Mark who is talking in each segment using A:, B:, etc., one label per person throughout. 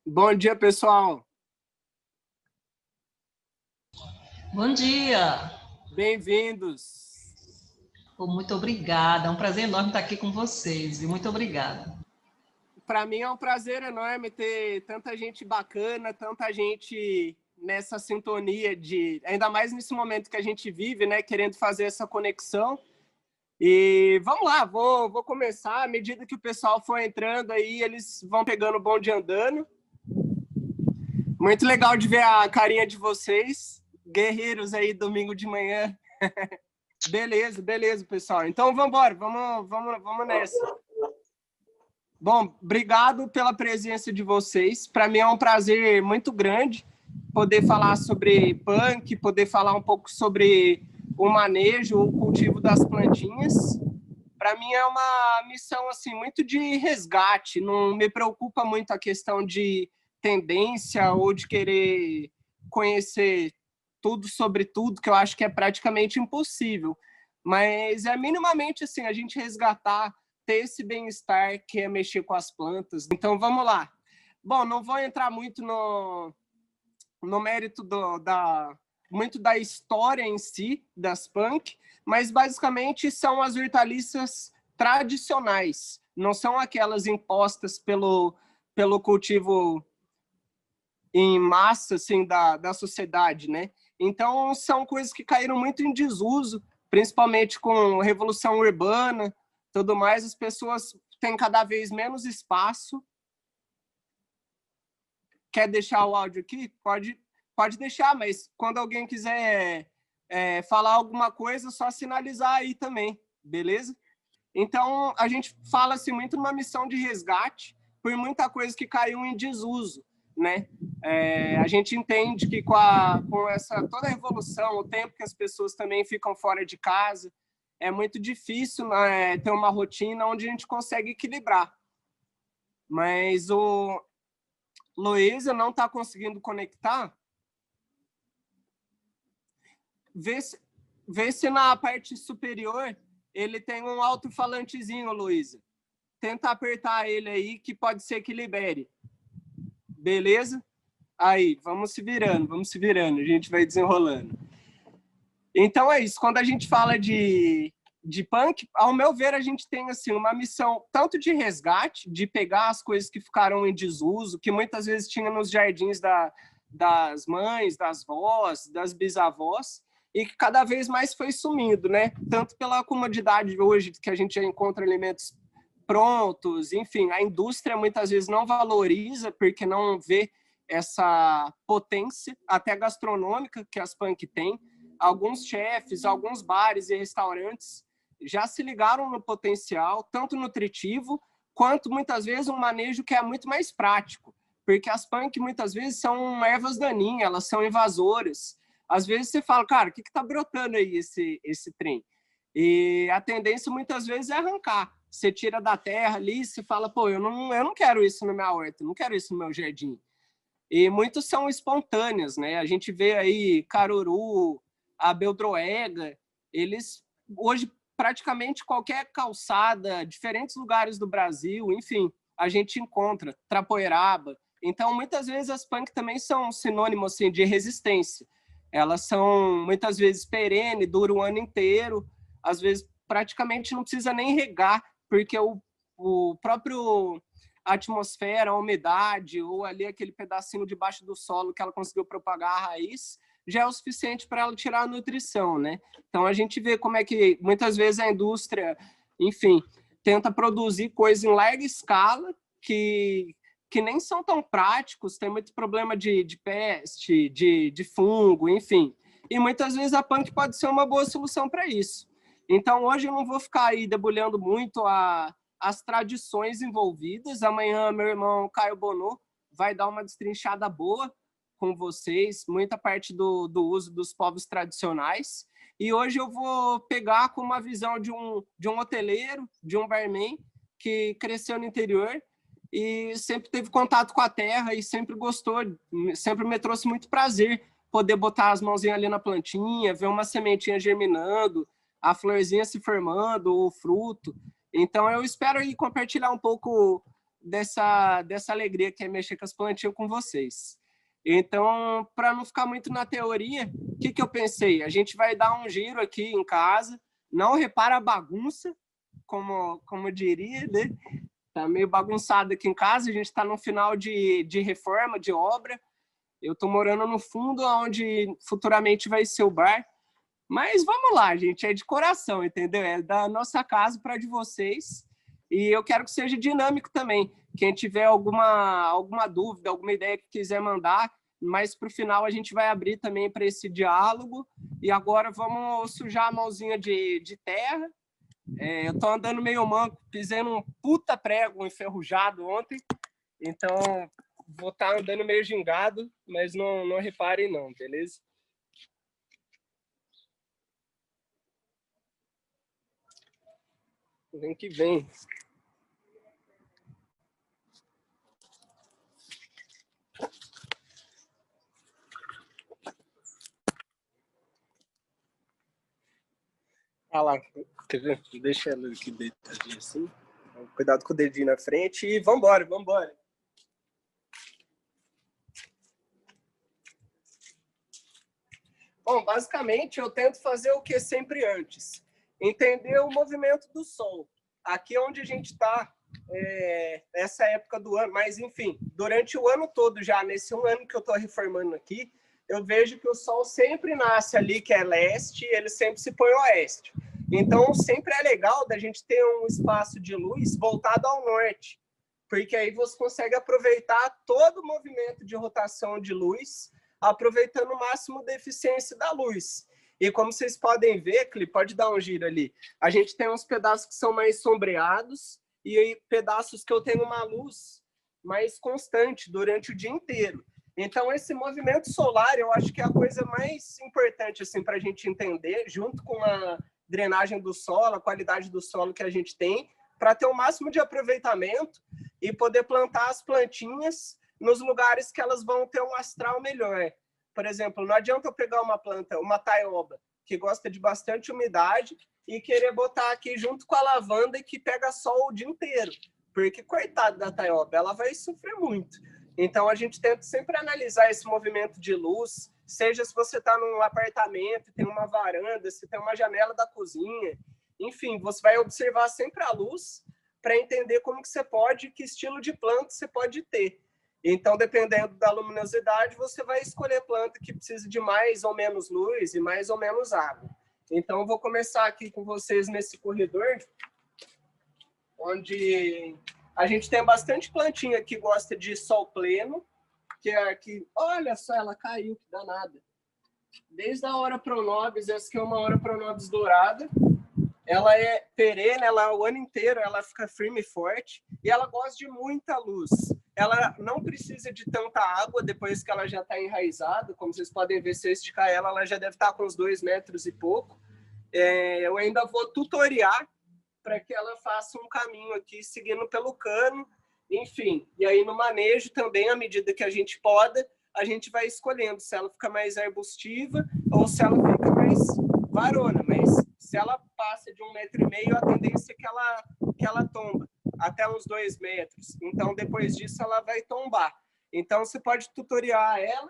A: Bom dia, pessoal.
B: Bom dia.
A: Bem-vindos.
B: Muito obrigada. É um prazer enorme estar aqui com vocês. E muito obrigada.
A: Para mim é um prazer enorme ter tanta gente bacana, tanta gente nessa sintonia de, ainda mais nesse momento que a gente vive, né, querendo fazer essa conexão. E vamos lá, vou começar. À medida que o pessoal for entrando aí, eles vão pegando o bonde andando. Muito legal de ver a carinha de vocês, guerreiros aí, domingo de manhã. Beleza, pessoal. Então vamos embora, vamos nessa. Bom, obrigado pela presença de vocês. Para mim é um prazer muito grande poder falar sobre punk, poder falar um pouco sobre o manejo, o cultivo das plantinhas. Para mim é uma missão assim muito de resgate. Não me preocupa muito a questão de tendência ou de querer conhecer tudo sobre tudo, que eu acho que é praticamente impossível. Mas é minimamente assim a gente resgatar, ter esse bem-estar que é mexer com as plantas. Então vamos lá. Bom, não vou entrar muito no mérito muito da história em si das punk, mas basicamente são as hortaliças tradicionais, não são aquelas impostas pelo cultivo em massa assim, da sociedade, né? Então são coisas que caíram muito em desuso, principalmente com a revolução urbana, tudo mais, as pessoas têm cada vez menos espaço. Quer deixar o áudio aqui? Pode deixar, mas quando alguém quiser falar alguma coisa, só sinalizar aí também, beleza? Então, a gente fala assim, muito numa missão de resgate por muita coisa que caiu em desuso, né? A gente entende que com essa toda a revolução, o tempo que as pessoas também ficam fora de casa, é muito difícil ter uma rotina onde a gente consegue equilibrar. Mas o Luísa não está conseguindo conectar. Vê se na parte superior ele tem um alto-falantezinho, Luísa. Tenta apertar ele aí, que pode ser que libere. Beleza? Aí, vamos se virando, a gente vai desenrolando. Então é isso, quando a gente fala de punk, ao meu ver, a gente tem assim, uma missão tanto de resgate, de pegar as coisas que ficaram em desuso, que muitas vezes tinha nos jardins das mães, das vós, das bisavós, e que cada vez mais foi sumindo, né? Tanto pela comodidade hoje, que a gente já encontra alimentos prontos, enfim, a indústria muitas vezes não valoriza, porque não vê essa potência, até gastronômica, que as punk têm. Alguns chefes, alguns bares e restaurantes já se ligaram no potencial, tanto nutritivo, quanto muitas vezes um manejo que é muito mais prático, porque as punk muitas vezes são ervas daninhas, elas são invasoras. Às vezes você fala, cara, o que está brotando aí esse trem? E a tendência muitas vezes é arrancar. Você tira da terra ali, você fala, pô, eu não quero isso na minha horta, não quero isso no meu jardim. E muitos são espontâneos, né? A gente vê aí caruru, a beldroega, eles hoje praticamente qualquer calçada, diferentes lugares do Brasil, enfim, a gente encontra trapoeraba. Então, muitas vezes as punk também são sinônimo assim de resistência. Elas são muitas vezes perene, duram o ano inteiro, às vezes praticamente não precisa nem regar, porque o próprio a atmosfera, a umidade, ou ali aquele pedacinho debaixo do solo que ela conseguiu propagar a raiz, já é o suficiente para ela tirar a nutrição, né? Então a gente vê como é que muitas vezes a indústria, enfim, tenta produzir coisas em larga escala que nem são tão práticos, tem muito problema de peste, de fungo, enfim. E muitas vezes a punk pode ser uma boa solução para isso. Então hoje eu não vou ficar aí debulhando muito as tradições envolvidas. Amanhã meu irmão Caio Bonô vai dar uma destrinchada boa com vocês, muita parte do uso dos povos tradicionais. E hoje eu vou pegar com uma visão de um hoteleiro, de um barman que cresceu no interior e sempre teve contato com a terra e sempre gostou, sempre me trouxe muito prazer poder botar as mãozinhas ali na plantinha, ver uma sementinha germinando, a florzinha se formando, o fruto. Então eu espero aí compartilhar um pouco dessa alegria que é mexer com as plantinhas com vocês. Então, para não ficar muito na teoria, o que eu pensei? A gente vai dar um giro aqui em casa, não repara a bagunça, como diria, né? Tá meio bagunçado aqui em casa, a gente está no final de reforma, de obra. Eu estou morando no fundo, onde futuramente vai ser o bar. Mas vamos lá, gente, é de coração, entendeu? É da nossa casa para de vocês. E eu quero que seja dinâmico também. Quem tiver alguma dúvida, alguma ideia que quiser mandar, mas para o final a gente vai abrir também para esse diálogo. E agora vamos sujar a mãozinha de terra. Eu estou andando meio manco, pisei num puta prego enferrujado ontem. Então, vou estar andando meio gingado, mas não reparem não, beleza? Vem que vem. Ah lá, deixa ela aqui deitadinha assim. Cuidado com o dedinho na frente e vambora, vambora. Bom, basicamente eu tento fazer o que sempre antes. Entender o movimento do Sol. Aqui onde a gente está, essa época do ano, mas enfim, durante o ano todo já, nesse um ano que eu estou reformando aqui, eu vejo que o Sol sempre nasce ali, que é leste, e ele sempre se põe oeste. Então, sempre é legal da gente ter um espaço de luz voltado ao norte, porque aí você consegue aproveitar todo o movimento de rotação de luz, aproveitando o máximo da eficiência da luz. E como vocês podem ver, Cli, pode dar um giro ali, a gente tem uns pedaços que são mais sombreados e aí pedaços que eu tenho uma luz mais constante durante o dia inteiro. Então, esse movimento solar, eu acho que é a coisa mais importante assim, para a gente entender, junto com a drenagem do solo, a qualidade do solo que a gente tem, para ter o máximo de aproveitamento e poder plantar as plantinhas nos lugares que elas vão ter um astral melhor. Por exemplo, não adianta eu pegar uma planta, uma taioba, que gosta de bastante umidade, e querer botar aqui junto com a lavanda que pega sol o dia inteiro. Porque, coitada da taioba, ela vai sofrer muito. Então, a gente tenta sempre analisar esse movimento de luz, seja se você está num apartamento, tem uma varanda, se tem uma janela da cozinha. Enfim, você vai observar sempre a luz para entender como que você pode, que estilo de planta você pode ter. Então, dependendo da luminosidade, você vai escolher planta que precisa de mais ou menos luz e mais ou menos água. Então, eu vou começar aqui com vocês nesse corredor, onde a gente tem bastante plantinha que gosta de sol pleno, que é aqui, olha só, ela caiu, que danada. Desde a Hora Pronobis, essa aqui é uma Hora Pronobis dourada, ela é perene, ela o ano inteiro ela fica firme e forte, e ela gosta de muita luz. Ela não precisa de tanta água depois que ela já está enraizada, como vocês podem ver, se eu esticar ela, ela já deve estar com uns 2 metros e pouco. Eu ainda vou tutoriar para que ela faça um caminho aqui, seguindo pelo cano, enfim. E aí no manejo também, à medida que a gente poda, a gente vai escolhendo se ela fica mais arbustiva ou se ela fica mais varona, mas se ela passa de 1,5 metro, a tendência é que ela tomba até uns 2 metros. Então, depois disso, ela vai tombar. Então, você pode tutoriar ela,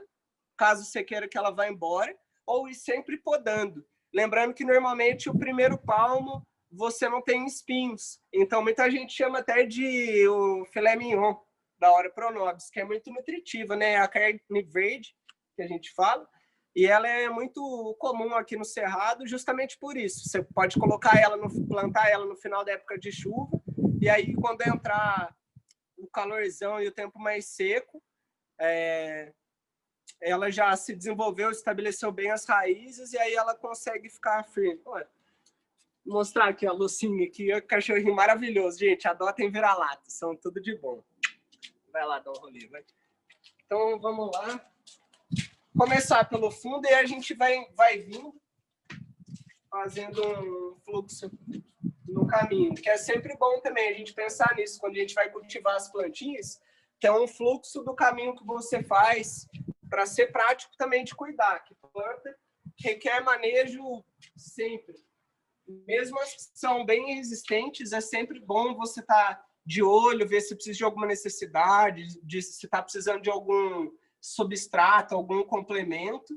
A: caso você queira que ela vá embora, ou ir sempre podando. Lembrando que, normalmente, o primeiro palmo você não tem espinhos. Então, muita gente chama até de o filé mignon da Hora Pronobis, que é muito nutritiva, né? A carne verde, que a gente fala, e ela é muito comum aqui no Cerrado, justamente por isso. Você pode colocar ela, plantar ela no final da época de chuva, e aí quando entrar o calorzão e o tempo mais seco, ela já se desenvolveu, estabeleceu bem as raízes, e aí ela consegue ficar firme. Olha, vou mostrar aqui a Lucinha, aqui, o cachorrinho maravilhoso. Gente, adotem vira-lata, são tudo de bom. Vai lá dar um rolê, vai. Então, vamos lá. Começar pelo fundo e a gente vai vindo fazendo um fluxo no caminho, que é sempre bom também a gente pensar nisso, quando a gente vai cultivar as plantinhas, que é um fluxo do caminho que você faz para ser prático também de cuidar, que planta requer manejo sempre. Mesmo as que são bem resistentes, é sempre bom você estar de olho, ver se precisa de alguma necessidade, se está precisando de algum substrato, algum complemento.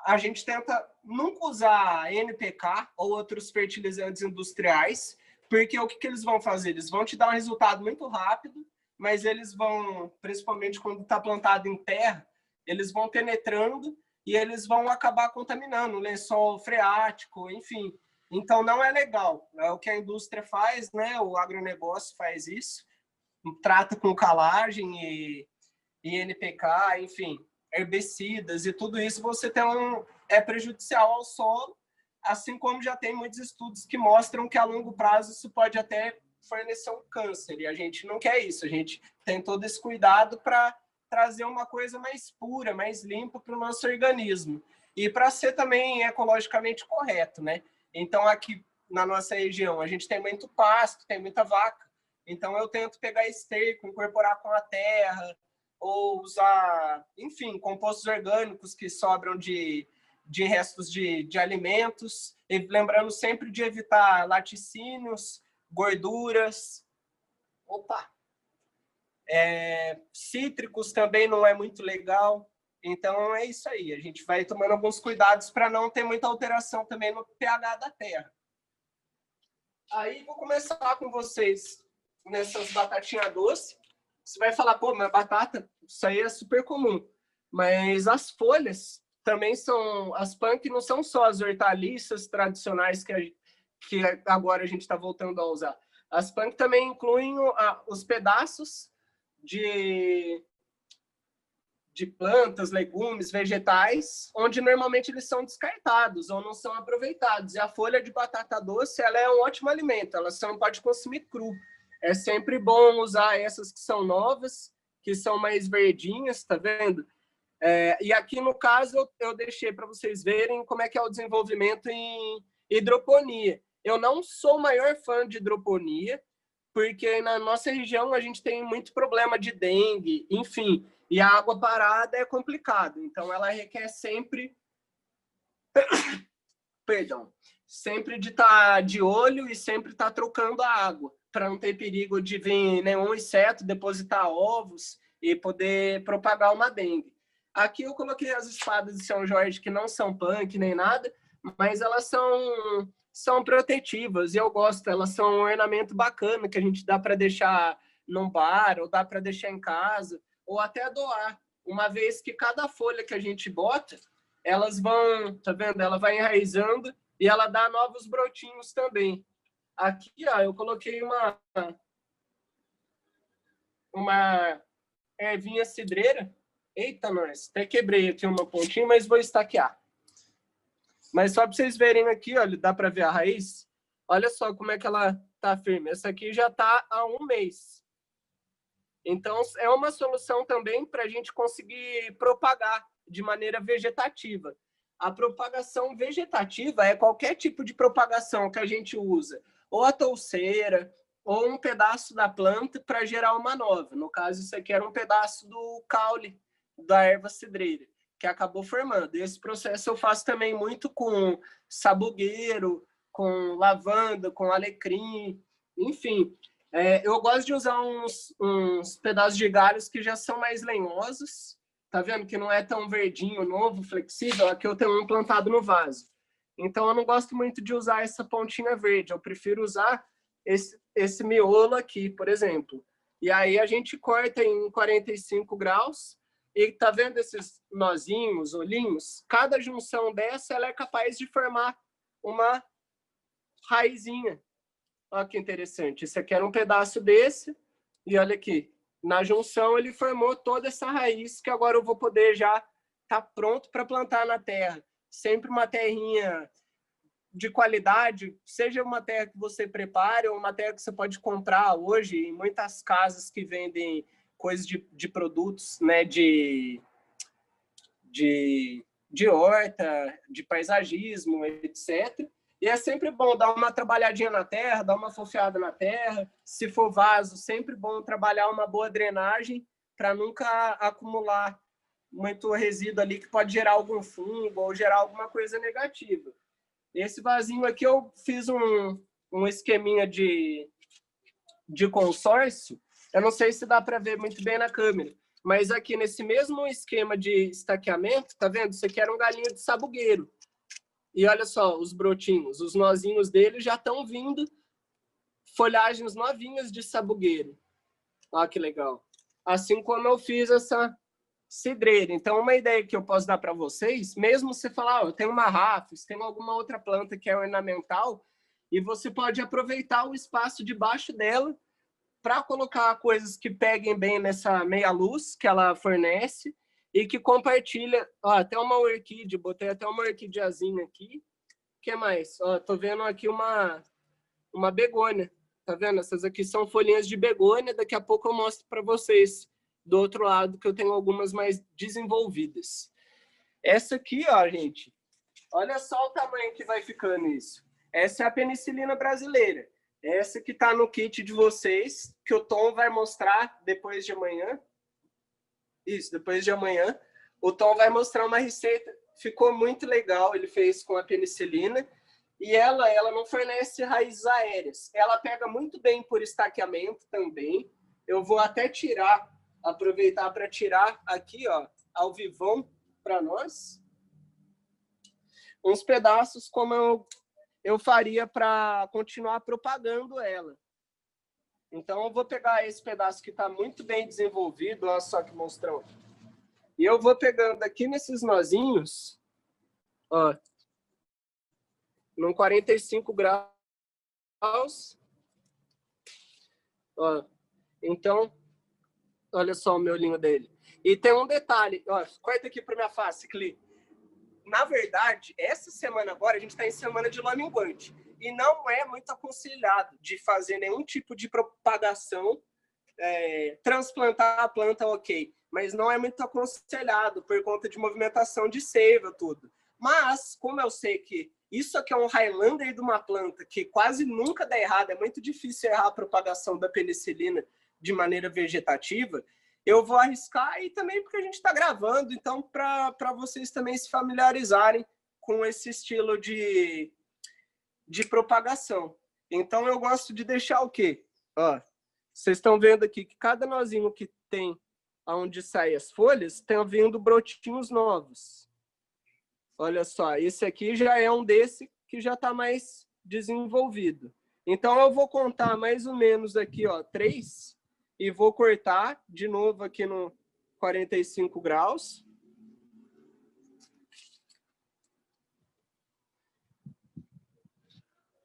A: A gente tenta nunca usar NPK ou outros fertilizantes industriais, porque o que eles vão fazer? Eles vão te dar um resultado muito rápido, mas eles vão, principalmente quando está plantado em terra, eles vão penetrando e eles vão acabar contaminando o lençol freático, enfim. Então, não é legal. É o que a indústria faz, né? O agronegócio faz isso, trata com calagem e NPK, enfim, herbicidas e tudo isso, você tem é prejudicial ao solo, assim como já tem muitos estudos que mostram que a longo prazo isso pode até fornecer um câncer, e a gente não quer isso, a gente tem todo esse cuidado para trazer uma coisa mais pura, mais limpa para o nosso organismo, e para ser também ecologicamente correto, né? Então, aqui na nossa região, a gente tem muito pasto, tem muita vaca, então eu tento pegar esterco, incorporar com a terra, ou usar, enfim, compostos orgânicos que sobram de restos de alimentos, e lembrando sempre de evitar laticínios, gorduras, cítricos também não é muito legal. Então é isso aí, a gente vai tomando alguns cuidados para não ter muita alteração também no pH da terra. Aí vou começar com vocês nessas batatinhas doces. Você vai falar, pô, mas batata, isso aí é super comum. Mas as folhas também são... As punk não são só as hortaliças tradicionais que agora a gente está voltando a usar. As punk também incluem os pedaços de plantas, legumes, vegetais, onde normalmente eles são descartados ou não são aproveitados. E a folha de batata doce, ela é um ótimo alimento, ela só não pode consumir cru. É sempre bom usar essas que são novas, que são mais verdinhas, tá vendo? E aqui, no caso, eu deixei para vocês verem como é que é o desenvolvimento em hidroponia. Eu não sou o maior fã de hidroponia, porque na nossa região a gente tem muito problema de dengue, enfim, e a água parada é complicado. Então, ela requer sempre... Perdão. Sempre de estar de olho e sempre estar trocando a água, para não ter perigo de vir nenhum inseto depositar ovos e poder propagar uma dengue. Aqui eu coloquei as espadas de São Jorge, que não são punk nem nada, mas elas são protetivas, e eu gosto, elas são um ornamento bacana, que a gente dá para deixar num bar, ou dá para deixar em casa, ou até doar, uma vez que cada folha que a gente bota, elas vão, tá vendo? Ela vai enraizando e ela dá novos brotinhos também. Aqui, ó, eu coloquei uma ervinha cidreira. Eita, nós, até quebrei aqui uma pontinha, mas vou estaquear. Mas só para vocês verem aqui, olha, dá para ver a raiz? Olha só como é que ela tá firme. Essa aqui já tá há 1 mês. Então, é uma solução também para a gente conseguir propagar de maneira vegetativa. A propagação vegetativa é qualquer tipo de propagação que a gente usa, ou a touceira, ou um pedaço da planta para gerar uma nova. No caso, isso aqui era um pedaço do caule da erva cidreira, que acabou formando. Esse processo eu faço também muito com sabugueiro, com lavanda, com alecrim, enfim. Eu gosto de usar uns pedaços de galhos que já são mais lenhosos. Tá vendo que não é tão verdinho, novo, flexível? Aqui eu tenho um plantado no vaso. Então eu não gosto muito de usar essa pontinha verde. Eu prefiro usar esse miolo aqui, por exemplo. E aí a gente corta em 45 graus. E tá vendo esses nozinhos, olhinhos? Cada junção dessa, ela é capaz de formar uma raizinha. Olha que interessante. Esse aqui era um pedaço desse. E olha aqui. Na junção, ele formou toda essa raiz que agora eu vou poder já estar pronto para plantar na terra. Sempre uma terrinha de qualidade, seja uma terra que você prepare ou uma terra que você pode comprar hoje em muitas casas que vendem coisas de produtos, né, de horta, de paisagismo, etc. E é sempre bom dar uma trabalhadinha na terra, dar uma fofiada na terra. Se for vaso, sempre bom trabalhar uma boa drenagem para nunca acumular muito resíduo ali que pode gerar algum fungo ou gerar alguma coisa negativa. Esse vasinho aqui eu fiz um esqueminha de de consórcio, eu não sei se dá para ver muito bem na câmera, mas aqui nesse mesmo esquema de estaqueamento, tá vendo? Isso aqui era um galinho de sabugueiro. E olha só, os brotinhos, os nozinhos dele já estão vindo, folhagens novinhas de sabugueiro. Olha que legal. Assim como eu fiz essa cidreira. Então, uma ideia que eu posso dar para vocês, mesmo você falar, eu tenho uma rafis, tem alguma outra planta que é ornamental, e você pode aproveitar o espaço debaixo dela para colocar coisas que peguem bem nessa meia luz que ela fornece e que compartilha. Ó, até uma orquídea, botei até uma orquídeazinha aqui. O que mais? Ó, tô vendo aqui uma begônia. Tá vendo? Essas aqui são folhinhas de begônia. Daqui a pouco eu mostro para vocês do outro lado, que eu tenho algumas mais desenvolvidas. Essa aqui, ó, gente, olha só o tamanho que vai ficando isso. Essa é a penicilina brasileira. Essa que está no kit de vocês, que o Tom vai mostrar depois de amanhã. Isso, depois de amanhã. O Tom vai mostrar uma receita. Ficou muito legal, ele fez com a penicilina. E ela não fornece raízes aéreas. Ela pega muito bem por estaqueamento também. Eu vou até aproveitar para tirar aqui, ó, ao vivão para nós. Uns pedaços como eu faria para continuar propagando ela. Então, eu vou pegar esse pedaço que está muito bem desenvolvido, olha só que monstrão. E eu vou pegando aqui nesses nozinhos, ó, num 45 graus. Ó, então, olha só o miolinho dele. E tem um detalhe, ó, corta aqui para minha face, Cli. Na verdade, essa semana agora, a gente está em semana de lua minguante. E não é muito aconselhado de fazer nenhum tipo de propagação, transplantar a planta, ok. Mas não é muito aconselhado por conta de movimentação de seiva, tudo. Mas, como eu sei que isso aqui é um Highlander de uma planta que quase nunca dá errado, é muito difícil errar a propagação da penicilina de maneira vegetativa, eu vou arriscar, e também porque a gente está gravando, então para vocês também se familiarizarem com esse estilo de propagação. Então eu gosto de deixar o quê? Ó, vocês estão vendo aqui que cada nozinho que tem onde saem as folhas, estão vindo brotinhos novos. Olha só, esse aqui já é um desse que já está mais desenvolvido. Então eu vou contar mais ou menos aqui, ó, 3, e vou cortar de novo aqui no 45 graus.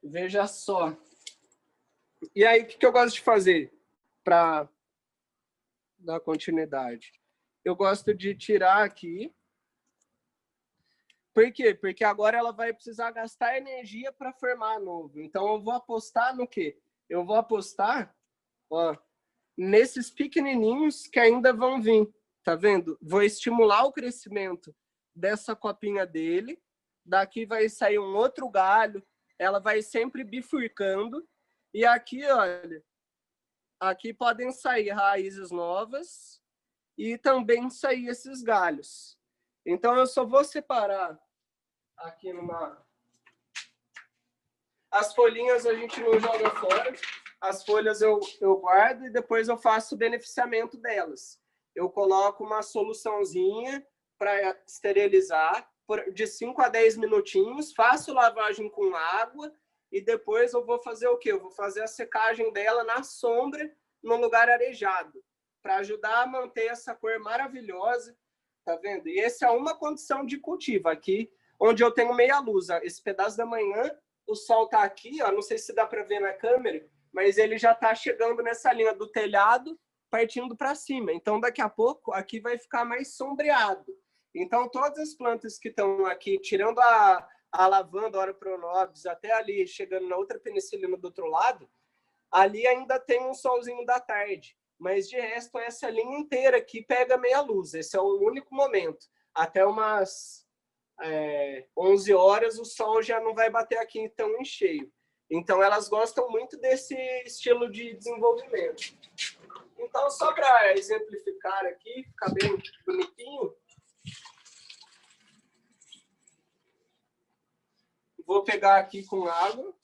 A: Veja só. E aí, o que eu gosto de fazer para dar continuidade? Eu gosto de tirar aqui. Por quê? Porque agora ela vai precisar gastar energia para formar novo. Então, eu vou apostar no quê? Eu vou apostar, ó, nesses pequenininhos que ainda vão vir. Tá vendo? Vou estimular o crescimento dessa copinha dele. Daqui vai sair um outro galho. Ela vai sempre bifurcando. E aqui, olha, aqui podem sair raízes novas e também sair esses galhos. Então, eu só vou separar aqui numa... As folhinhas a gente não joga fora. As folhas eu guardo e depois eu faço o beneficiamento delas. Eu coloco uma soluçãozinha para esterilizar de 5 a 10 minutinhos, faço lavagem com água e depois eu vou fazer o quê? Eu vou fazer a secagem dela na sombra, num lugar arejado, para ajudar a manter essa cor maravilhosa, tá vendo? E essa é uma condição de cultivo aqui, onde eu tenho meia luz. Esse pedaço da manhã, o sol tá aqui, ó, não sei se dá para ver na câmera, mas ele já tá chegando nessa linha do telhado, partindo para cima. Então, daqui a pouco, aqui vai ficar mais sombreado. Então, todas as plantas que estão aqui, tirando a lavanda, a Ora Pronobis, até ali, chegando na outra penicilina do outro lado, ali ainda tem um solzinho da tarde. Mas, de resto, essa linha inteira aqui pega meia luz. Esse é o único momento. Até umas 11 horas, o sol já não vai bater aqui tão em cheio. Então, elas gostam muito desse estilo de desenvolvimento. Então, só para exemplificar aqui, ficar bem bonitinho, vou pegar aqui com água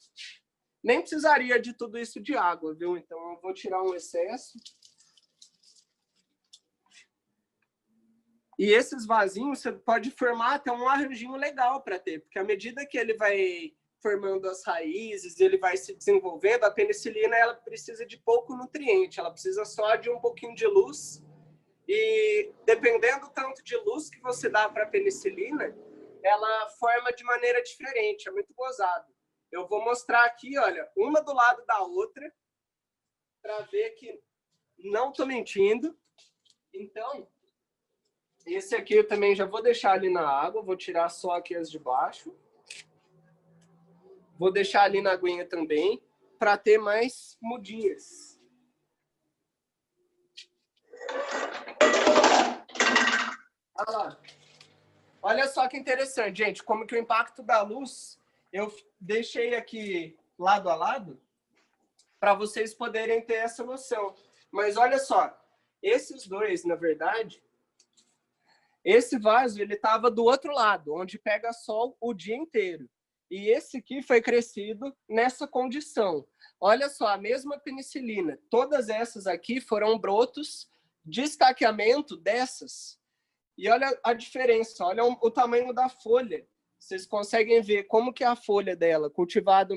A: Nem precisaria de tudo isso de água, viu? Então, eu vou tirar um excesso. E esses vasinhos, você pode formar até um arranjinho legal para ter, porque à medida que ele vai formando as raízes, ele vai se desenvolvendo, a penicilina ela precisa de pouco nutriente, ela precisa só de um pouquinho de luz. E dependendo do tanto de luz que você dá para a penicilina, ela forma de maneira diferente, é muito gozado. Eu vou mostrar aqui, olha, uma do lado da outra, para ver que não estou mentindo. Então, esse aqui eu também já vou deixar ali na água, vou tirar só aqui as de baixo. Vou deixar ali na aguinha também, para ter mais mudinhas. Olha lá. Olha só que interessante, gente, como que o impacto da luz, eu deixei aqui lado a lado, para vocês poderem ter essa noção. Mas olha só, esses dois, na verdade, esse vaso, ele estava do outro lado, onde pega sol o dia inteiro. E esse aqui foi crescido nessa condição. Olha só, a mesma penicilina. Todas essas aqui foram brotos de estaqueamento dessas. E olha a diferença, olha o tamanho da folha. Vocês conseguem ver como que a folha dela, cultivada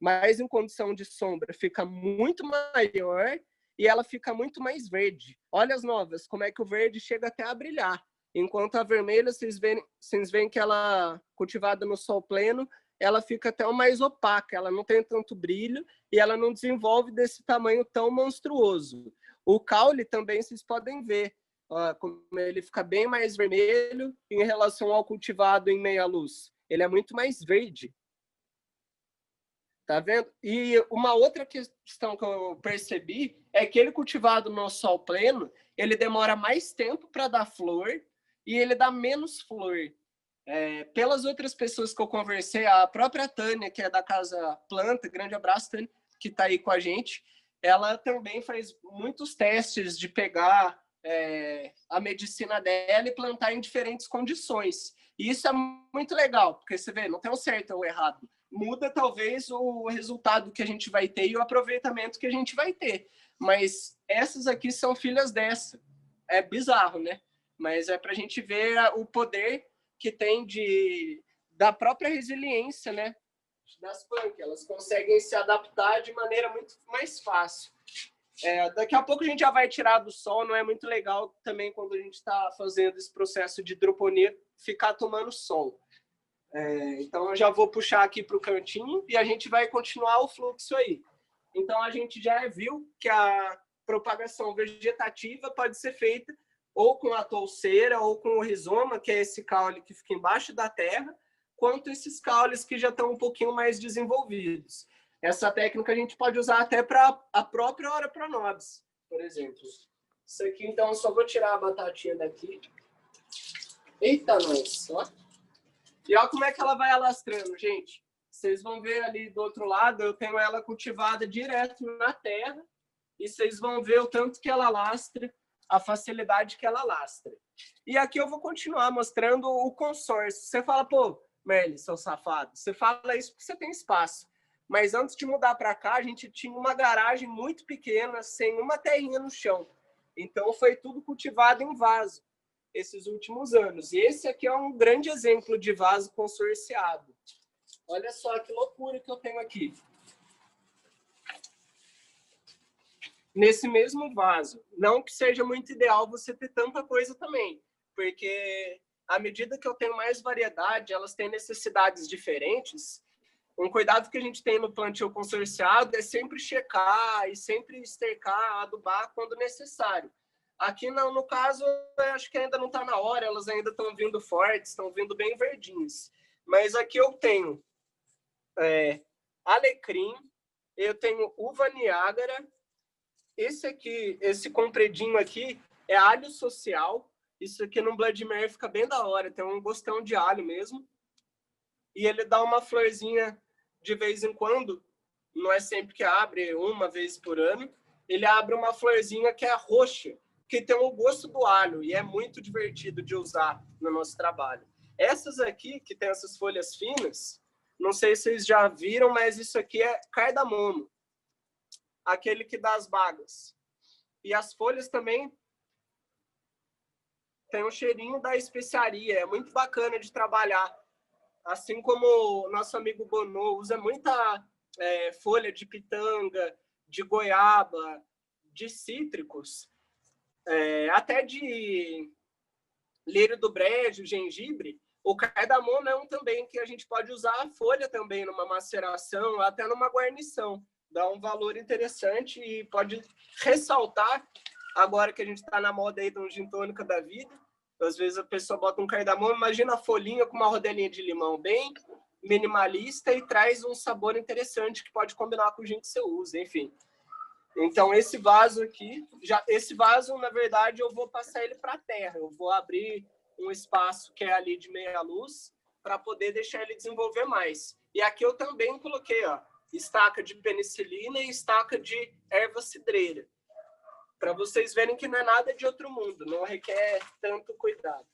A: mais em condição de sombra, fica muito maior e ela fica muito mais verde. Olha as novas, como é que o verde chega até a brilhar. Enquanto a vermelha, vocês veem que ela, cultivada no sol pleno, ela fica até mais opaca, ela não tem tanto brilho e ela não desenvolve desse tamanho tão monstruoso. O caule também vocês podem ver, ó, como ele fica bem mais vermelho em relação ao cultivado em meia luz. Ele é muito mais verde. Tá vendo? E uma outra questão que eu percebi é que ele cultivado no sol pleno, ele demora mais tempo para dar flor e ele dá menos flor. Pelas outras pessoas que eu conversei, a própria Tânia, que é da Casa Planta, grande abraço, Tânia, que está aí com a gente, ela também faz muitos testes de pegar a medicina dela e plantar em diferentes condições. E isso é muito legal, porque você vê, não tem o certo ou o errado. Muda talvez o resultado que a gente vai ter e o aproveitamento que a gente vai ter. Mas essas aqui são filhas dessa. É bizarro, né? Mas é para a gente ver o poder que tem da própria resiliência, né? Das plantas. Elas conseguem se adaptar de maneira muito mais fácil. Daqui a pouco a gente já vai tirar do sol, não é muito legal também quando a gente está fazendo esse processo de hidroponia, ficar tomando sol. Então eu já vou puxar aqui para o cantinho e a gente vai continuar o fluxo aí. Então a gente já viu que a propagação vegetativa pode ser feita ou com a touceira ou com o rizoma, que é esse caule que fica embaixo da terra, quanto esses caules que já estão um pouquinho mais desenvolvidos. Essa técnica a gente pode usar até para a própria Ora Pro Nobis, por exemplo. Isso aqui, então, eu só vou tirar a batatinha daqui. Eita, nós! Ó. E olha como é que ela vai alastrando, gente. Vocês vão ver ali do outro lado, eu tenho ela cultivada direto na terra, e vocês vão ver o tanto que ela alastra, a facilidade que ela alastra. E aqui eu vou continuar mostrando o consórcio. Você fala, pô, Merle, seu safado, você fala isso porque você tem espaço. Mas antes de mudar para cá, a gente tinha uma garagem muito pequena, sem uma terrinha no chão. Então, foi tudo cultivado em vaso esses últimos anos. E esse aqui é um grande exemplo de vaso consorciado. Olha só que loucura que eu tenho aqui. Nesse mesmo vaso. Não que seja muito ideal você ter tanta coisa também, porque à medida que eu tenho mais variedade, elas têm necessidades diferentes. Um cuidado que a gente tem no plantio consorciado é sempre checar e sempre estercar, adubar quando necessário. Aqui, no caso, eu acho que ainda não está na hora, elas ainda estão vindo fortes, estão vindo bem verdinhas. Mas aqui eu tenho alecrim, eu tenho uva niágara, esse aqui, esse compridinho aqui é alho social, isso aqui no Blood Mary fica bem da hora, tem um gostão de alho mesmo. E ele dá uma florzinha de vez em quando, não é sempre que abre, uma vez por ano, ele abre uma florzinha que é roxa, que tem o gosto do alho e é muito divertido de usar no nosso trabalho. Essas aqui, que tem essas folhas finas, Não sei se vocês já viram, mas isso aqui é cardamomo, aquele que dá as bagas. E as folhas também tem um cheirinho da especiaria, é muito bacana de trabalhar. Assim como o nosso amigo Bonô usa muita folha de pitanga, de goiaba, de cítricos, até de lírio do brejo, gengibre. O cardamomo é um também que a gente pode usar a folha também numa maceração, até numa guarnição. Dá um valor interessante e pode ressaltar, agora que a gente está na moda aí de um gin tônica da vida, às vezes a pessoa bota um cardamomo, imagina a folhinha com uma rodelinha de limão bem minimalista e traz um sabor interessante que pode combinar com o gin que você usa, enfim. Então, esse vaso aqui, esse vaso, na verdade, eu vou passar ele para a terra. Eu vou abrir um espaço que é ali de meia luz para poder deixar ele desenvolver mais. E aqui eu também coloquei, ó, estaca de penicilina e estaca de erva cidreira, para vocês verem que não é nada de outro mundo, não requer tanto cuidado.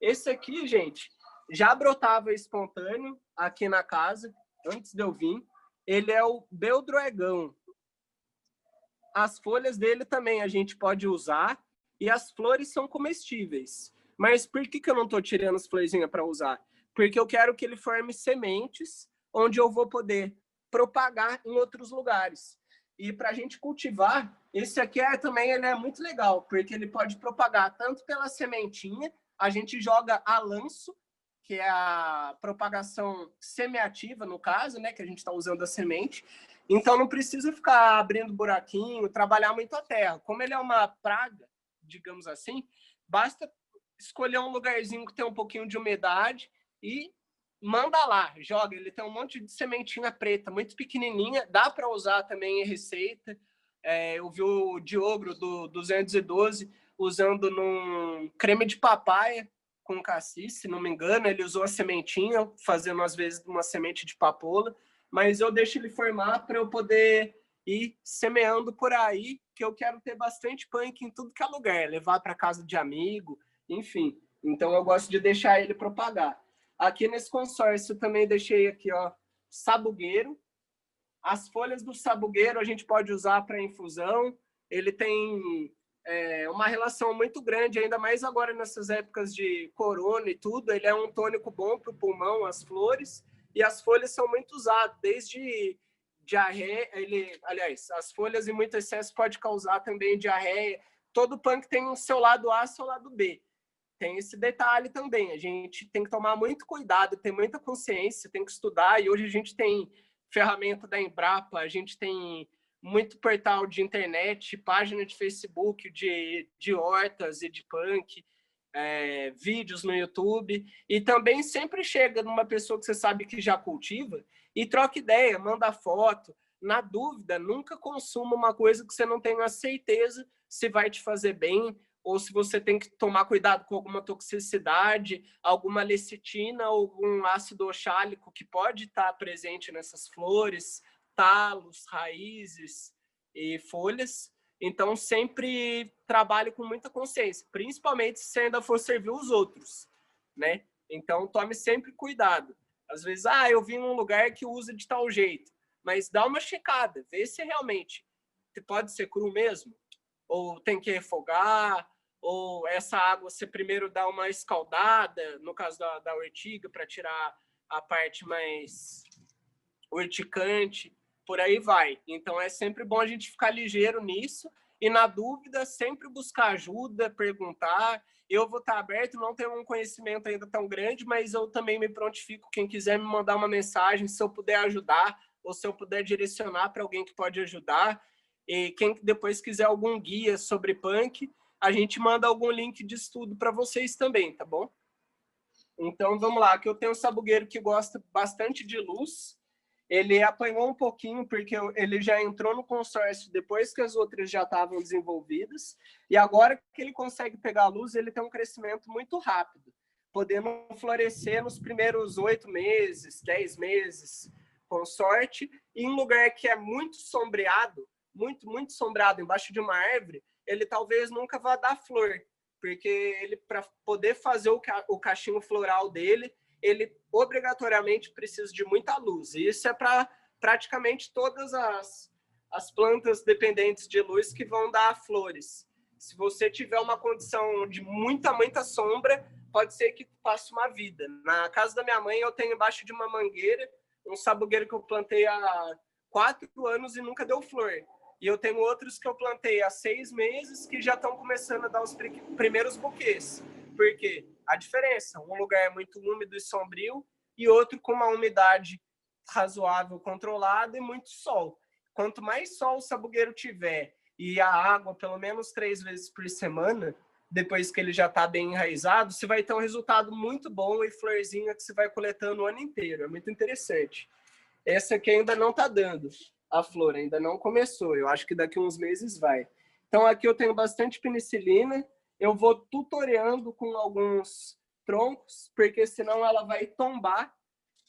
A: Esse aqui, gente, já brotava espontâneo aqui na casa, antes de eu vir. Ele é o beldroegão. As folhas dele também a gente pode usar e as flores são comestíveis. Mas por que eu não estou tirando as florzinhas para usar? Porque eu quero que ele forme sementes onde eu vou poder propagar em outros lugares. E para a gente cultivar, esse aqui também ele é muito legal, porque ele pode propagar tanto pela sementinha, a gente joga a lanço, que é a propagação semiativa, no caso, né, que a gente está usando a semente. Então, não precisa ficar abrindo buraquinho, trabalhar muito a terra. Como ele é uma praga, digamos assim, basta escolher um lugarzinho que tem um pouquinho de umidade e manda lá, joga. Ele tem um monte de sementinha preta, muito pequenininha, dá para usar também em receita. Eu vi o Diogo do 212 usando num creme de papaya com cassis, se não me engano. Ele usou a sementinha, fazendo às vezes uma semente de papoula, mas eu deixo ele formar para eu poder ir semeando por aí, que eu quero ter bastante punk em tudo que é lugar, levar para casa de amigo, enfim. Então eu gosto de deixar ele propagar. Aqui nesse consórcio eu também deixei aqui, ó, sabugueiro. As folhas do sabugueiro a gente pode usar para infusão. Ele tem uma relação muito grande, ainda mais agora nessas épocas de corona e tudo. Ele é um tônico bom para o pulmão, as flores. E as folhas são muito usadas, desde diarreia. Aliás, as folhas em muito excesso pode causar também diarreia. Todo punk tem o seu lado A e seu lado B. Tem esse detalhe também. A gente tem que tomar muito cuidado, ter muita consciência, tem que estudar. E hoje a gente tem ferramenta da Embrapa, a gente tem muito portal de internet, página de Facebook de hortas e de punk, vídeos no YouTube. E também sempre chega numa pessoa que você sabe que já cultiva e troca ideia, manda foto. Na dúvida, nunca consuma uma coisa que você não tenha certeza se vai te fazer bem, ou se você tem que tomar cuidado com alguma toxicidade, alguma lecitina, algum ácido oxálico que pode estar presente nessas flores, talos, raízes e folhas. Então, sempre trabalhe com muita consciência, principalmente se ainda for servir os outros, né? Então, tome sempre cuidado. Às vezes, eu vim num lugar que usa de tal jeito, mas dá uma checada, vê se realmente pode ser cru mesmo, ou tem que refogar, ou essa água você primeiro dá uma escaldada, no caso da urtiga, para tirar a parte mais urticante, por aí vai. Então é sempre bom a gente ficar ligeiro nisso e, na dúvida, sempre buscar ajuda, perguntar. Eu vou estar aberto, não tenho um conhecimento ainda tão grande, mas eu também me prontifico. Quem quiser me mandar uma mensagem, se eu puder ajudar ou se eu puder direcionar para alguém que pode ajudar. E quem depois quiser algum guia sobre punk, a gente manda algum link de estudo para vocês também, tá bom? Então, vamos lá. Aqui eu tenho um sabugueiro que gosta bastante de luz. Ele apanhou um pouquinho, porque ele já entrou no consórcio depois que as outras já estavam desenvolvidas. E agora que ele consegue pegar a luz, ele tem um crescimento muito rápido, podendo florescer nos primeiros 8 meses, 10 meses, com sorte. E em um lugar que é muito sombreado, muito sombreado, embaixo de uma árvore, ele talvez nunca vá dar flor, porque ele, para poder fazer o cachinho floral dele, ele obrigatoriamente precisa de muita luz. E isso é para praticamente todas as plantas dependentes de luz que vão dar flores. Se você tiver uma condição de muita sombra, pode ser que passe uma vida. Na casa da minha mãe, eu tenho embaixo de uma mangueira um sabugueiro que eu plantei há 4 anos e nunca deu flor. E eu tenho outros que eu plantei há 6 meses que já estão começando a dar os primeiros buquês. Por quê? A diferença, um lugar é muito úmido e sombrio e outro com uma umidade razoável, controlada e muito sol. Quanto mais sol o sabugueiro tiver e a água pelo menos 3 vezes por semana, depois que ele já está bem enraizado, você vai ter um resultado muito bom e florzinha que você vai coletando o ano inteiro. É muito interessante. Essa aqui ainda não está dando a flor, ainda não começou. Eu acho que daqui uns meses vai. Então aqui eu tenho bastante penicilina. Eu vou tutoriando com alguns troncos, porque senão ela vai tombar.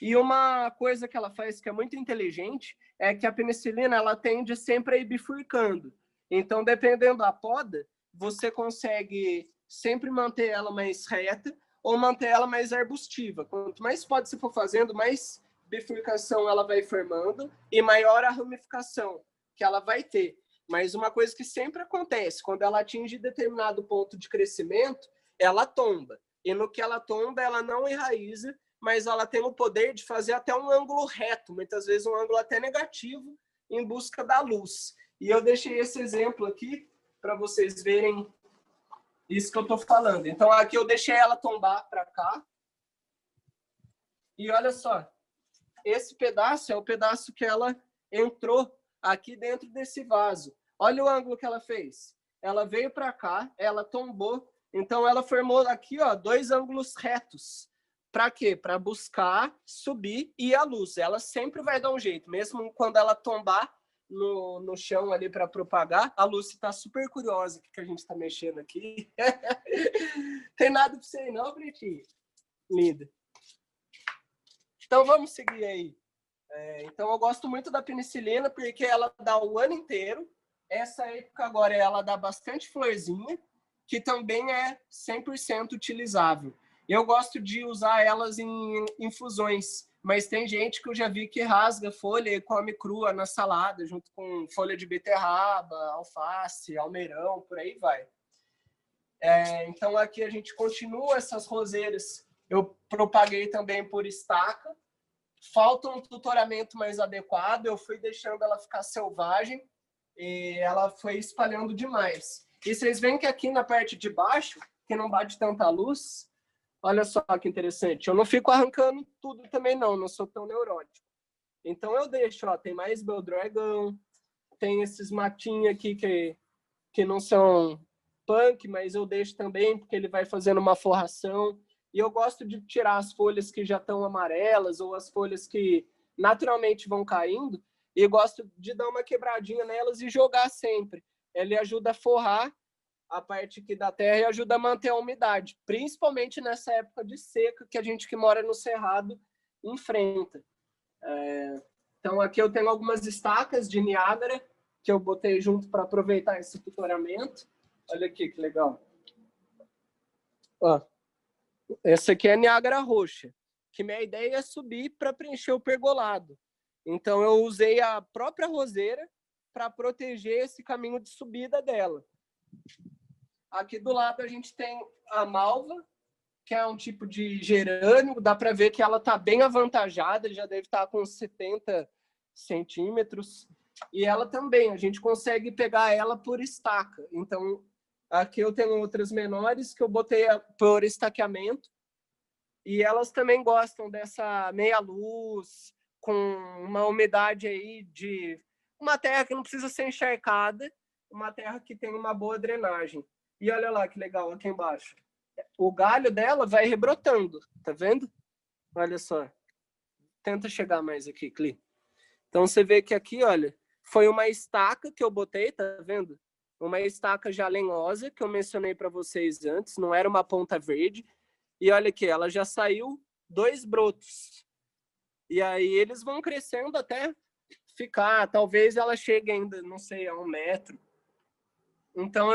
A: E uma coisa que ela faz que é muito inteligente é que a penicilina ela tende sempre a ir bifurcando. Então, dependendo da poda, você consegue sempre manter ela mais reta ou manter ela mais arbustiva. Quanto mais poda você for fazendo, mais bifurcação ela vai formando e maior a ramificação que ela vai ter. Mas uma coisa que sempre acontece, quando ela atinge determinado ponto de crescimento, ela tomba. E no que ela tomba, ela não enraiza, mas ela tem o poder de fazer até um ângulo reto, muitas vezes um ângulo até negativo, em busca da luz. E eu deixei esse exemplo aqui para vocês verem isso que eu estou falando. Então, aqui eu deixei ela tombar para cá. E olha só, esse pedaço é o pedaço que ela entrou aqui dentro desse vaso. Olha o ângulo que ela fez. Ela veio para cá, ela tombou. Então, ela formou aqui 2 ângulos retos. Para quê? Para buscar subir e a luz. Ela sempre vai dar um jeito. Mesmo quando ela tombar no chão ali para propagar, a Lúcia está super curiosa o que a gente está mexendo aqui. Tem nada para você aí não, Pretinho? Linda. Então, vamos seguir aí. Então, eu gosto muito da penicilina porque ela dá o ano inteiro. Essa época agora ela dá bastante florzinha, que também é 100% utilizável. Eu gosto de usar elas em infusões, mas tem gente que eu já vi que rasga folha e come crua na salada, junto com folha de beterraba, alface, almeirão, por aí vai. Então aqui a gente continua essas roseiras. Eu propaguei também por estaca. Falta um tutoramento mais adequado, eu fui deixando ela ficar selvagem e ela foi espalhando demais. E vocês veem que aqui na parte de baixo, que não bate tanta luz, olha só que interessante, eu não fico arrancando tudo também não sou tão neurótico. Então eu deixo, tem mais beldragão, tem esses matinhos aqui que não são punk, mas eu deixo também porque ele vai fazendo uma forração. E eu gosto de tirar as folhas que já estão amarelas ou as folhas que naturalmente vão caindo e gosto de dar uma quebradinha nelas e jogar sempre. Ele ajuda a forrar a parte aqui da terra e ajuda a manter a umidade, principalmente nessa época de seca que a gente que mora no Cerrado enfrenta. Então aqui eu tenho algumas estacas de Niágara que eu botei junto para aproveitar esse tutoramento. Olha aqui que legal. Ó. Essa aqui é a Niágara roxa, que minha ideia é subir para preencher o pergolado. Então eu usei a própria roseira para proteger esse caminho de subida dela. Aqui do lado a gente tem a malva, que é um tipo de gerânio, dá para ver que ela está bem avantajada, já deve estar com 70 centímetros. E ela também, a gente consegue pegar ela por estaca. Então, aqui eu tenho outras menores que eu botei por estaqueamento. E elas também gostam dessa meia-luz, com uma umidade aí de uma terra que não precisa ser encharcada, uma terra que tem uma boa drenagem. E olha lá que legal, aqui embaixo. O galho dela vai rebrotando, tá vendo? Olha só. Tenta chegar mais aqui, Cli. Então você vê que aqui, olha, foi uma estaca que eu botei, tá vendo? Uma estaca já lenhosa, que eu mencionei para vocês antes, não era uma ponta verde. E olha aqui, ela já saiu 2 brotos. E aí eles vão crescendo até ficar, talvez ela chegue ainda, não sei, a 1 metro. Então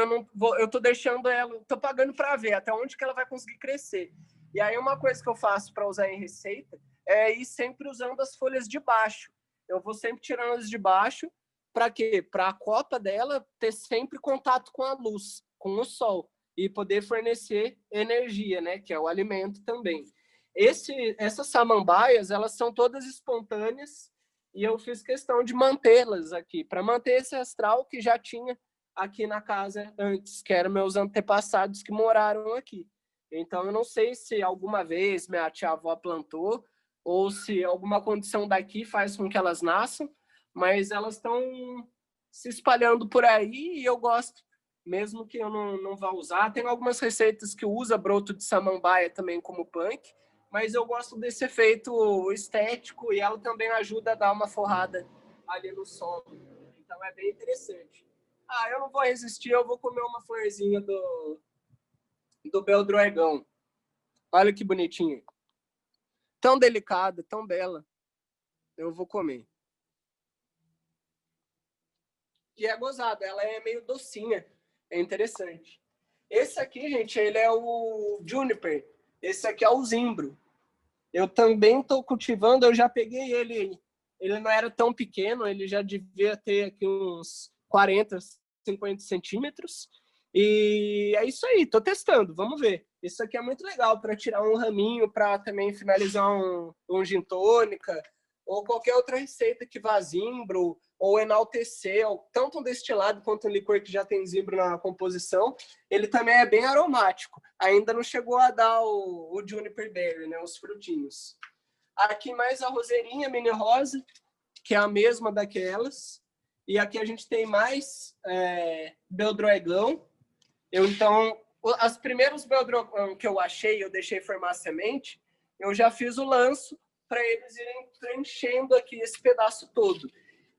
A: eu tô deixando ela, tô pagando para ver até onde que ela vai conseguir crescer. E aí uma coisa que eu faço para usar em receita é ir sempre usando as folhas de baixo. Eu vou sempre tirando as de baixo, para quê? Para a copa dela ter sempre contato com a luz, com o sol, e poder fornecer energia, né? Que é o alimento também. Essas samambaias, elas são todas espontâneas, e eu fiz questão de mantê-las aqui, para manter esse astral que já tinha aqui na casa antes, que eram meus antepassados que moraram aqui. Então, eu não sei se alguma vez minha tia-avó plantou, ou se alguma condição daqui faz com que elas nasçam, mas elas estão se espalhando por aí e eu gosto, mesmo que eu não vá usar. Tem algumas receitas que usa broto de samambaia também como punk, mas eu gosto desse efeito estético e ela também ajuda a dar uma forrada ali no solo. Então é bem interessante. Ah, eu não vou resistir, eu vou comer uma florzinha do beldroegão. Olha que bonitinha. Tão delicada, tão bela. Eu vou comer. E é gozado, ela é meio docinha. É interessante. Esse aqui, gente, ele é o Juniper. Esse aqui é o Zimbro. Eu também estou cultivando, eu já peguei ele. Ele não era tão pequeno, ele já devia ter aqui uns 40, 50 centímetros. E é isso aí, estou testando, vamos ver. Isso aqui é muito legal para tirar um raminho, para também finalizar um gin tônica, ou qualquer outra receita que vá zimbro, ou enaltecer, tanto um destilado quanto um licor que já tem zimbro na composição. Ele também é bem aromático. Ainda não chegou a dar o juniper berry, né, os frutinhos. Aqui mais a roseirinha mini rosa, que é a mesma daquelas. E aqui a gente tem mais beldroegão. Então, as primeiros beldroegão que eu achei, eu deixei formar a semente, eu já fiz o lanço para eles irem preenchendo aqui esse pedaço todo.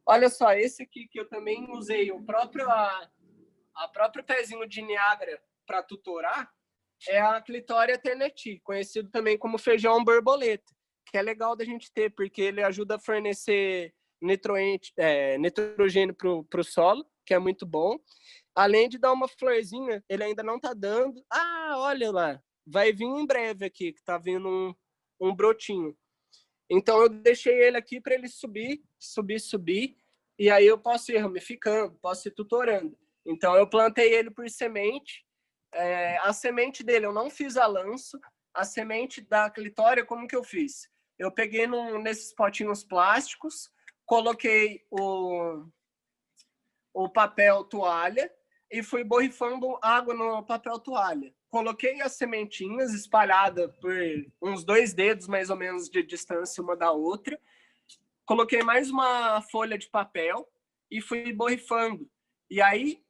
A: Olha só, esse aqui que eu também usei, a próprio pezinho de Niágara para tutorar, é a Clitoria terneti, conhecido também como feijão borboleta, que é legal da gente ter, porque ele ajuda a fornecer nitrogênio para o solo, que é muito bom. Além de dar uma florzinha, ele ainda não está dando. Ah, olha lá, vai vir em breve aqui, que está vindo um brotinho. Então eu deixei ele aqui para ele subir, e aí eu posso ir ramificando, posso ir tutorando. Então eu plantei ele por semente. A semente dele eu não fiz a lanço. A semente da clitória, como que eu fiz? Eu peguei nesses potinhos plásticos, coloquei o papel toalha e fui borrifando água no papel toalha. Coloquei as sementinhas espalhadas por uns 2 dedos, mais ou menos, de distância uma da outra. Coloquei mais uma folha de papel e fui borrifando. E aí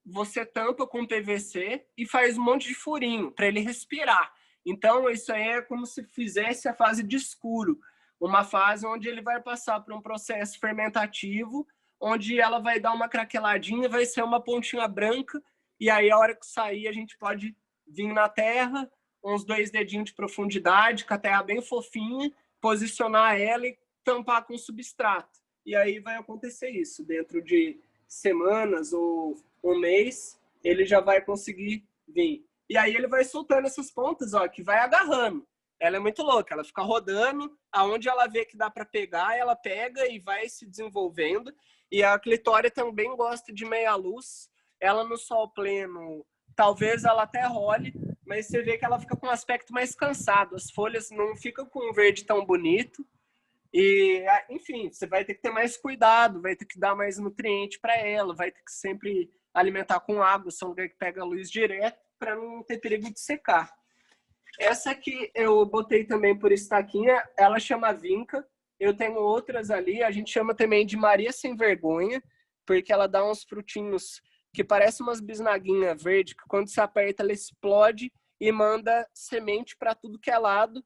A: você tampa com PVC e faz um monte de furinho para ele respirar. Então, isso aí é como se fizesse a fase de escuro, uma fase onde ele vai passar por um processo fermentativo, onde ela vai dar uma craqueladinha, vai ser uma pontinha branca, e aí a hora que sair a gente pode vir na terra, uns 2 dedinhos de profundidade, com a terra bem fofinha, posicionar ela e tampar com substrato. E aí vai acontecer isso, dentro de semanas ou um mês, ele já vai conseguir vir. E aí ele vai soltando essas pontas, ó, que vai agarrando. Ela é muito louca, ela fica rodando, aonde ela vê que dá para pegar, ela pega e vai se desenvolvendo. E a clitória também gosta de meia luz. Ela no sol pleno, talvez ela até role, mas você vê que ela fica com um aspecto mais cansado. As folhas não ficam com um verde tão bonito. E, enfim, você vai ter que ter mais cuidado, vai ter que dar mais nutriente para ela, vai ter que sempre alimentar com água, se é um lugar que pega a luz direto, para não ter perigo de secar. Essa aqui eu botei também por estaquinha, ela chama Vinca. Eu tenho outras ali, a gente chama também de Maria Sem Vergonha, porque ela dá uns frutinhos que parecem umas bisnaguinhas verdes, que quando você aperta ela explode e manda semente para tudo que é lado.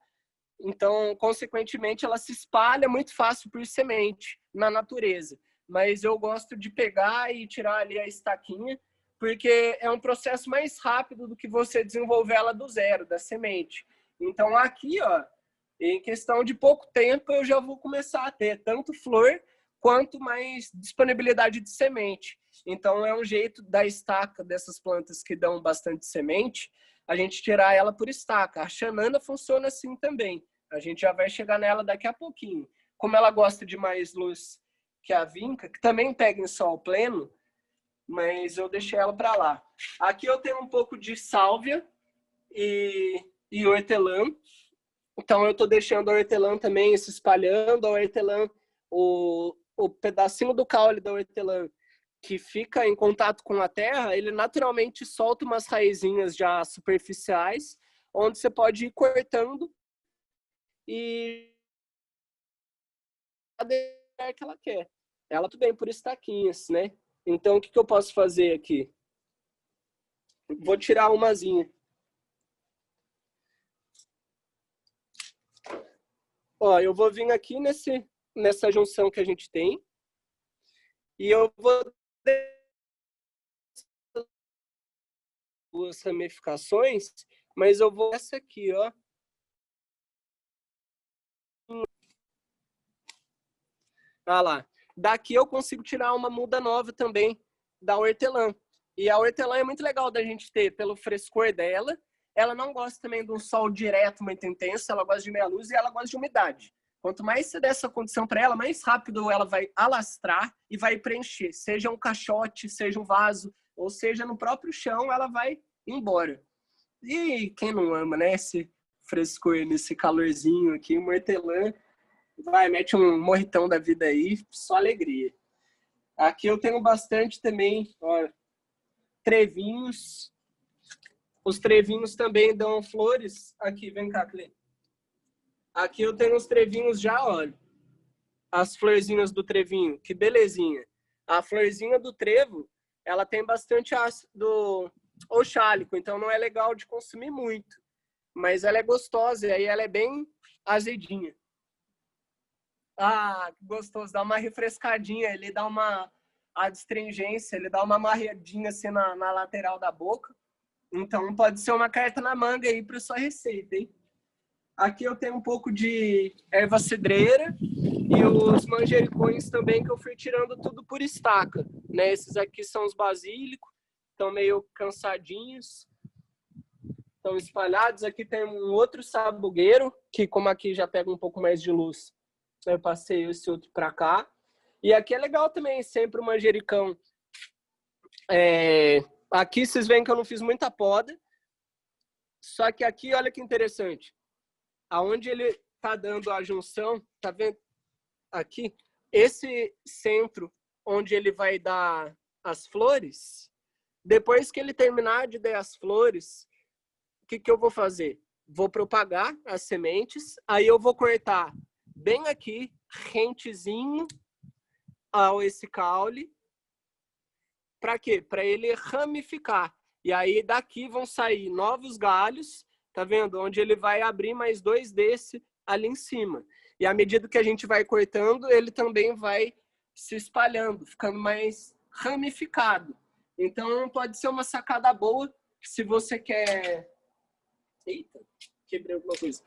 A: Então, consequentemente, ela se espalha muito fácil por semente na natureza. Mas eu gosto de pegar e tirar ali a estaquinha, porque é um processo mais rápido do que você desenvolver ela do zero, da semente. Então, aqui, ó, em questão de pouco tempo, eu já vou começar a ter tanto flor quanto mais disponibilidade de semente. Então, é um jeito da estaca dessas plantas que dão bastante semente, a gente tirar ela por estaca. A Xanana funciona assim também. A gente já vai chegar nela daqui a pouquinho. Como ela gosta de mais luz que a Vinca, que também pega em sol pleno, mas eu deixei ela para lá. Aqui eu tenho um pouco de sálvia e hortelã. Então eu estou deixando a hortelã também se espalhando. A hortelã, o pedacinho do caule da hortelã que fica em contato com a terra, ele naturalmente solta umas raizinhas já superficiais, onde você pode ir cortando e a que ela quer. Ela tudo bem por estaquinhas, né? Então o que eu posso fazer aqui? Vou tirar umazinha. Ó, eu vou vir aqui nessa junção que a gente tem e eu vou duas ramificações, mas eu vou essa aqui, ó. Ah lá. Daqui eu consigo tirar uma muda nova também da hortelã. E a hortelã é muito legal da gente ter pelo frescor dela. Ela não gosta também de um sol direto muito intenso, ela gosta de meia luz e ela gosta de umidade. Quanto mais você der essa condição para ela, mais rápido ela vai alastrar e vai preencher. Seja um caixote, seja um vaso, ou seja no próprio chão, ela vai embora. E quem não ama, né? Esse frescor, nesse calorzinho aqui, uma hortelã, vai, mete um morritão da vida aí, só alegria. Aqui eu tenho bastante também, ó, trevinhos. Os trevinhos também dão flores. Aqui, vem cá, Clê. Aqui eu tenho os trevinhos já, olha. As florzinhas do trevinho, que belezinha. A florzinha do trevo, ela tem bastante ácido oxálico, então não é legal de consumir muito. Mas ela é gostosa e aí ela é bem azedinha. Ah, que gostoso. Dá uma refrescadinha, ele dá uma adstringência, ele dá uma amarradinha assim na lateral da boca. Então pode ser uma carta na manga aí para sua receita, hein? Aqui eu tenho um pouco de erva cidreira e os manjericões também, que eu fui tirando tudo por estaca, né? Esses aqui são os basílicos, estão meio cansadinhos, estão espalhados. Aqui tem um outro sabugueiro, que como aqui já pega um pouco mais de luz, eu passei esse outro para cá. E aqui é legal também, sempre o manjericão. Aqui vocês veem que eu não fiz muita poda, só que aqui, olha que interessante. Aonde ele tá dando a junção, tá vendo? Aqui, esse centro onde ele vai dar as flores, depois que ele terminar de dar as flores, o que eu vou fazer? Vou propagar as sementes, aí eu vou cortar bem aqui, rentezinho ao esse caule. Para quê? Para ele ramificar. E aí daqui vão sair novos galhos, tá vendo? Onde ele vai abrir mais dois desse ali em cima. E à medida que a gente vai cortando, ele também vai se espalhando, ficando mais ramificado. Então pode ser uma sacada boa se você quer... Eita, quebrei alguma coisa.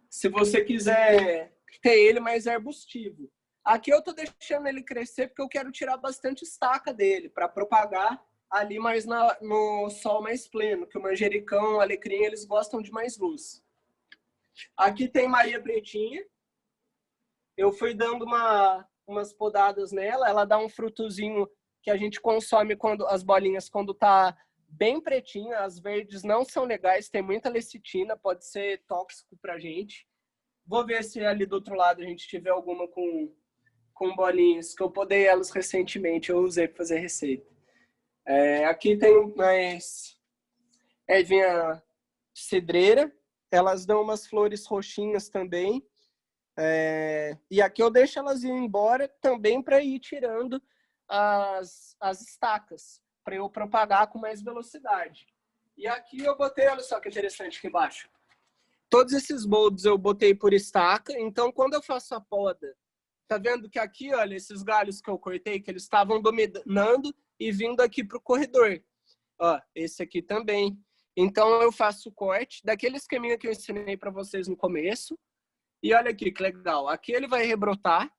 A: Se você quiser ter ele mais arbustivo. Aqui eu tô deixando ele crescer porque eu quero tirar bastante estaca dele para propagar ali mais no sol mais pleno, que o manjericão, o alecrim, eles gostam de mais luz. Aqui tem Maria Pretinha. Eu fui dando umas podadas nela, ela dá um frutozinho que a gente consome quando as bolinhas quando tá bem pretinha. As verdes não são legais, tem muita lecitina, pode ser tóxico pra gente. Vou ver se ali do outro lado a gente tiver alguma com bolinhas, que eu podei elas recentemente, eu usei para fazer receita. Aqui tem mais ervinha cidreira, elas dão umas flores roxinhas também. E aqui eu deixo elas ir embora também para ir tirando as estacas, para eu propagar com mais velocidade. E aqui eu botei, olha só que interessante aqui embaixo. Todos esses boldos eu botei por estaca, então quando eu faço a poda, tá vendo que aqui, olha, esses galhos que eu cortei, que eles estavam dominando e vindo aqui para o corredor. Ó, esse aqui também. Então eu faço o corte daquele esqueminha que eu ensinei para vocês no começo. E olha aqui que legal. Aqui ele vai rebrotar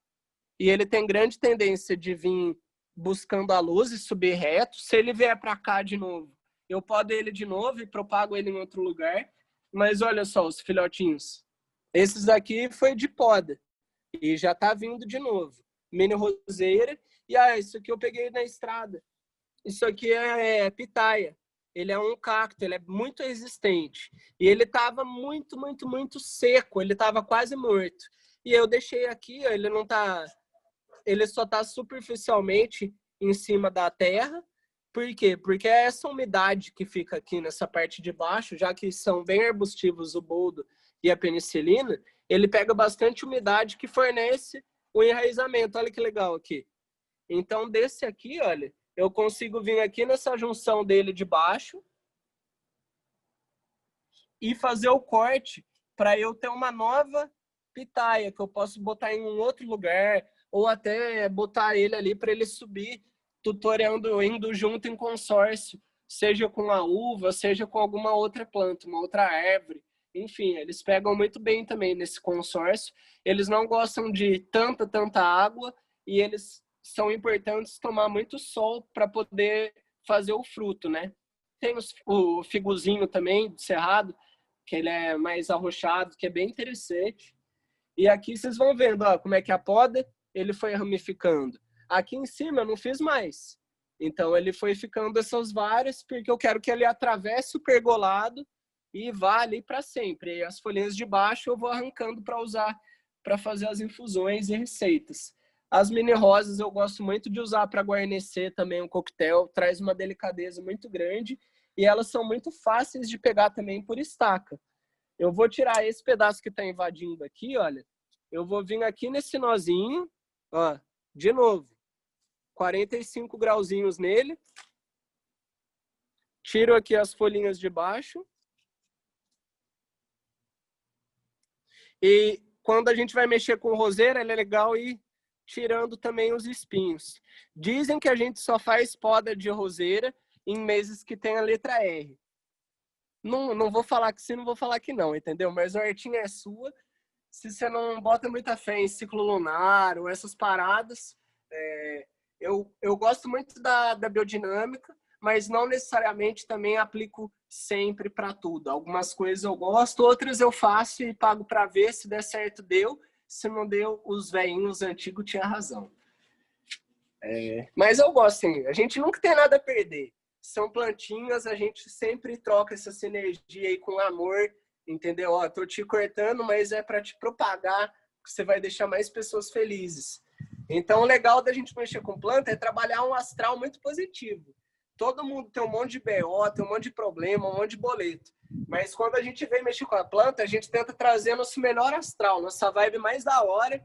A: e ele tem grande tendência de vir buscando a luz e subir reto. Se ele vier para cá de novo, eu podo ele de novo e propago ele em outro lugar. Mas olha só, os filhotinhos. Esses aqui foi de poda. E já tá vindo de novo. Mini roseira. E isso aqui eu peguei na estrada. Isso aqui é pitaia. Ele é um cacto, ele é muito resistente. E ele tava muito, muito, muito seco. Ele tava quase morto. E eu deixei aqui, ele não tá... Ele só tá superficialmente em cima da terra. Por quê? Porque é essa umidade que fica aqui nessa parte de baixo, já que são bem arbustivos o boldo e a penicilina, ele pega bastante umidade que fornece o enraizamento. Olha que legal aqui. Então, desse aqui, olha, eu consigo vir aqui nessa junção dele de baixo e fazer o corte para eu ter uma nova pitaia, que eu posso botar em um outro lugar, ou até botar ele ali para ele subir, tutoriando, indo junto em consórcio, seja com a uva, seja com alguma outra planta, uma outra árvore. Enfim, eles pegam muito bem também nesse consórcio. Eles não gostam de tanta água e eles são importantes tomar muito sol para poder fazer o fruto, né? Tem o figuzinho também, do cerrado, que ele é mais arroxado, que é bem interessante. E aqui vocês vão vendo, ó, como é que a poda, ele foi ramificando. Aqui em cima eu não fiz mais. Então ele foi ficando essas várias, porque eu quero que ele atravesse o pergolado e vá ali para sempre. E as folhinhas de baixo eu vou arrancando para usar, para fazer as infusões e receitas. As mini rosas eu gosto muito de usar para guarnecer também um coquetel, traz uma delicadeza muito grande e elas são muito fáceis de pegar também por estaca. Eu vou tirar esse pedaço que está invadindo aqui, olha. Eu vou vir aqui nesse nozinho, ó, de novo. 45 grauzinhos nele. Tiro aqui as folhinhas de baixo. E quando a gente vai mexer com roseira, é legal ir tirando também os espinhos. Dizem que a gente só faz poda de roseira em meses que tem a letra R. Não vou falar que sim, não vou falar que não, entendeu? Mas a hortinha é sua. Se você não bota muita fé em ciclo lunar ou essas paradas, eu gosto muito da biodinâmica, mas não necessariamente também aplico sempre para tudo. Algumas coisas eu gosto, outras eu faço e pago para ver se der certo, deu. Se não deu, os velhinhos antigos tinham razão. Mas eu gosto, sim. A gente nunca tem nada a perder. São plantinhas, a gente sempre troca essa sinergia aí com amor, entendeu? Ó, tô te cortando, mas é para te propagar, que você vai deixar mais pessoas felizes. Então, o legal da gente mexer com planta é trabalhar um astral muito positivo. Todo mundo tem um monte de BO, tem um monte de problema, um monte de boleto. Mas quando a gente vem mexer com a planta, a gente tenta trazer nosso melhor astral, nossa vibe mais da hora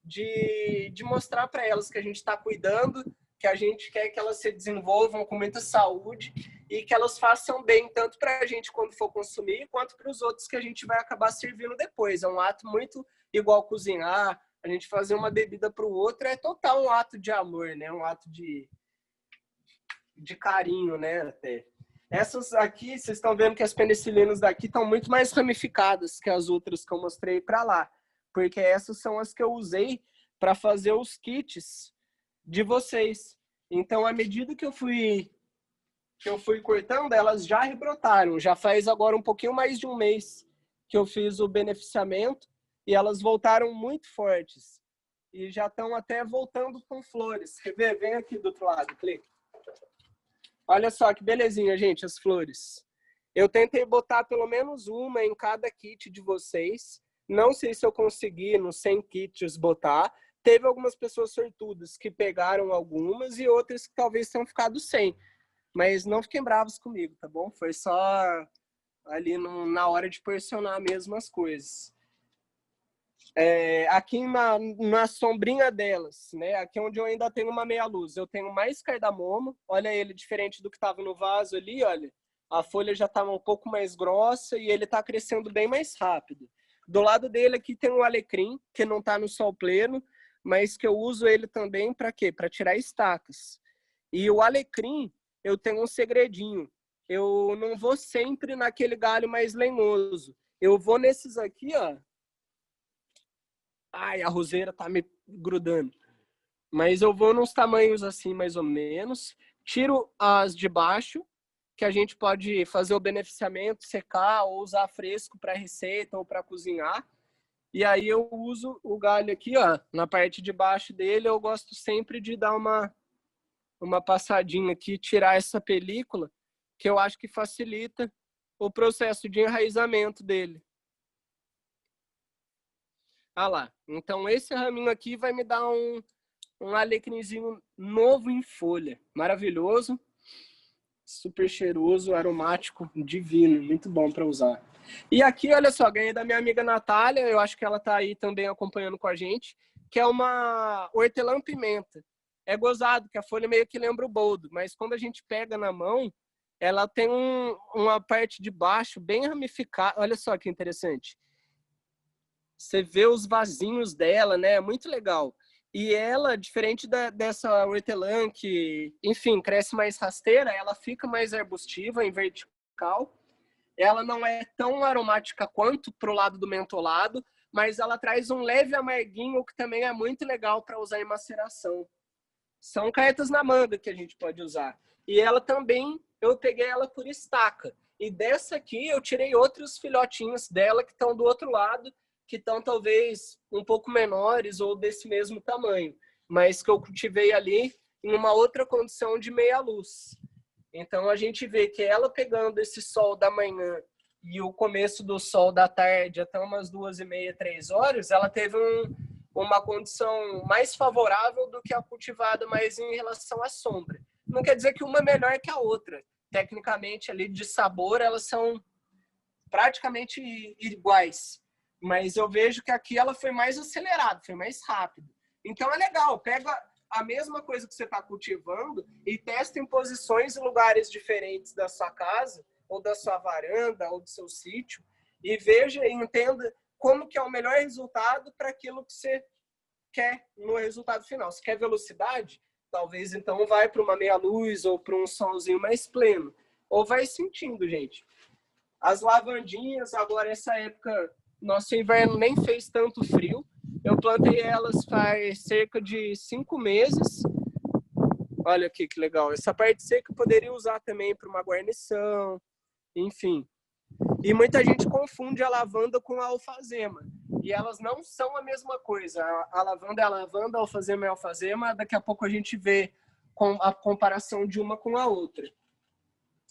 A: de mostrar para elas que a gente está cuidando, que a gente quer que elas se desenvolvam com muita saúde e que elas façam bem, tanto para a gente quando for consumir, quanto para os outros que a gente vai acabar servindo depois. É um ato muito igual cozinhar, a gente fazer uma bebida para o outro é total um ato de amor, né? Um ato de carinho, né? Até. Essas aqui, vocês estão vendo que as penicilinas daqui estão muito mais ramificadas que as outras que eu mostrei para lá, porque essas são as que eu usei para fazer os kits de vocês. Então, à medida que eu fui cortando, elas já rebrotaram. Já faz agora um pouquinho mais de um mês que eu fiz o beneficiamento e elas voltaram muito fortes. E já estão até voltando com flores. Quer ver? Vem aqui do outro lado, clique. Olha só que belezinha, gente, as flores. Eu tentei botar pelo menos uma em cada kit de vocês. Não sei se eu consegui nos 100 kits botar. Teve algumas pessoas sortudas que pegaram algumas e outras que talvez tenham ficado sem. Mas não fiquem bravos comigo, tá bom? Foi só ali na hora de porcionar mesmo as coisas. Aqui na sombrinha delas, né? Aqui onde eu ainda tenho uma meia luz, eu tenho mais cardamomo. Olha ele diferente do que estava no vaso ali, olha. A folha já estava um pouco mais grossa e ele está crescendo bem mais rápido. Do lado dele aqui tem o alecrim, que não está no sol pleno, mas que eu uso ele também para quê? Para tirar estacas. E o alecrim, eu tenho um segredinho. Eu não vou sempre naquele galho mais lenhoso. Eu vou nesses aqui, ó. Ai, a roseira tá me grudando. Mas eu vou nos tamanhos assim, mais ou menos. Tiro as de baixo que a gente pode fazer o beneficiamento, secar ou usar fresco para receita ou para cozinhar. E aí eu uso o galho aqui, ó, na parte de baixo dele. Eu gosto sempre de dar uma passadinha aqui, tirar essa película, que eu acho que facilita o processo de enraizamento dele. Ah lá, então esse raminho aqui vai me dar um alecrimzinho novo em folha, maravilhoso, super cheiroso, aromático, divino, muito bom para usar. E aqui, olha só, ganhei da minha amiga Natália, eu acho que ela tá aí também acompanhando com a gente, que é uma hortelã-pimenta. É gozado, que a folha meio que lembra o boldo, mas quando a gente pega na mão, ela tem uma parte de baixo bem ramificada. Olha só que interessante. Você vê os vasinhos dela, né? É muito legal. E ela, diferente dessa hortelã que, enfim, cresce mais rasteira, ela fica mais arbustiva, em vertical. Ela não é tão aromática quanto pro lado do mentolado, mas ela traz um leve amarguinho que também é muito legal para usar em maceração. São caetas na manga que a gente pode usar. E ela também, eu peguei ela por estaca. E dessa aqui eu tirei outros filhotinhos dela que estão do outro lado, que estão talvez um pouco menores ou desse mesmo tamanho, mas que eu cultivei ali em uma outra condição de meia luz. Então a gente vê que ela pegando esse sol da manhã e o começo do sol da tarde até umas 2h30, 3 horas, ela teve uma condição mais favorável do que a cultivada, mas em relação à sombra. Não quer dizer que uma é melhor que a outra. Tecnicamente, ali de sabor, elas são praticamente iguais. Mas eu vejo que aqui ela foi mais acelerada, foi mais rápido. Então é legal, pega a mesma coisa que você está cultivando e testa em posições e lugares diferentes da sua casa, ou da sua varanda, ou do seu sítio, e veja e entenda como que é o melhor resultado para aquilo que você quer no resultado final. Se quer velocidade, talvez então vai para uma meia-luz ou para um solzinho mais pleno. Ou vai sentindo, gente. As lavandinhas, agora essa época, nosso inverno nem fez tanto frio. Eu plantei elas faz cerca de 5 meses. Olha aqui que legal. Essa parte seca eu poderia usar também para uma guarnição, enfim. E muita gente confunde a lavanda com a alfazema. E elas não são a mesma coisa. A lavanda é a lavanda, a alfazema é a alfazema. Daqui a pouco a gente vê a comparação de uma com a outra.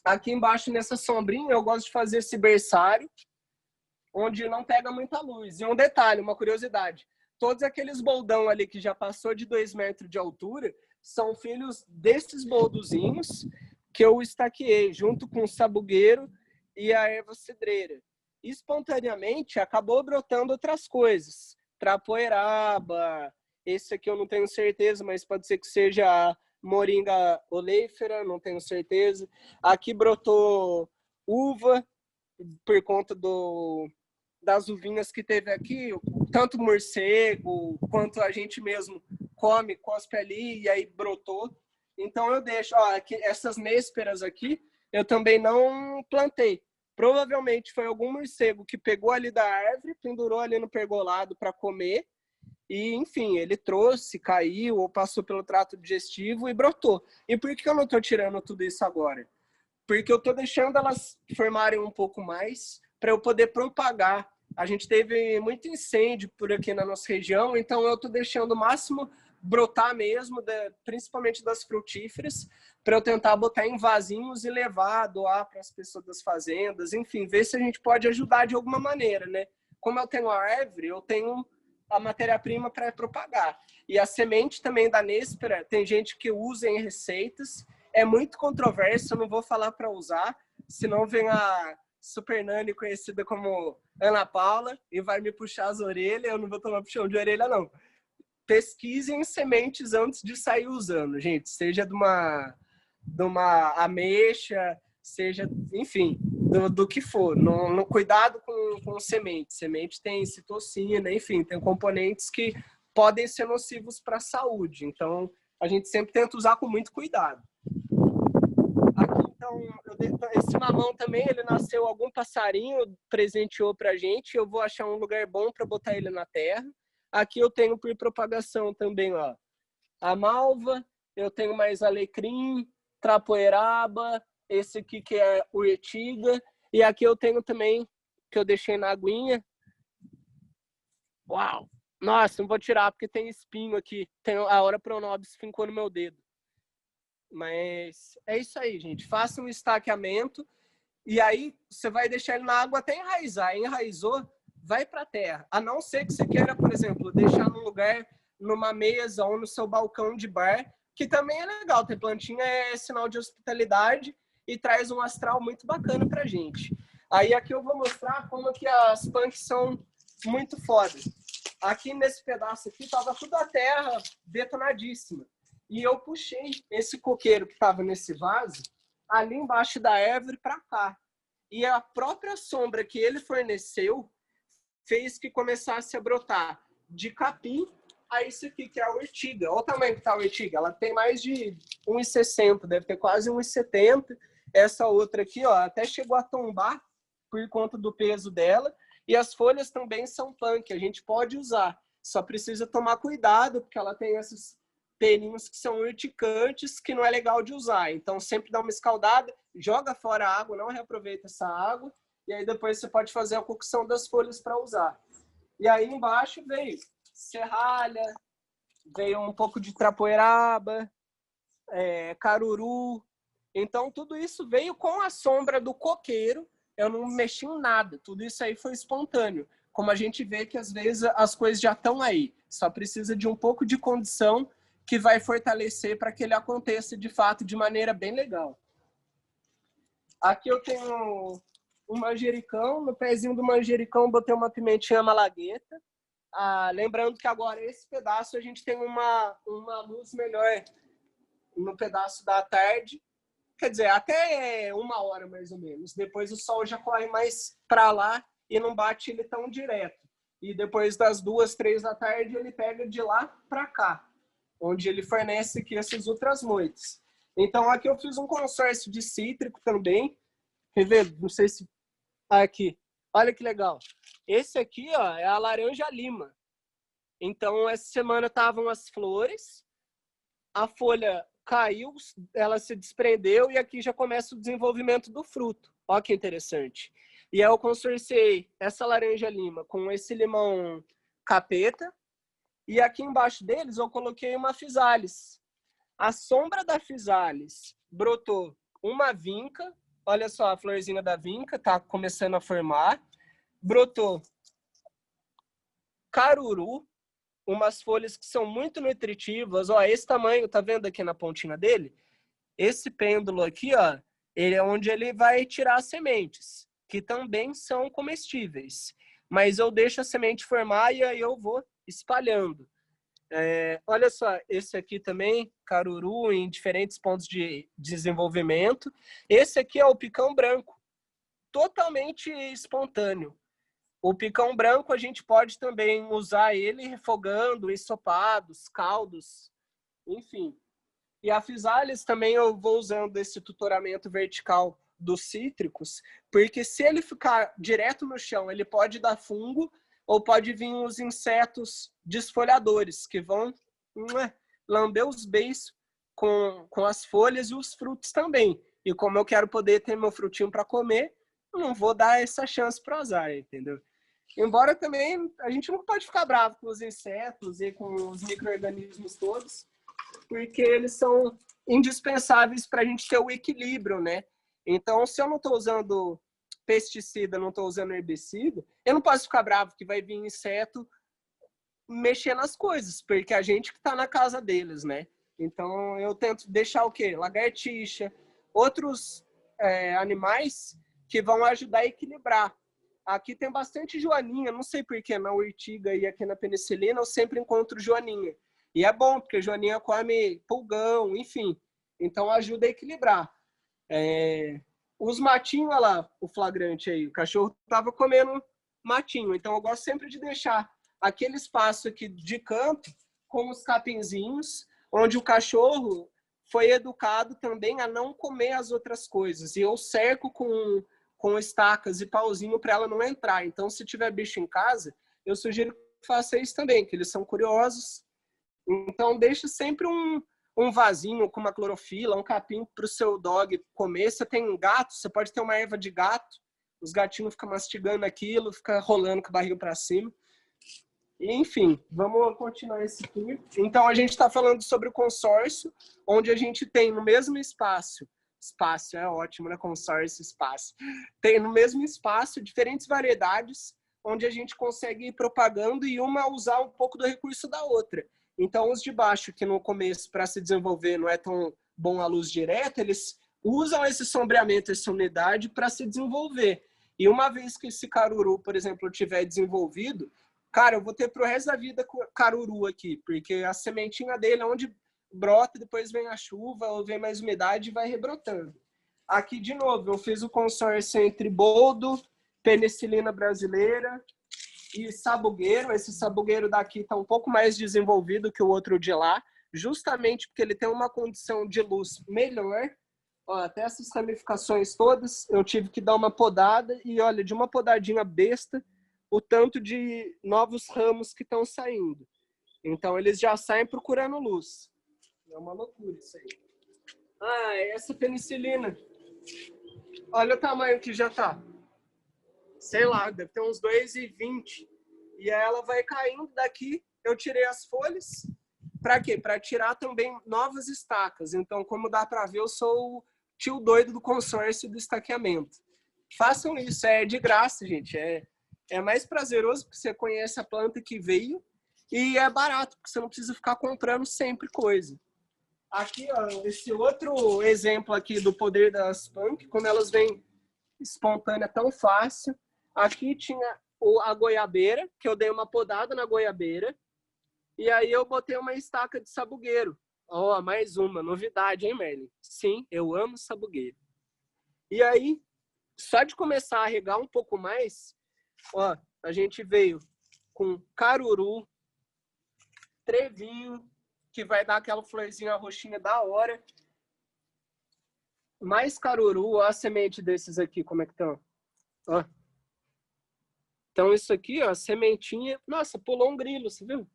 A: Aqui embaixo, nessa sombrinha, eu gosto de fazer esse berçário, onde não pega muita luz. E um detalhe, uma curiosidade. Todos aqueles boldão ali que já passou de 2 metros de altura são filhos desses boldozinhos que eu estaqueei, junto com o sabugueiro e a erva cidreira. Espontaneamente, acabou brotando outras coisas. Trapoeraba, esse aqui eu não tenho certeza, mas pode ser que seja a moringa oleífera, não tenho certeza. Aqui brotou uva, por conta das uvinhas que teve aqui, tanto morcego, quanto a gente mesmo come, cospe ali, e aí brotou. Então eu deixo, ó, aqui, essas nésperas aqui, eu também não plantei. Provavelmente foi algum morcego que pegou ali da árvore, pendurou ali no pergolado para comer, e, enfim, ele trouxe, caiu ou passou pelo trato digestivo e brotou. E por que eu não estou tirando tudo isso agora? Porque eu estou deixando elas formarem um pouco mais para eu poder propagar. A gente teve muito incêndio por aqui na nossa região, então eu estou deixando o máximo brotar mesmo, principalmente das frutíferas, para eu tentar botar em vasinhos e levar, doar para as pessoas das fazendas, enfim, ver se a gente pode ajudar de alguma maneira, né? Como eu tenho a árvore, eu tenho a matéria-prima para propagar. E a semente também da néspera, tem gente que usa em receitas, é muito controverso, eu não vou falar para usar, senão vem a super nani conhecida como Ana Paula e vai me puxar as orelhas, eu não vou tomar puxão de orelha, não. Pesquisem sementes antes de sair usando, gente, seja de uma ameixa, seja, enfim, do que for. No cuidado com semente. Semente tem citocina, enfim, tem componentes que podem ser nocivos para a saúde. Então, a gente sempre tenta usar com muito cuidado. Aqui, então, esse mamão também, ele nasceu, algum passarinho presenteou para a gente. Eu vou achar um lugar bom para botar ele na terra. Aqui eu tenho por propagação também, ó, a malva, eu tenho mais alecrim, trapoeraba, esse aqui que é urtiga, e aqui eu tenho também, que eu deixei na aguinha. Uau! Nossa, não vou tirar porque tem espinho aqui, tem a Ora Pronobis fincou no meu dedo. Mas é isso aí, gente, faça um estaqueamento, e aí você vai deixar ele na água até enraizar. Enraizou, vai para a terra. A não ser que você queira, por exemplo, deixar num lugar, numa mesa ou no seu balcão de bar, que também é legal. Ter plantinha é sinal de hospitalidade e traz um astral muito bacana pra gente. Aí aqui eu vou mostrar como que as punks são muito foda. Aqui nesse pedaço aqui tava tudo a terra detonadíssima. E eu puxei esse coqueiro que tava nesse vaso ali embaixo da árvore para cá. E a própria sombra que ele forneceu fez que começasse a brotar de capim a isso aqui, que é a urtiga. Olha o tamanho que tá a urtiga. Ela tem mais de 1,60, deve ter quase 1,70. Essa outra aqui, ó, até chegou a tombar por conta do peso dela. E as folhas também são punk, a gente pode usar. Só precisa tomar cuidado, porque ela tem esses pelinhos que são urticantes, que não é legal de usar. Então, sempre dá uma escaldada, joga fora a água, não reaproveita essa água, e aí depois você pode fazer a cocção das folhas para usar. E aí embaixo veio serralha, veio um pouco de trapoeraba, caruru. Então, tudo isso veio com a sombra do coqueiro. Eu não mexi em nada, tudo isso aí foi espontâneo. Como a gente vê que às vezes as coisas já estão aí, só precisa de um pouco de condição que vai fortalecer para que ele aconteça de fato de maneira bem legal. Aqui eu tenho um manjericão, no pezinho do manjericão botei uma pimentinha malagueta. Lembrando que agora esse pedaço a gente tem uma luz melhor no pedaço da tarde, quer dizer, até 1 hora mais ou menos. Depois o sol já corre mais para lá e não bate ele tão direto. E depois das 2, 3 da tarde ele pega de lá para cá, onde ele fornece aqui essas outras noites. Então aqui eu fiz um consórcio de cítrico também. Quer ver? Não sei se... Aqui. Olha que legal. Esse aqui, ó, é a laranja lima. Então essa semana estavam as flores, a folha caiu, ela se desprendeu e aqui já começa o desenvolvimento do fruto. Olha que interessante. E aí eu consorciei essa laranja lima com esse limão capeta. E aqui embaixo deles eu coloquei uma physalis. A sombra da physalis brotou uma vinca. Olha só a florzinha da vinca, tá começando a formar. Brotou caruru, umas folhas que são muito nutritivas. Ó, esse tamanho, tá vendo aqui na pontinha dele? Esse pêndulo aqui, ó, ele é onde ele vai tirar as sementes, que também são comestíveis. Mas eu deixo a semente formar e aí eu vou espalhando. Olha só, esse aqui também, caruru, em diferentes pontos de desenvolvimento. Esse aqui é o picão branco, totalmente espontâneo. O picão branco a gente pode também usar ele refogando, ensopados, caldos, enfim. E a physalis também eu vou usando esse tutoramento vertical dos cítricos, porque se ele ficar direto no chão, ele pode dar fungo, ou pode vir os insetos desfolhadores, que vão lamber os beiços com as folhas e os frutos também. E como eu quero poder ter meu frutinho para comer, eu não vou dar essa chance para o azar, entendeu? Embora também a gente não pode ficar bravo com os insetos e com os micro-organismos todos, porque eles são indispensáveis para a gente ter o equilíbrio, né? Então, se eu não estou usando pesticida, não estou usando herbicida, eu não posso ficar bravo que vai vir inseto mexer nas coisas, porque a gente que está na casa deles, né? Então, eu tento deixar o quê? Lagartixa, outros animais que vão ajudar a equilibrar. Aqui tem bastante joaninha, não sei porquê, na urtiga e aqui na penicilina eu sempre encontro joaninha. E é bom, porque joaninha come pulgão, enfim. Então ajuda a equilibrar. Os matinhos, olha lá, o flagrante aí, o cachorro estava comendo matinho. Então eu gosto sempre de deixar aquele espaço aqui de canto com os capinzinhos, onde o cachorro foi educado também a não comer as outras coisas. E eu cerco com estacas e pauzinho para ela não entrar. Então, se tiver bicho em casa, eu sugiro que faça isso também, que eles são curiosos. Então, deixa sempre um vasinho com uma clorofila, um capim para o seu dog comer. Você tem um gato, você pode ter uma erva de gato, os gatinhos ficam mastigando aquilo, ficam rolando com a barriga para cima. E, enfim, vamos continuar esse tour. Então, a gente está falando sobre o consórcio, onde a gente tem no mesmo espaço é ótimo, né? Consórcio, espaço. Tem no mesmo espaço diferentes variedades, onde a gente consegue ir propagando e uma usar um pouco do recurso da outra. Então, os de baixo, que no começo, para se desenvolver, não é tão bom a luz direta, eles usam esse sombreamento, essa umidade, para se desenvolver. E uma vez que esse caruru, por exemplo, tiver desenvolvido, cara, eu vou ter pro resto da vida caruru aqui, porque a sementinha dele é onde brota, depois vem a chuva, ou vem mais umidade e vai rebrotando. Aqui, de novo, eu fiz o consórcio entre boldo, penicilina brasileira e sabugueiro. Esse sabugueiro daqui está um pouco mais desenvolvido que o outro de lá, justamente porque ele tem uma condição de luz melhor. Ó, até essas ramificações todas, eu tive que dar uma podada e, olha, de uma podadinha besta, o tanto de novos ramos que estão saindo. Então, eles já saem procurando luz. É uma loucura isso aí. Ah, essa penicilina. Olha o tamanho que já tá. Sei lá, deve ter uns 2,20. E aí ela vai caindo daqui. Eu tirei as folhas. Para quê? Para tirar também novas estacas. Então, como dá para ver, eu sou o tio doido do consórcio do estaqueamento. Façam isso, é de graça, gente. É mais prazeroso porque você conhece a planta que veio e é barato, porque você não precisa ficar comprando sempre coisa. Aqui, ó, esse outro exemplo aqui do poder das punk, como elas vêm espontânea tão fácil. Aqui tinha a goiabeira, que eu dei uma podada na goiabeira, e aí eu botei uma estaca de sabugueiro. Ó, mais uma novidade, hein, Merlin? Sim, eu amo sabugueiro. E aí, só de começar a regar um pouco mais, ó, a gente veio com caruru, trevinho, que vai dar aquela florzinha roxinha da hora. Mais caruru, ó a semente desses aqui, como é que estão? Ó. Então isso aqui, ó, sementinha. Nossa, pulou um grilo, você viu?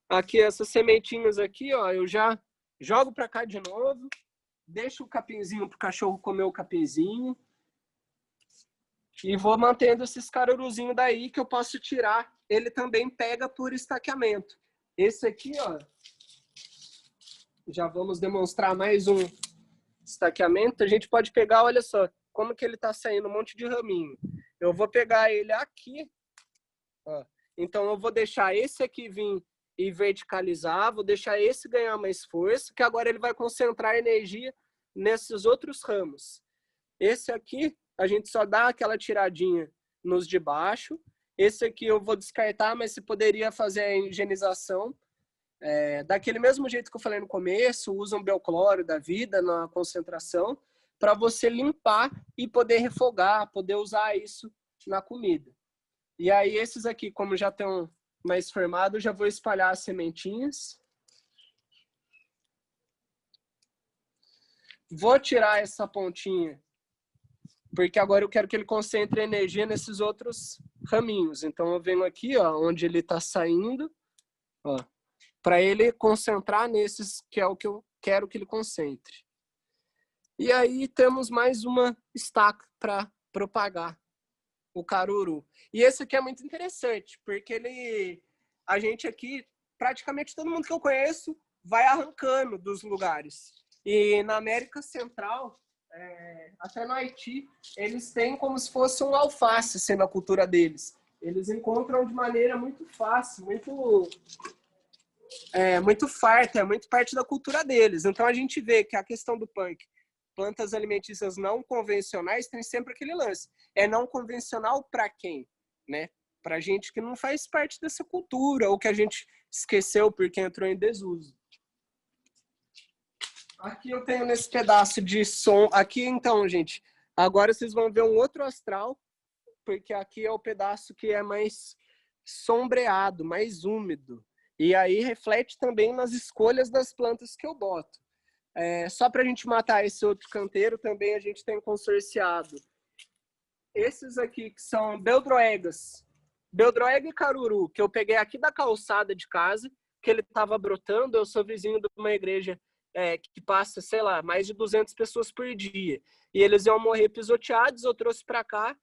A: Aqui, essas sementinhas aqui, ó, eu já jogo pra cá de novo. Deixo o capinzinho pro cachorro comer o capinzinho. E vou mantendo esses caruruzinhos daí que eu posso tirar. Ele também pega por estaqueamento. Esse aqui, ó, já vamos demonstrar mais um estaqueamento. A gente pode pegar, olha só, como que ele tá saindo um monte de raminho. Eu vou pegar ele aqui, ó. Então eu vou deixar esse aqui vir e verticalizar, vou deixar esse ganhar mais força, que agora ele vai concentrar energia nesses outros ramos. Esse aqui, a gente só dá aquela tiradinha nos de baixo. Esse aqui eu vou descartar, mas você poderia fazer a higienização. Daquele mesmo jeito que eu falei no começo, usa um biocloro da vida na concentração para você limpar e poder refogar, poder usar isso na comida. E aí esses aqui, como já estão mais formados, já vou espalhar as sementinhas. Vou tirar essa pontinha, porque agora eu quero que ele concentre energia nesses outros raminhos. Então eu venho aqui, ó, onde ele está saindo, ó, para ele concentrar nesses que é o que eu quero que ele concentre. E aí temos mais uma estaca para propagar o caruru. E esse aqui é muito interessante, porque a gente aqui, praticamente todo mundo que eu conheço, vai arrancando dos lugares. E na América Central, até no Haiti, eles têm como se fosse um alface sendo a cultura deles. Eles encontram de maneira muito fácil, muito farta, é muito parte da cultura deles. Então a gente vê que a questão do punk, plantas alimentícias não convencionais, tem sempre aquele lance. É não convencional para quem? Né? Para gente que não faz parte dessa cultura, ou que a gente esqueceu porque entrou em desuso. Aqui eu tenho nesse pedaço de som. Aqui então, gente, agora vocês vão ver um outro astral, porque aqui é o pedaço que é mais sombreado, mais úmido. E aí reflete também nas escolhas das plantas que eu boto. Só para a gente matar esse outro canteiro, também a gente tem consorciado esses aqui que são beldroegas. Beldroega e caruru, que eu peguei aqui da calçada de casa, que ele estava brotando, eu sou vizinho de uma igreja que passa, sei lá, mais de 200 pessoas por dia. E eles iam morrer pisoteados, eu trouxe para cá,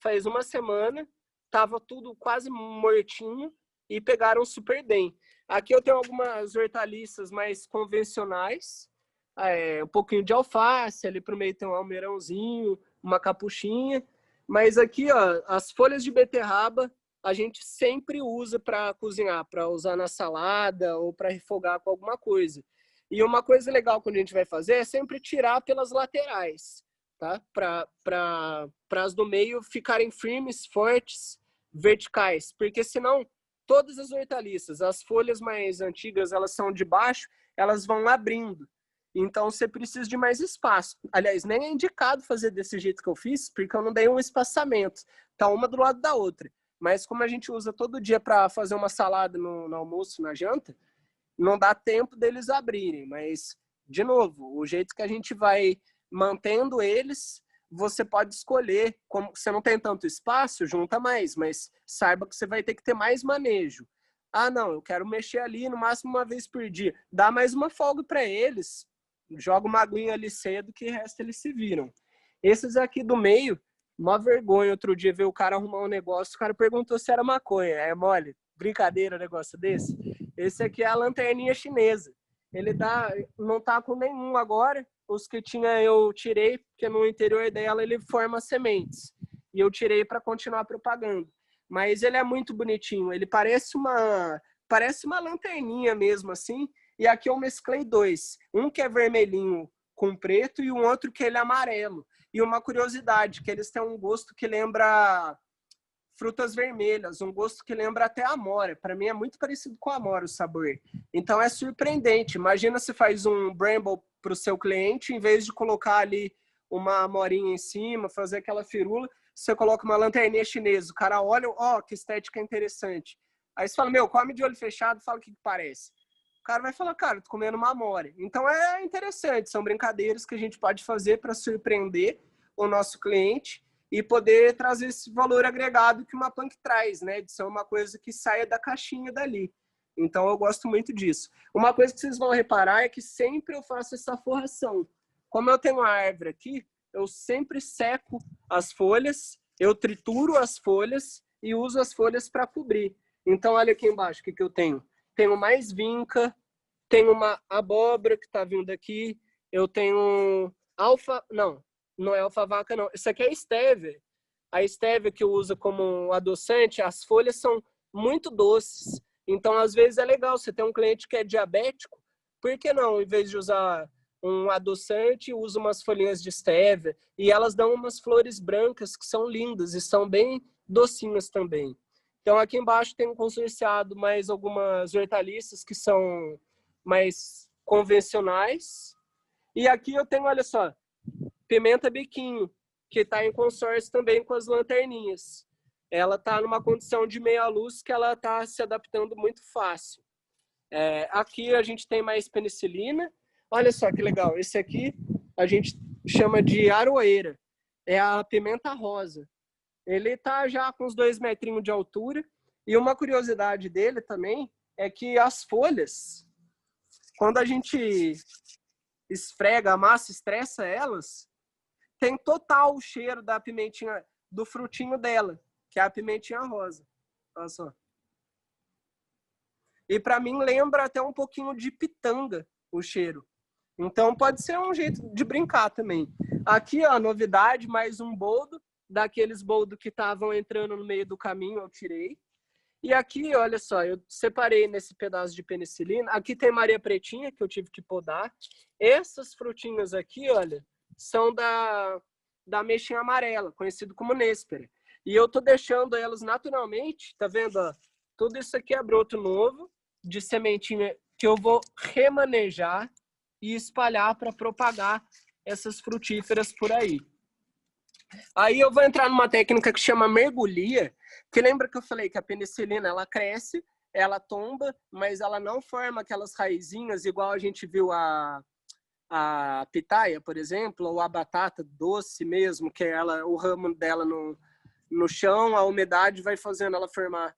A: faz uma semana, tava tudo quase mortinho e pegaram super bem. Aqui eu tenho algumas hortaliças mais convencionais, um pouquinho de alface, ali pro meio tem um almeirãozinho, uma capuchinha, mas aqui, ó, as folhas de beterraba a gente sempre usa para cozinhar, para usar na salada ou para refogar com alguma coisa. E uma coisa legal quando a gente vai fazer é sempre tirar pelas laterais, tá? Para as do meio ficarem firmes, fortes, verticais, porque senão todas as hortaliças, as folhas mais antigas, elas são de baixo, elas vão abrindo. Então você precisa de mais espaço. Aliás, nem é indicado fazer desse jeito que eu fiz, porque eu não dei um espaçamento. Tá uma do lado da outra. Mas como a gente usa todo dia para fazer uma salada no almoço, na janta, não dá tempo deles abrirem. Mas, de novo, o jeito que a gente vai mantendo eles, você pode escolher. Como você não tem tanto espaço, junta mais, mas saiba que você vai ter que ter mais manejo. Ah, não, eu quero mexer ali no máximo uma vez por dia. Dá mais uma folga para eles. Joga uma aguinha ali cedo, que o resto eles se viram. Esses aqui do meio, uma vergonha. Outro dia ver o cara arrumar um negócio, o cara perguntou se era maconha. É mole, brincadeira um negócio desse. Esse aqui é a lanterninha chinesa. Ele não tá com nenhum agora. Os que tinha eu tirei, porque no interior dela ele forma sementes. E eu tirei para continuar propagando. Mas ele é muito bonitinho. Ele parece uma lanterninha mesmo, assim. E aqui eu mesclei dois. Um que é vermelhinho com preto e um outro que ele é amarelo. E uma curiosidade, que eles têm um gosto que lembra frutas vermelhas, um gosto que lembra até amora. Para mim é muito parecido com amora o sabor. Então é surpreendente. Imagina se faz um bramble para o seu cliente, em vez de colocar ali uma amorinha em cima, fazer aquela firula, você coloca uma lanterninha chinesa. O cara olha, ó, que estética interessante. Aí você fala, meu, come de olho fechado, fala o que parece. O cara vai falar, cara, tô comendo uma amora. Então é interessante, são brincadeiras que a gente pode fazer para surpreender o nosso cliente e poder trazer esse valor agregado que uma punk traz, né? De ser uma coisa que saia da caixinha dali. Então eu gosto muito disso. Uma coisa que vocês vão reparar é que sempre eu faço essa forração. Como eu tenho uma árvore aqui, eu sempre seco as folhas, eu trituro as folhas e uso as folhas para cobrir. Então olha aqui embaixo o que eu tenho. Tenho mais vinca, tenho uma abóbora que está vindo aqui, eu tenho não é alfavaca não, isso aqui é estévia. A estévia que eu uso como adoçante, as folhas são muito doces, então às vezes é legal, você tem um cliente que é diabético, por que não, em vez de usar um adoçante, usa umas folhinhas de estévia, e elas dão umas flores brancas que são lindas e são bem docinhas também. Então aqui embaixo tem um consorciado mais algumas hortaliças que são mais convencionais. E aqui eu tenho, olha só, pimenta biquinho, que está em consórcio também com as lanterninhas. Ela está numa condição de meia luz que ela está se adaptando muito fácil. Aqui a gente tem mais penicilina. Olha só que legal, esse aqui a gente chama de aroeira. É a pimenta rosa. Ele está já com uns 2 metrinhos de altura. E uma curiosidade dele também é que as folhas, quando a gente esfrega, amassa, estressa elas, tem total o cheiro da pimentinha, do frutinho dela, que é a pimentinha rosa. Olha só. E para mim lembra até um pouquinho de pitanga o cheiro. Então pode ser um jeito de brincar também. Aqui, ó, novidade, mais um boldo. Daqueles boldos que estavam entrando no meio do caminho, eu tirei. E aqui, olha só, eu separei nesse pedaço de penicilina. Aqui tem Maria Pretinha, que eu tive que podar. Essas frutinhas aqui, olha, são da ameixinha amarela, conhecido como néspera. E eu tô deixando elas naturalmente, tá vendo? Ó? Tudo isso aqui é broto novo, de sementinha, que eu vou remanejar e espalhar para propagar essas frutíferas por aí. Aí eu vou entrar numa técnica que chama mergulhia, que lembra que eu falei que a penicilina, ela cresce, ela tomba, mas ela não forma aquelas raizinhas igual a gente viu a pitaia, por exemplo, ou a batata doce mesmo, que é o ramo dela no chão, a umidade vai fazendo ela formar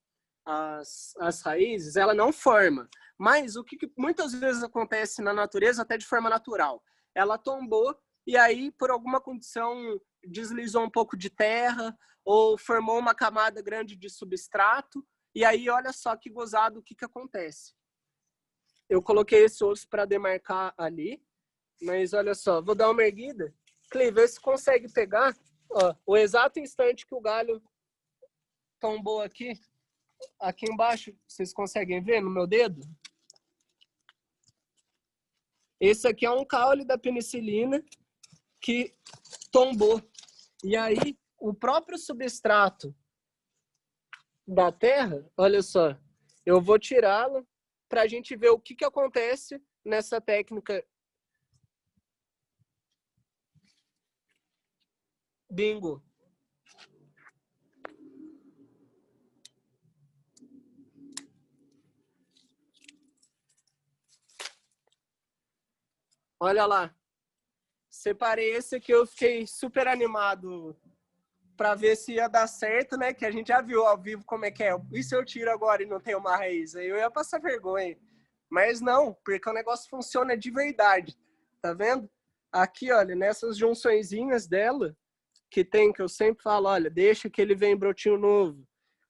A: as raízes, ela não forma. Mas o que muitas vezes acontece na natureza, até de forma natural, ela tombou e aí, por alguma condição, deslizou um pouco de terra ou formou uma camada grande de substrato, e aí olha só que gozado o que acontece. Eu coloquei esse osso para demarcar ali, mas olha só, vou dar uma erguida. Clay, vê se consegue pegar, ó, o exato instante que o galho tombou aqui embaixo, vocês conseguem ver no meu dedo? Esse aqui é um caule da penicilina que tombou. E aí, o próprio substrato da terra, olha só, eu vou tirá-lo para a gente ver o que acontece nessa técnica. Bingo. Olha lá. Separei esse aqui, eu fiquei super animado para ver se ia dar certo, né? Que a gente já viu ao vivo como é que é. E se eu tiro agora e não tem uma raiz? Aí eu ia passar vergonha. Mas não, porque o negócio funciona de verdade. Tá vendo? Aqui, olha, nessas junçõezinhas dela, que tem, que eu sempre falo, olha, deixa que ele vem brotinho novo.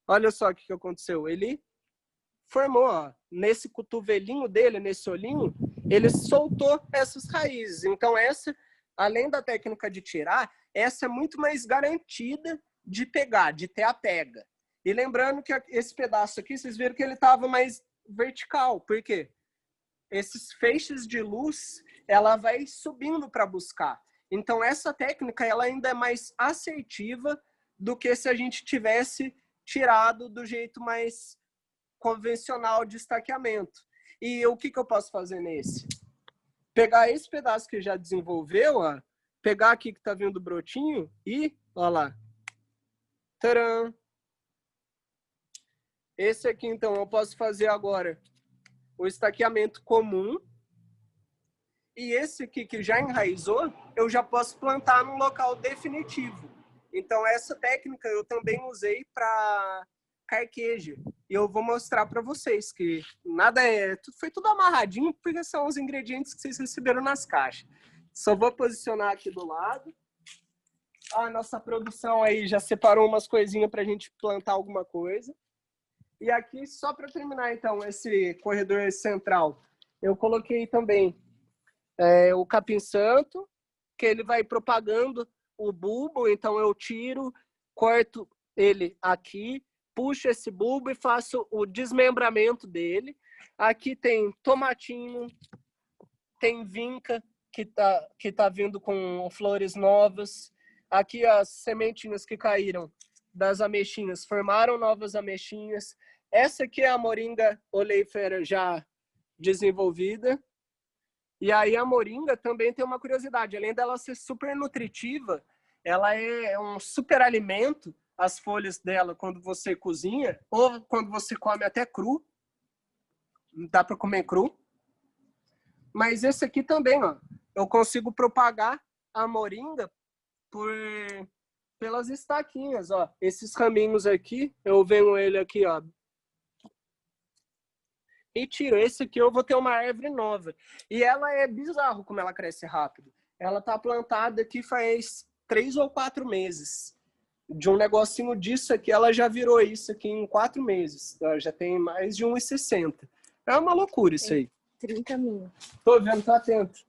A: Olha só o que aconteceu. Ele formou, ó, nesse cotovelinho dele, nesse olhinho, ele soltou essas raízes. Então essa, além da técnica de tirar, essa é muito mais garantida de pegar, de ter a pega. E lembrando que esse pedaço aqui, vocês viram que ele estava mais vertical. Por quê? Esses feixes de luz, ela vai subindo para buscar. Então essa técnica, ela ainda é mais assertiva do que se a gente tivesse tirado do jeito mais convencional de estaqueamento. E o que eu posso fazer nesse? Pegar esse pedaço que já desenvolveu, ó, pegar aqui que tá vindo o brotinho e, ó lá. Tcharam! Esse aqui, então, eu posso fazer agora o estaqueamento comum. E esse aqui que já enraizou, eu já posso plantar num local definitivo. Então, essa técnica eu também usei para carqueja. E eu vou mostrar para vocês que nada foi tudo amarradinho, porque são os ingredientes que vocês receberam nas caixas. Só vou posicionar aqui do lado. A nossa produção aí já separou umas coisinhas para a gente plantar alguma coisa. E aqui, só para terminar, então, esse corredor central, eu coloquei também o capim-santo, que ele vai propagando o bulbo, então eu tiro, corto ele aqui, puxo esse bulbo e faço o desmembramento dele. Aqui tem tomatinho, tem vinca que tá vindo com flores novas. Aqui as sementinhas que caíram das ameixinhas formaram novas ameixinhas. Essa aqui é a moringa oleifera já desenvolvida. E aí a moringa também tem uma curiosidade, além dela ser super nutritiva, ela é um super alimento, as folhas dela quando você cozinha, ou quando você come até cru, dá para comer cru. Mas esse aqui também, ó, eu consigo propagar a moringa pelas estaquinhas, ó. Esses raminhos aqui, eu venho ele aqui, ó, e tiro. Esse aqui eu vou ter uma árvore nova. E ela é bizarro como ela cresce rápido. Ela tá plantada aqui faz 3 ou 4 meses. De um negocinho disso aqui, ela já virou isso aqui em 4 meses. Ela já tem mais de 1,60. É uma loucura isso aí.
C: 30 mil.
A: Tô vendo, tá atento.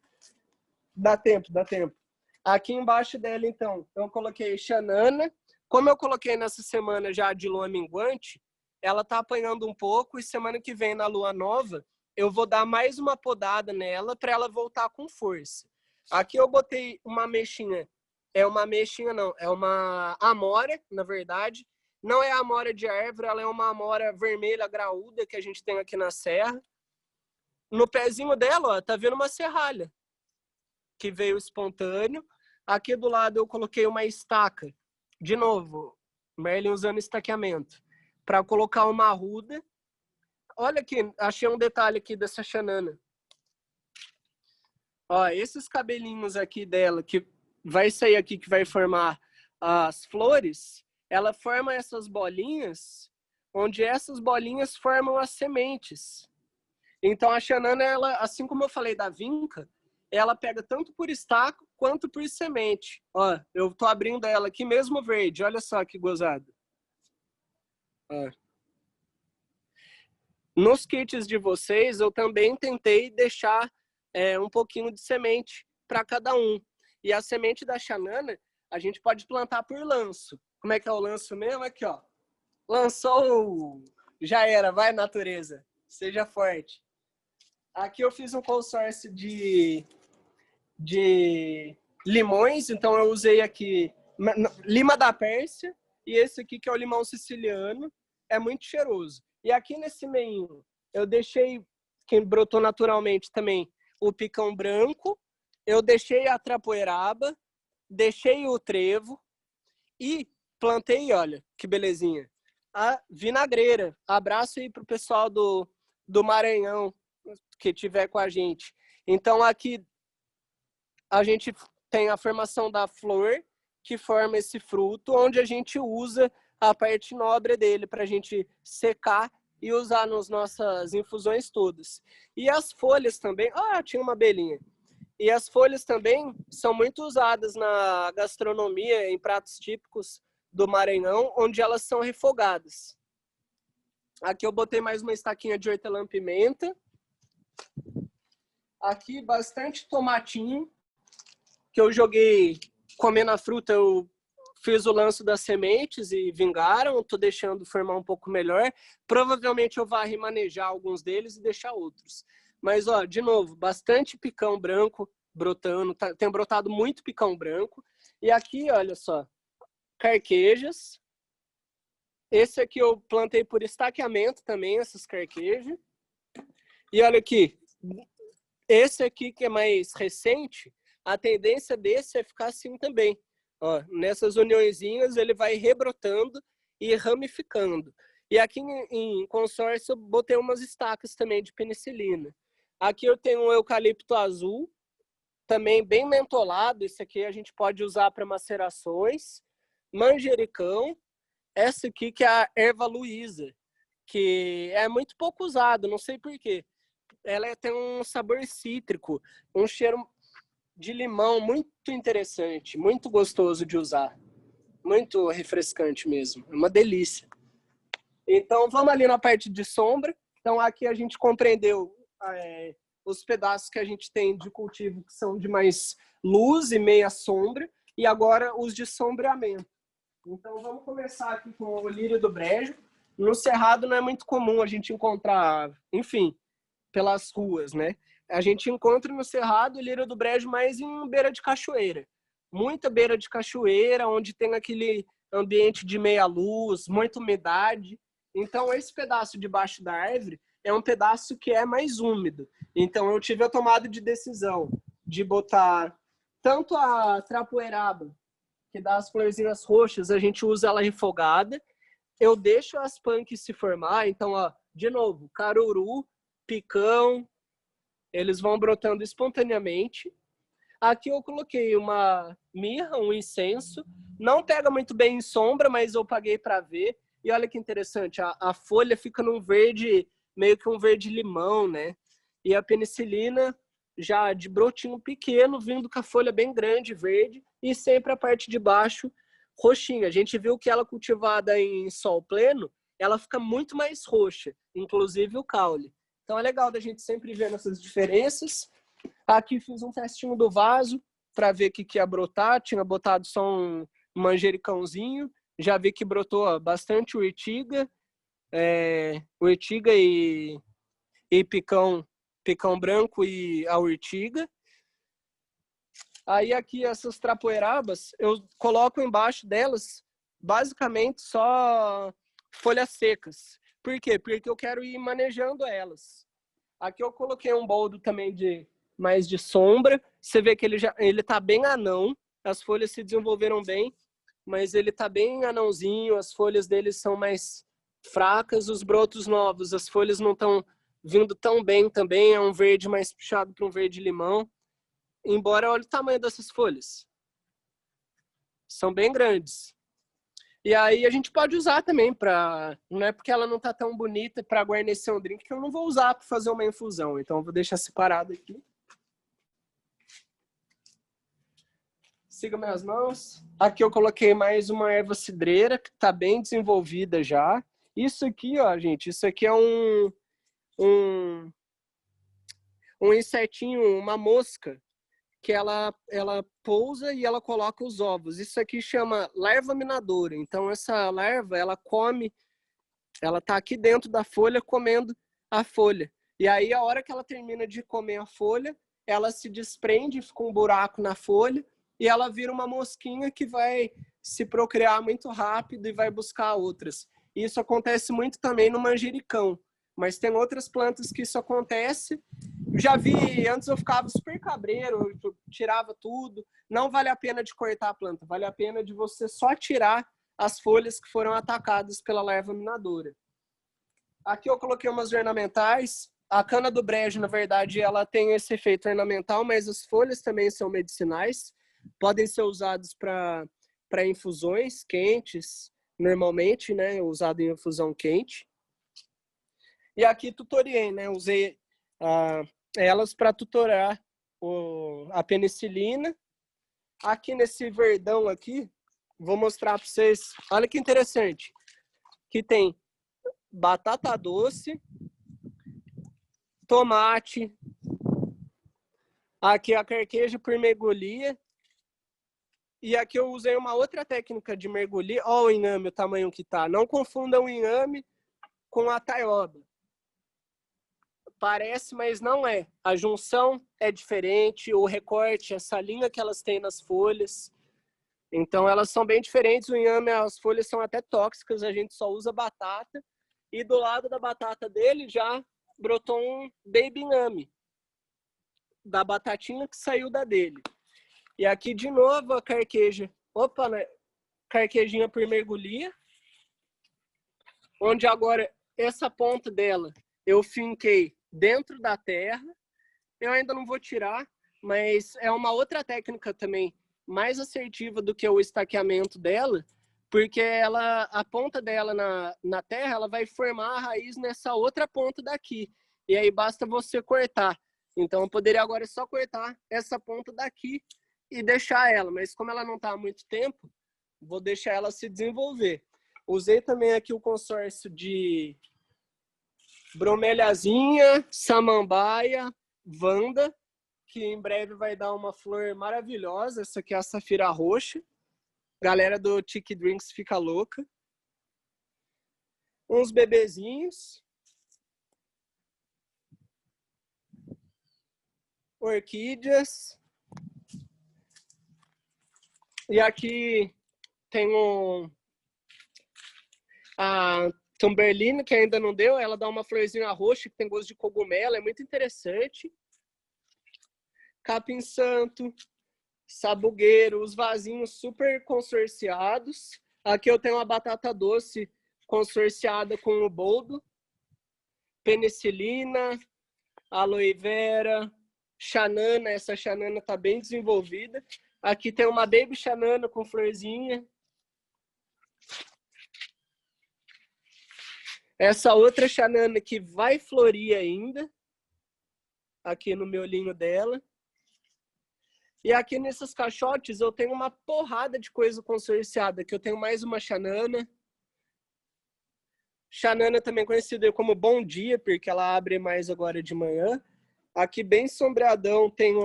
A: Dá tempo, dá tempo. Aqui embaixo dela, então, eu coloquei xanana. Como eu coloquei nessa semana já de lua minguante, ela tá apanhando um pouco e semana que vem, na lua nova, eu vou dar mais uma podada nela para ela voltar com força. Aqui eu botei uma ameixinha. É uma ameixinha, não. É uma amora, na verdade. Não é amora de árvore, ela é uma amora vermelha graúda que a gente tem aqui na serra. No pezinho dela, ó, tá vendo uma serralha que veio espontâneo. Aqui do lado eu coloquei uma estaca. De novo, Merlin usando estaqueamento. Para colocar uma arruda. Olha aqui, achei um detalhe aqui dessa xanana. Ó, esses cabelinhos aqui dela, que vai sair aqui, que vai formar as flores, ela forma essas bolinhas onde essas bolinhas formam as sementes. Então, a Xanana, ela, assim como eu falei da vinca, ela pega tanto por estaco quanto por semente. Ó, eu tô abrindo ela aqui mesmo verde. Olha só que gozado. Ó. Nos kits de vocês, eu também tentei deixar um pouquinho de semente para cada um. E a semente da Xanana, a gente pode plantar por lanço. Como é que é o lanço mesmo? Aqui, ó. Lançou! Já era, vai natureza. Seja forte. Aqui eu fiz um consórcio de limões, então eu usei aqui lima da Pérsia e esse aqui que é o limão siciliano, é muito cheiroso. E aqui nesse meio eu deixei, quem brotou naturalmente também, o picão branco, eu deixei a trapoeraba, deixei o trevo e plantei, olha, que belezinha, a vinagreira. Abraço aí pro pessoal do Maranhão que tiver com a gente. Então aqui a gente tem a formação da flor, que forma esse fruto, onde a gente usa a parte nobre dele para a gente secar e usar nas nossas infusões todas. E as folhas também... Ah, tinha uma abelhinha. E as folhas também são muito usadas na gastronomia, em pratos típicos do Maranhão, onde elas são refogadas. Aqui eu botei mais uma estaquinha de hortelã-pimenta. Aqui bastante tomatinho, que eu joguei comendo a fruta, eu fiz o lance das sementes e vingaram, estou deixando formar um pouco melhor. Provavelmente eu vou remanejar alguns deles e deixar outros. Mas, ó, de novo, bastante picão branco brotando, tem brotado muito picão branco. E aqui, olha só, carquejas. Esse aqui eu plantei por estaqueamento também, essas carquejas. E olha aqui, esse aqui que é mais recente, a tendência desse é ficar assim também. Ó, nessas uniõezinhas ele vai rebrotando e ramificando. E aqui em consórcio eu botei umas estacas também de penicilina. Aqui eu tenho um eucalipto azul, também bem mentolado. Esse aqui a gente pode usar para macerações. Manjericão. Essa aqui que é a erva Luísa, que é muito pouco usado, não sei porquê. Ela tem um sabor cítrico, um cheiro de limão muito interessante, muito gostoso de usar. Muito refrescante mesmo, é uma delícia. Então, vamos ali na parte de sombra. Então, aqui a gente compreendeu os pedaços que a gente tem de cultivo que são de mais luz e meia sombra, e agora os de sombreamento. Então, vamos começar aqui com o lírio do brejo. No Cerrado não é muito comum a gente encontrar, enfim, pelas ruas, né? A gente encontra no Cerrado o lírio do brejo mais em beira de cachoeira. Muita beira de cachoeira, onde tem aquele ambiente de meia luz, muita umidade. Então, esse pedaço debaixo da árvore é um pedaço que é mais úmido. Então, eu tive a tomada de decisão de botar tanto a trapoeraba, que dá as florzinhas roxas, a gente usa ela refogada. Eu deixo as punks se formar. Então, ó, de novo, caruru, picão, eles vão brotando espontaneamente. Aqui eu coloquei uma mirra, um incenso. Não pega muito bem em sombra, mas eu paguei para ver. E olha que interessante, a folha fica num verde, meio que um verde limão, né? E a penicilina já de brotinho pequeno, vindo com a folha bem grande, verde, e sempre a parte de baixo roxinha. A gente viu que ela cultivada em sol pleno, ela fica muito mais roxa, inclusive o caule. Então é legal da gente sempre ver essas diferenças. Aqui fiz um testinho do vaso para ver o que ia brotar. Tinha botado só um manjericãozinho. Já vi que brotou bastante urtiga, urtiga e picão branco e a urtiga. Aí aqui essas trapoerabas, eu coloco embaixo delas basicamente só folhas secas. Por quê? Porque eu quero ir manejando elas. Aqui eu coloquei um boldo também mais de sombra. Você vê que ele tá bem anão. As folhas se desenvolveram bem, mas ele tá bem anãozinho. As folhas dele são mais fracas. Os brotos novos, as folhas não estão vindo tão bem também. É um verde mais puxado para um verde limão. Embora olha o tamanho dessas folhas. São bem grandes. E aí a gente pode usar também para... Não é porque ela não tá tão bonita para guarnecer um drink que eu não vou usar para fazer uma infusão. Então eu vou deixar separado aqui. Siga minhas mãos. Aqui eu coloquei mais uma erva cidreira que tá bem desenvolvida já. Isso aqui, ó, gente, isso aqui é um insetinho, uma mosca, que ela pousa e ela coloca os ovos. Isso aqui chama larva minadora. Então, essa larva, ela come, ela tá aqui dentro da folha comendo a folha. E aí, a hora que ela termina de comer a folha, ela se desprende, fica um buraco na folha, e ela vira uma mosquinha que vai se procriar muito rápido e vai buscar outras. Isso acontece muito também no manjericão. Mas tem outras plantas que isso acontece. Já vi, antes eu ficava super cabreiro, eu tirava tudo. Não vale a pena de cortar a planta, vale a pena de você só tirar as folhas que foram atacadas pela larva minadora. Aqui eu coloquei umas ornamentais. A cana do brejo, na verdade, ela tem esse efeito ornamental, mas as folhas também são medicinais. Podem ser usados para infusões quentes, normalmente, né? Usado em infusão quente. E aqui tutoriei, né? Usei elas para tutorar a penicilina. Aqui nesse verdão aqui, vou mostrar para vocês. Olha que interessante. Que tem batata doce, tomate. Aqui a carqueja por mergulhia. E aqui eu usei uma outra técnica de mergulhia. Olha o inhame, o tamanho que tá. Não confundam o inhame com a taioba. Parece, mas não é. A junção é diferente, o recorte, essa linha que elas têm nas folhas. Então, elas são bem diferentes. O inhame, as folhas são até tóxicas, a gente só usa batata. E do lado da batata dele já brotou um baby inhame, da batatinha que saiu da dele. E aqui, de novo, a carqueja. Opa, né? Carquejinha por mergulhia. Onde agora, essa ponta dela, eu finquei dentro da terra. Eu ainda não vou tirar, mas é uma outra técnica também mais assertiva do que o estaqueamento dela, porque a ponta dela na terra, ela vai formar a raiz nessa outra ponta daqui. E aí basta você cortar. Então eu poderia agora só cortar essa ponta daqui e deixar ela, mas como ela não está há muito tempo, vou deixar ela se desenvolver. Usei também aqui o consórcio de bromelhazinha, samambaia, Wanda, que em breve vai dar uma flor maravilhosa. Essa aqui é a safira roxa. Galera do Tiki Drinks fica louca. Uns bebezinhos. Orquídeas. E aqui tem a Tumberlina, que ainda não deu. Ela dá uma florzinha roxa que tem gosto de cogumelo. É muito interessante. Capim santo, sabugueiro, os vasinhos super consorciados. Aqui eu tenho uma batata doce consorciada com o boldo, penicilina, aloe vera, xanana. Essa xanana está bem desenvolvida. Aqui tem uma baby xanana com florzinha. Essa outra xanana que vai florir ainda, aqui no miolinho dela. E aqui nesses caixotes eu tenho uma porrada de coisa consorciada, que eu tenho mais uma xanana. Xanana também conhecida como bom dia, porque ela abre mais agora de manhã. Aqui bem sombreadão tem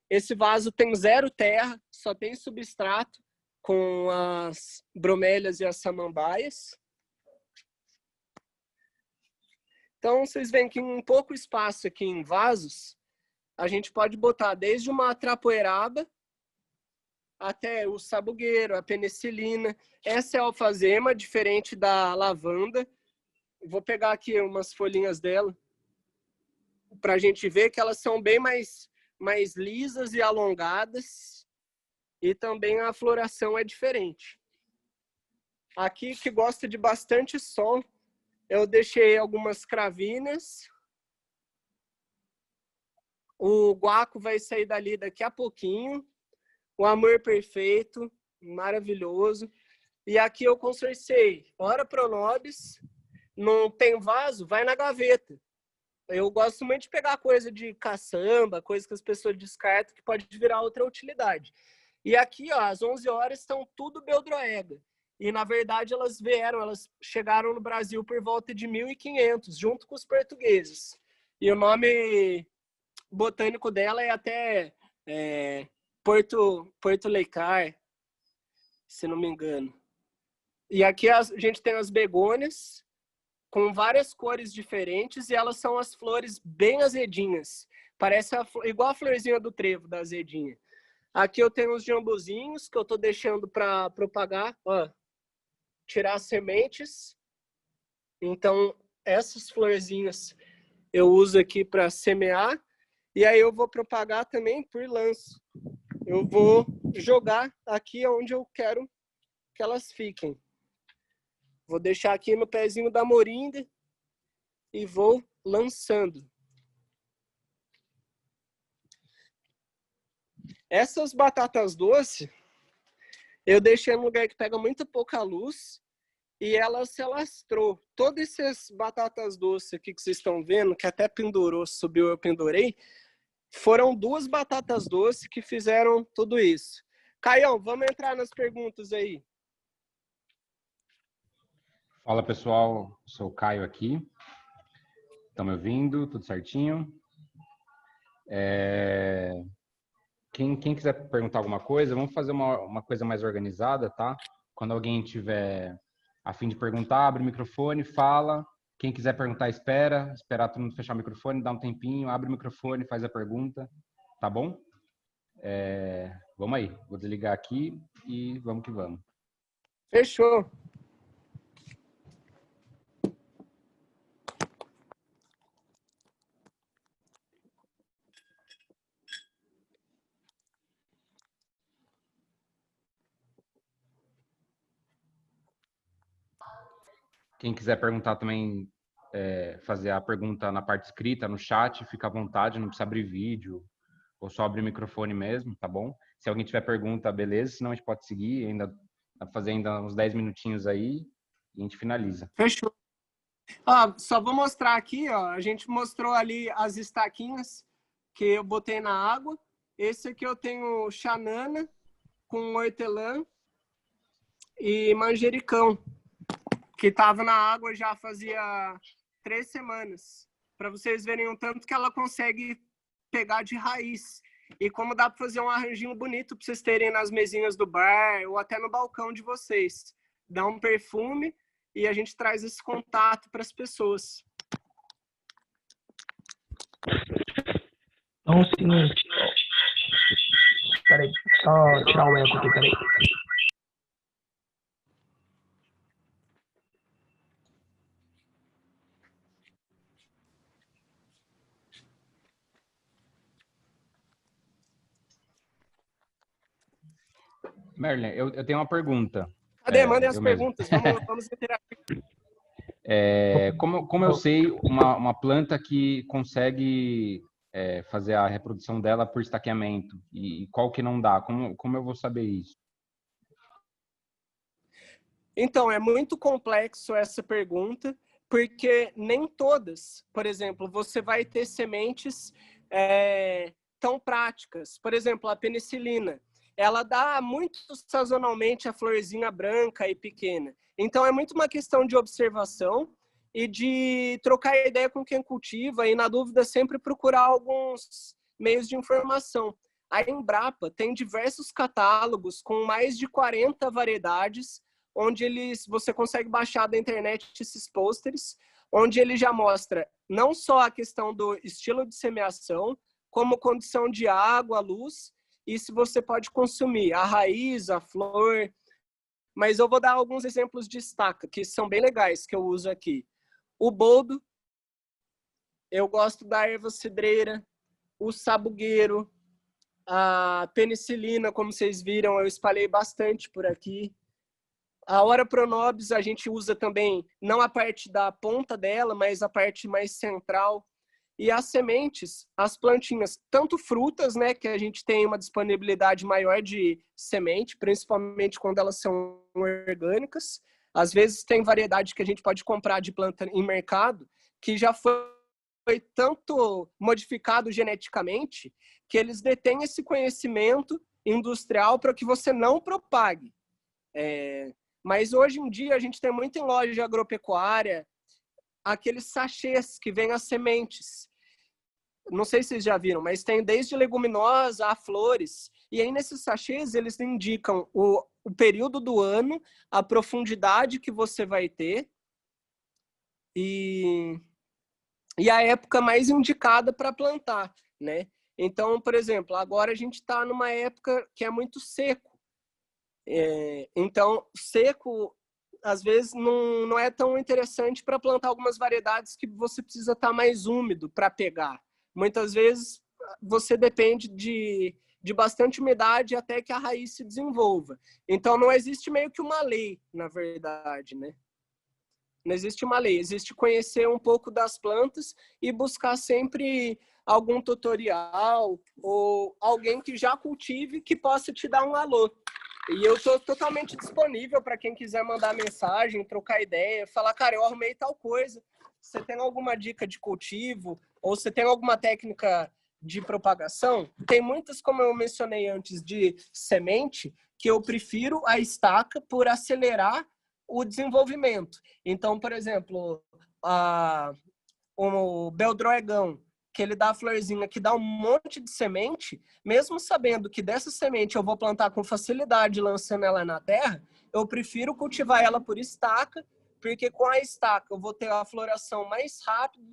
A: esse vaso tem zero terra, só tem substrato com as bromélias e as samambaias. Então vocês veem que em pouco espaço aqui em vasos, a gente pode botar desde uma trapoeraba até o sabugueiro, a penicilina. Essa é a alfazema, diferente da lavanda. Vou pegar aqui umas folhinhas dela para a gente ver que elas são bem mais lisas e alongadas. E também a floração é diferente. Aqui, que gosta de bastante sol, eu deixei algumas cravinhas. O guaco vai sair dali daqui a pouquinho. O amor perfeito, maravilhoso. E aqui eu consorciei Ora Pronobis, não tem vaso, vai na gaveta. Eu gosto muito de pegar coisa de caçamba, coisa que as pessoas descartam, que pode virar outra utilidade. E aqui, ó, às 11 horas, estão tudo beldroega. E, na verdade, elas chegaram no Brasil por volta de 1500, junto com os portugueses. E o nome botânico dela é até Porto Leicar, se não me engano. E aqui a gente tem as begônias, com várias cores diferentes, e elas são as flores bem azedinhas. Parece igual a florzinha do trevo, da azedinha. Aqui eu tenho os jambuzinhos, que eu estou deixando para propagar, ó, tirar as sementes. Então, essas florzinhas eu uso aqui para semear, e aí eu vou propagar também por lanço. Eu vou jogar aqui onde eu quero que elas fiquem. Vou deixar aqui no pezinho da moringa e vou lançando. Essas batatas doces, eu deixei em um lugar que pega muito pouca luz e ela se alastrou. Todas essas batatas doces aqui que vocês estão vendo, que até pendurou, subiu, eu pendurei, foram 2 batatas doces que fizeram tudo isso. Caião, vamos entrar nas perguntas aí.
C: Fala, pessoal. Sou o Caio aqui. Estão me ouvindo? Tudo certinho? Quem quiser perguntar alguma coisa, vamos fazer uma coisa mais organizada, tá? Quando alguém tiver a fim de perguntar, abre o microfone, fala. Quem quiser perguntar, esperar todo mundo fechar o microfone, dá um tempinho, abre o microfone, faz a pergunta, tá bom? Vamos aí. Vou desligar aqui e vamos que vamos.
A: Fechou.
C: Quem quiser perguntar também, fazer a pergunta na parte escrita, no chat, fica à vontade, não precisa abrir vídeo, ou só abrir o microfone mesmo, tá bom? Se alguém tiver pergunta, beleza, senão a gente pode seguir, fazer ainda uns 10 minutinhos aí, e a gente finaliza.
A: Fechou. Só vou mostrar aqui, ó, a gente mostrou ali as estaquinhas que eu botei na água. Esse aqui eu tenho xanana com hortelã e manjericão, que estava na água já fazia 3 semanas, para vocês verem o tanto que ela consegue pegar de raiz. E como dá para fazer um arranjinho bonito para vocês terem nas mesinhas do bar ou até no balcão de vocês. Dá um perfume e a gente traz esse contato para as pessoas.
D: Então, é o seguinte. Peraí, só tirar o eco aqui, peraí.
C: Merlin, eu tenho uma pergunta.
A: Cadê? Mandem as perguntas. Vamos interagir.
C: Como eu sei uma planta que consegue fazer a reprodução dela por estaqueamento e qual que não dá? Como eu vou saber isso?
A: Então, é muito complexo essa pergunta, porque nem todas, por exemplo, você vai ter sementes tão práticas. Por exemplo, a penicilina, ela dá muito sazonalmente a florzinha branca e pequena. Então, é muito uma questão de observação e de trocar ideia com quem cultiva e, na dúvida, sempre procurar alguns meios de informação. A Embrapa tem diversos catálogos com mais de 40 variedades, onde você consegue baixar da internet esses pôsteres, onde ele já mostra não só a questão do estilo de semeação, como condição de água, luz, e se você pode consumir a raiz, a flor. Mas eu vou dar alguns exemplos de estaca, que são bem legais, que eu uso aqui. O boldo, eu gosto da erva cidreira, o sabugueiro, a penicilina, como vocês viram, eu espalhei bastante por aqui. A Ora Pronobis a gente usa também, não a parte da ponta dela, mas a parte mais central. E as sementes, as plantinhas, tanto frutas, né, que a gente tem uma disponibilidade maior de semente, principalmente quando elas são orgânicas. Às vezes tem variedade que a gente pode comprar de planta em mercado, que já foi tanto modificado geneticamente, que eles detêm esse conhecimento industrial para que você não propague. Mas hoje em dia a gente tem muito em loja de agropecuária, aqueles sachês que vêm as sementes. Não sei se vocês já viram, mas tem desde leguminosa a flores. E aí nesses sachês eles indicam o período do ano, a profundidade que você vai ter e a época mais indicada para plantar, né? Então, por exemplo, agora a gente está numa época que é muito seco. Então, seco, às vezes, não é tão interessante para plantar algumas variedades que você precisa estar mais úmido para pegar. Muitas vezes, você depende de bastante umidade até que a raiz se desenvolva. Então, não existe meio que uma lei, na verdade, né? Não existe uma lei, existe conhecer um pouco das plantas e buscar sempre algum tutorial ou alguém que já cultive que possa te dar um alô. E eu estou totalmente disponível para quem quiser mandar mensagem, trocar ideia, falar, cara, eu arrumei tal coisa. Você tem alguma dica de cultivo? Ou você tem alguma técnica de propagação? Tem muitas, como eu mencionei antes, de semente, que eu prefiro a estaca por acelerar o desenvolvimento. Então, por exemplo, o beldroegão, que ele dá a florzinha, que dá um monte de semente, mesmo sabendo que dessa semente eu vou plantar com facilidade, lançando ela na terra, eu prefiro cultivar ela por estaca, porque com a estaca eu vou ter a floração mais rápido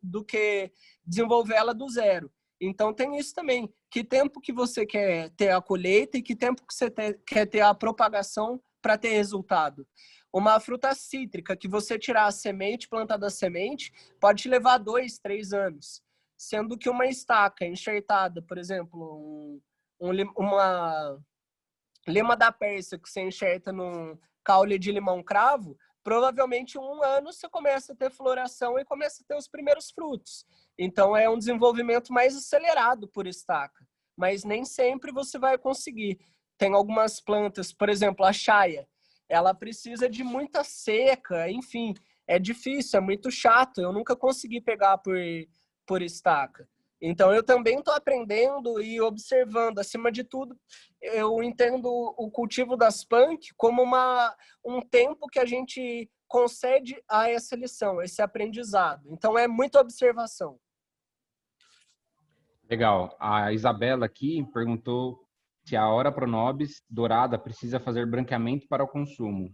A: do que desenvolver ela do zero. Então tem isso também. Que tempo que você quer ter a colheita e que tempo que você quer ter a propagação para ter resultado. Uma fruta cítrica que você tirar a semente, plantar da semente, pode te levar 2, 3 anos. Sendo que uma estaca enxertada, por exemplo, uma lima da Pérsia que você enxerta num caule de limão cravo, provavelmente em 1 ano você começa a ter floração e começa a ter os primeiros frutos. Então é um desenvolvimento mais acelerado por estaca. Mas nem sempre você vai conseguir. Tem algumas plantas, por exemplo, a chaia, ela precisa de muita seca, enfim, é difícil, é muito chato. Eu nunca consegui pegar por estaca. Então, eu também estou aprendendo e observando. Acima de tudo, eu entendo o cultivo das punk como um tempo que a gente concede a essa lição, esse aprendizado. Então, é muita observação.
C: Legal. A Isabela aqui perguntou se a Ora Pronobis dourada precisa fazer branqueamento para o consumo.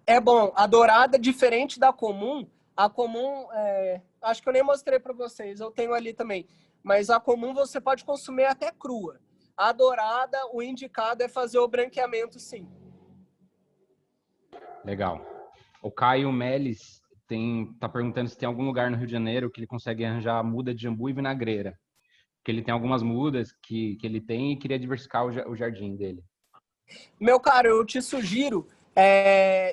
A: É bom. A dourada, diferente da comum, a comum, acho que eu nem mostrei para vocês, eu tenho ali também. Mas a comum você pode consumir até crua. A dourada, o indicado é fazer o branqueamento, sim.
C: Legal. O Caio Melis tá perguntando se tem algum lugar no Rio de Janeiro que ele consegue arranjar muda de jambu e vinagreira. Porque ele tem algumas mudas que ele tem e queria diversificar o jardim dele.
A: Meu caro, eu te sugiro,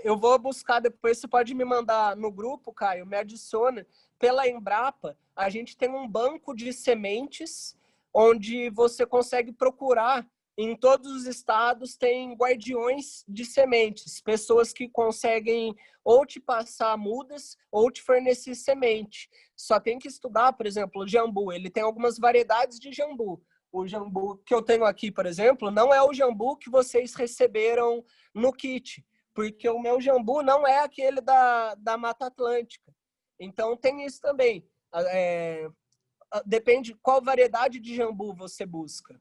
A: eu vou buscar depois, você pode me mandar no grupo, Caio, me adiciona. Pela Embrapa, a gente tem um banco de sementes onde você consegue procurar. Em todos os estados tem guardiões de sementes, pessoas que conseguem ou te passar mudas ou te fornecer semente. Só tem que estudar, por exemplo, o jambu. Ele tem algumas variedades de jambu. O jambu que eu tenho aqui, por exemplo, não é o jambu que vocês receberam no kit, porque o meu jambu não é aquele da Mata Atlântica. Então, tem isso também. Depende qual variedade de jambu você busca.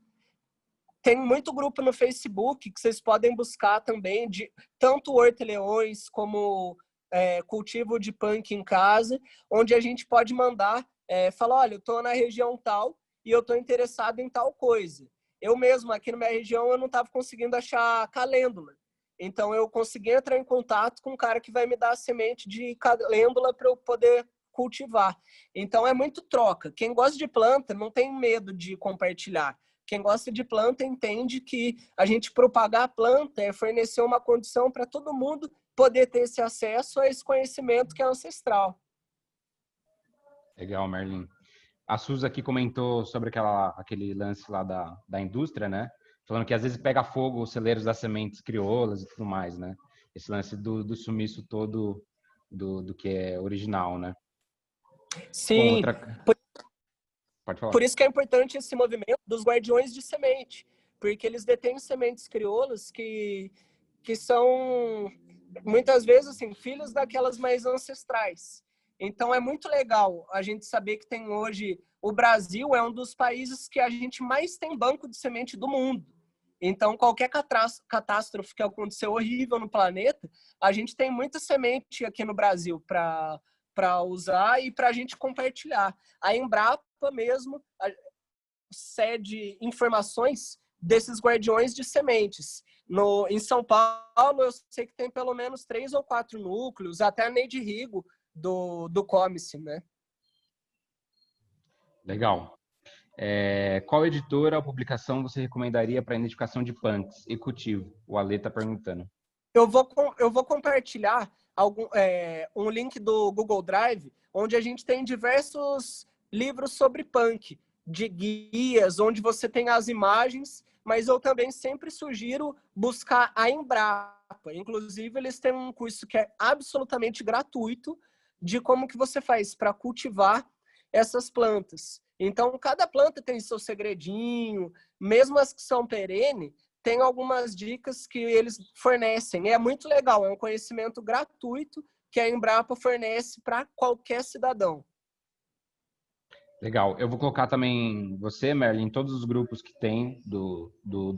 A: Tem muito grupo no Facebook que vocês podem buscar também, de tanto hortelã-leões como cultivo de punk em casa, onde a gente pode mandar, falar, olha, eu estou na região tal e eu estou interessado em tal coisa. Eu mesmo, aqui na minha região, eu não estava conseguindo achar calêndula. Então, eu consegui entrar em contato com um cara que vai me dar a semente de calêndula para eu poder cultivar. Então, é muito troca. Quem gosta de planta não tem medo de compartilhar. Quem gosta de planta entende que a gente propagar a planta é fornecer uma condição para todo mundo poder ter esse acesso a esse conhecimento que é ancestral.
C: Legal, Merlin. A Suzy aqui comentou sobre aquele lance lá da indústria, né? Falando que às vezes pega fogo os celeiros das sementes crioulas e tudo mais, né? Esse lance do sumiço todo do que é original, né? Bom,
A: Sim,
C: pode falar.
A: por isso que é importante esse movimento dos guardiões de semente, porque eles detêm sementes crioulas que são, muitas vezes, assim, filhos daquelas mais ancestrais. Então, é muito legal a gente saber que tem hoje... O Brasil é um dos países que a gente mais tem banco de semente do mundo. Então, qualquer catástrofe que aconteceu horrível no planeta, a gente tem muita semente aqui no Brasil para usar e para a gente compartilhar. A Embrapa mesmo cede informações desses guardiões de sementes. Em São Paulo, eu sei que tem pelo menos 3 ou 4 núcleos, até a Neide Rigo do Comice, né?
C: Legal. Qual editora ou publicação você recomendaria para identificação de punks e cultivo? O Ale está perguntando.
A: Eu vou compartilhar um link do Google Drive, onde a gente tem diversos livros sobre punk, de guias, onde você tem as imagens, mas eu também sempre sugiro buscar a Embrapa. Inclusive, eles têm um curso que é absolutamente gratuito de como que você faz para cultivar essas plantas. Então, cada planta tem seu segredinho, mesmo as que são perene, tem algumas dicas que eles fornecem. É muito legal, é um conhecimento gratuito que a Embrapa fornece para qualquer cidadão.
C: Legal. Eu vou colocar também você, Merlin, em todos os grupos que tem do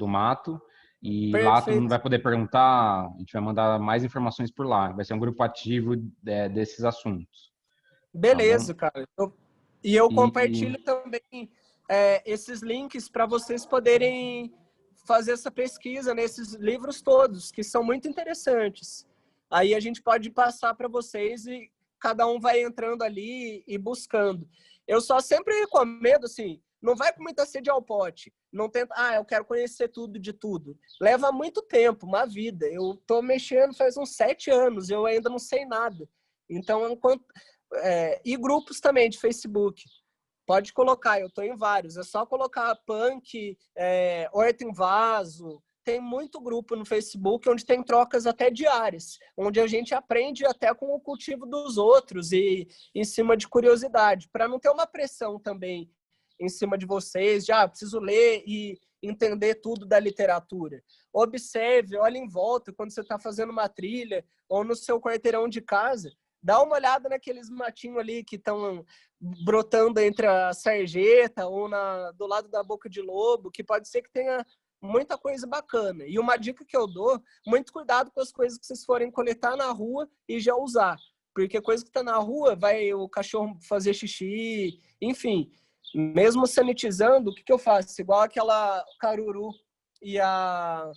C: mato. E lá todo mundo
A: Perfeito.
C: vai poder perguntar, a gente vai mandar mais informações por lá. Vai ser um grupo ativo desses assuntos.
A: Beleza,
C: Tá
A: cara. Eu
C: e
A: compartilho também esses links para vocês poderem fazer essa pesquisa nesses livros todos, que são muito interessantes. Aí a gente pode passar para vocês e cada um vai entrando ali e buscando. Eu só sempre recomendo, assim, não vai com muita sede ao pote. Não tenta, eu quero conhecer tudo de tudo. Leva muito tempo, uma vida. Eu tô mexendo faz uns 7 anos, eu ainda não sei nada. Então, e grupos também de Facebook. Pode colocar, eu estou em vários. É só colocar punk, horta em vaso. Tem muito grupo no Facebook onde tem trocas até diárias, onde a gente aprende até com o cultivo dos outros e em cima de curiosidade, para não ter uma pressão também em cima de vocês, preciso ler e entender tudo da literatura. Observe, olhe em volta quando você está fazendo uma trilha ou no seu quarteirão de casa. Dá uma olhada naqueles matinhos ali que estão brotando entre a sarjeta ou do lado da boca de lobo, que pode ser que tenha muita coisa bacana. E uma dica que eu dou, muito cuidado com as coisas que vocês forem coletar na rua e já usar. Porque coisa que está na rua, vai o cachorro fazer xixi, enfim. Mesmo sanitizando, o que eu faço? Igual aquela caruru e a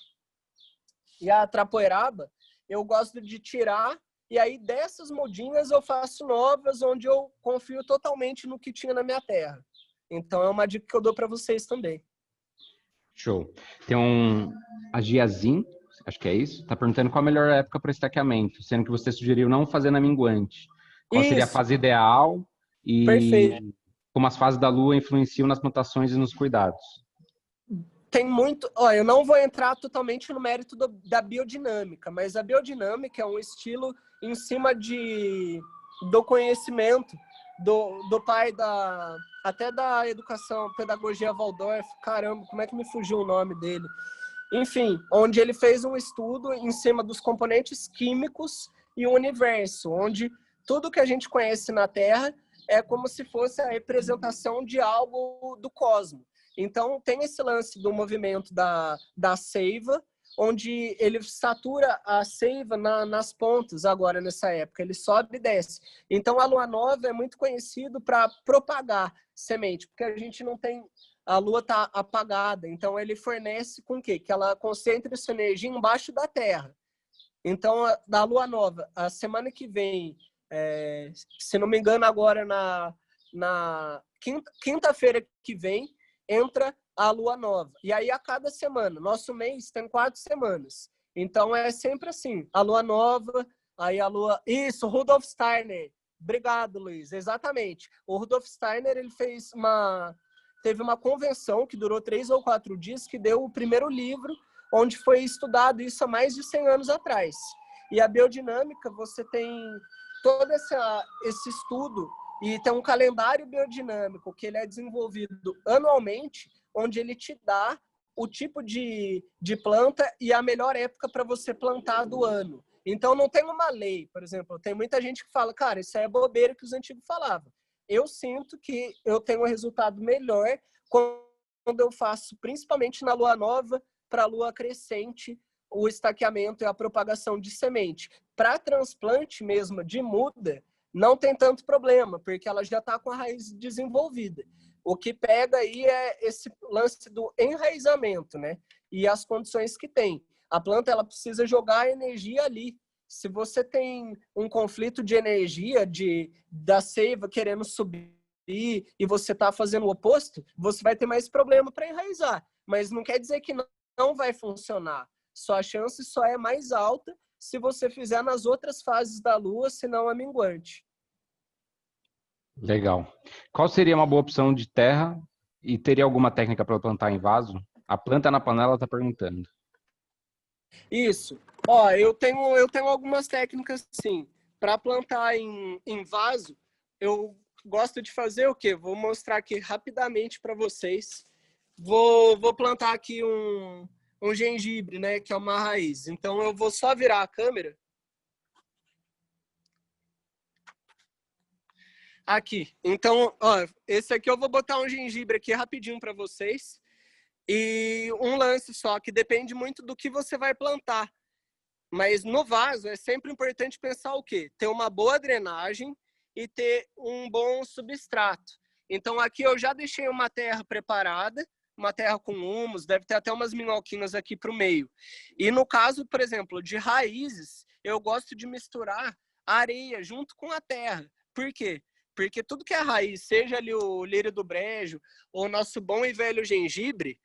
A: trapoeraba, eu gosto de tirar. E aí, dessas mudinhas, eu faço novas, onde eu confio totalmente no que tinha na minha terra. Então, é uma dica que eu dou para vocês também.
C: show. Tem a Giazin, acho que é isso, tá perguntando qual a melhor época para estaqueamento, sendo que você sugeriu não fazer na minguante. Qual seria a
A: Isso,
C: fase ideal
A: perfeito.
C: e como as fases da lua influenciam nas plantações e nos cuidados?
A: Tem muito... eu não vou entrar totalmente no mérito da biodinâmica, mas a biodinâmica é um estilo em cima do conhecimento do pai até da educação, pedagogia Waldorf, caramba, como é que me fugiu o nome dele? Enfim, onde ele fez um estudo em cima dos componentes químicos e o universo, onde tudo que a gente conhece na Terra é como se fosse a representação de algo do cosmos. Então, tem esse lance do movimento da seiva, onde ele satura a seiva nas pontas agora, nessa época. Ele sobe e desce. Então, a lua nova é muito conhecido para propagar semente, porque a gente não tem... A lua está apagada. Então, ele fornece com o quê? Que ela concentre sua energia embaixo da terra. Então, da lua nova, a semana que vem, se não me engano, agora na quinta-feira que vem, entra a lua nova. E aí, a cada semana, nosso mês tem 4 semanas. Então, é sempre assim, a lua nova, aí a lua... Isso, Rudolf Steiner, Obrigado, Luiz. Exatamente. O Rudolf Steiner, ele teve uma convenção que durou 3 ou 4 dias, que deu o primeiro livro, onde foi estudado isso há mais de 100 anos atrás. E a biodinâmica, você tem todo esse estudo, e tem um calendário biodinâmico que ele é desenvolvido anualmente, onde ele te dá o tipo de planta e a melhor época para você plantar do ano. Então, não tem uma lei, por exemplo. Tem muita gente que fala, cara, isso é bobeira que os antigos falavam. Eu sinto que eu tenho um resultado melhor quando eu faço, principalmente na lua nova, para a lua crescente, o estaqueamento e a propagação de semente. Para transplante mesmo de muda, não tem tanto problema, porque ela já está com a raiz desenvolvida. O que pega aí é esse lance do enraizamento, né? E as condições que tem. A planta, ela precisa jogar a energia ali. Se você tem um conflito de energia, da seiva querendo subir, e você está fazendo o oposto, você vai ter mais problema para enraizar. Mas não quer dizer que não vai funcionar. Sua chance só é mais alta se você fizer nas outras fases da lua, senão a minguante.
C: Legal. Qual seria uma boa opção de terra e teria alguma técnica para plantar em vaso? A planta na panela está perguntando.
A: Isso. Ó, eu tenho algumas técnicas, sim. Para plantar em vaso, eu gosto de fazer o quê? Vou mostrar aqui rapidamente para vocês. Vou plantar aqui um gengibre, né? Que é uma raiz. Então, eu vou só virar a câmera. Aqui. Então, ó, esse aqui eu vou botar um gengibre aqui rapidinho para vocês. E um lance só, que depende muito do que você vai plantar. Mas no vaso é sempre importante pensar o quê? Ter uma boa drenagem e ter um bom substrato. Então aqui eu já deixei uma terra preparada, uma terra com humus, deve ter até umas minhoquinhas aqui para o meio. E no caso, por exemplo, de raízes, eu gosto de misturar areia junto com a terra. Por quê? Porque tudo que é raiz, seja ali o lírio do brejo ou o nosso bom e velho gengibre,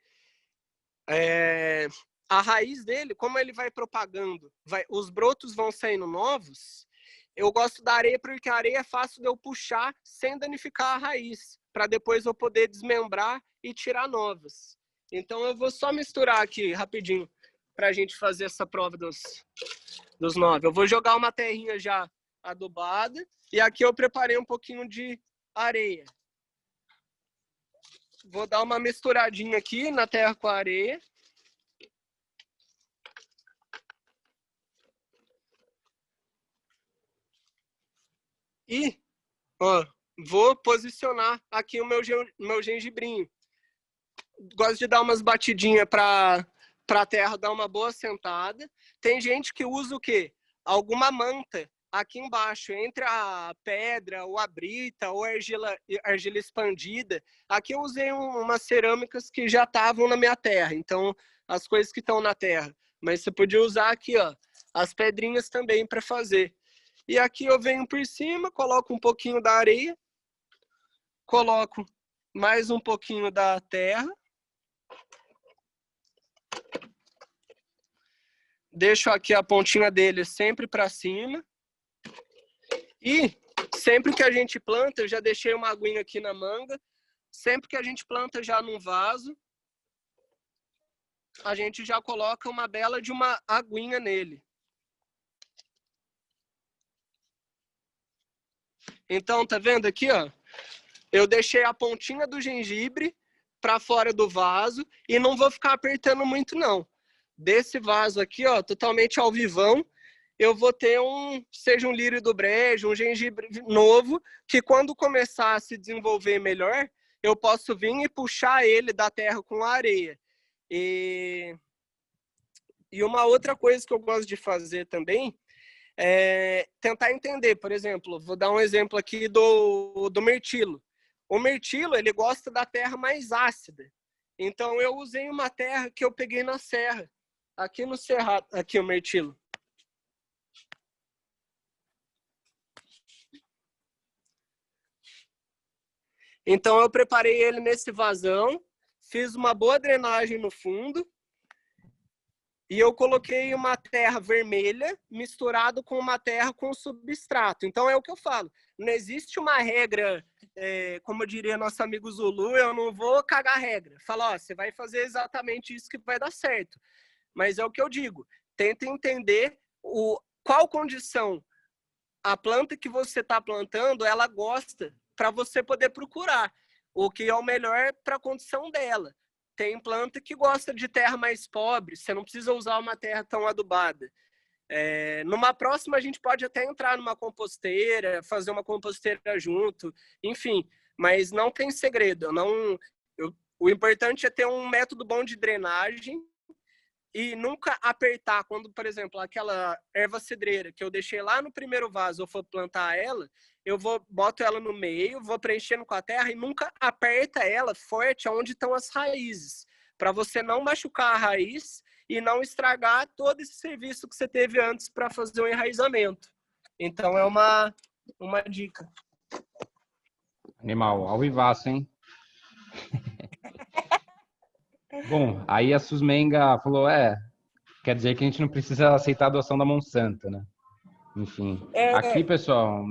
A: a raiz dele, como ele vai propagando, os brotos vão saindo novos, eu gosto da areia porque a areia é fácil de eu puxar sem danificar a raiz, para depois eu poder desmembrar e tirar novas. Então eu vou só misturar aqui rapidinho para a gente fazer essa prova dos 9. Eu vou jogar uma terrinha já adubada e aqui eu preparei um pouquinho de areia. Vou dar uma misturadinha aqui na terra com a areia. E ó, vou posicionar aqui o meu gengibrinho. Gosto de dar umas batidinhas para a terra dar uma boa sentada. Tem gente que usa o quê? Alguma manta aqui embaixo, entre a pedra, ou a brita, ou a argila expandida. Aqui eu usei umas cerâmicas que já estavam na minha terra, então as coisas que estão na terra. Mas você podia usar aqui, ó, as pedrinhas também para fazer. E aqui eu venho por cima, coloco um pouquinho da areia, coloco mais um pouquinho da terra, deixo aqui a pontinha dele sempre para cima. E sempre que a gente planta, eu já deixei uma aguinha aqui na manga, sempre que a gente planta já num vaso, a gente já coloca uma bela de uma aguinha nele. Então, tá vendo aqui, ó? Eu deixei a pontinha do gengibre para fora do vaso e não vou ficar apertando muito, não. Desse vaso aqui, ó, totalmente ao vivão, eu vou ter seja um lírio do brejo, um gengibre novo, que quando começar a se desenvolver melhor, eu posso vir e puxar ele da terra com a areia. E uma outra coisa que eu gosto de fazer também é tentar entender, por exemplo, vou dar um exemplo aqui do mirtilo. O mirtilo, ele gosta da terra mais ácida. Então, eu usei uma terra que eu peguei na serra. Aqui no cerrado, aqui o mirtilo. Então, eu preparei ele nesse vasão, fiz uma boa drenagem no fundo e eu coloquei uma terra vermelha misturado com uma terra com substrato. Então é o que eu falo. Não existe uma regra, como diria nosso amigo Zulu, eu não vou cagar a regra. Fala, ó, você vai fazer exatamente isso que vai dar certo. Mas é o que eu digo. Tenta entender qual condição a planta que você está plantando, ela gosta, para você poder procurar o que é o melhor para a condição dela. Tem planta que gosta de terra mais pobre, você não precisa usar uma terra tão adubada. Numa próxima, a gente pode até entrar numa composteira, fazer uma composteira junto, enfim, mas não tem segredo. O importante é ter um método bom de drenagem e nunca apertar. Quando, por exemplo, aquela erva cidreira que eu deixei lá no primeiro vaso, eu for plantar ela, boto ela no meio, vou preenchendo com a terra e nunca aperta ela forte onde estão as raízes, para você não machucar a raiz e não estragar todo esse serviço que você teve antes para fazer o enraizamento. Então é uma dica.
C: Animal, ao vivaço, hein? Bom, aí a Susmenga falou, quer dizer que a gente não precisa aceitar a doação da Monsanto, né? Enfim, aqui, pessoal,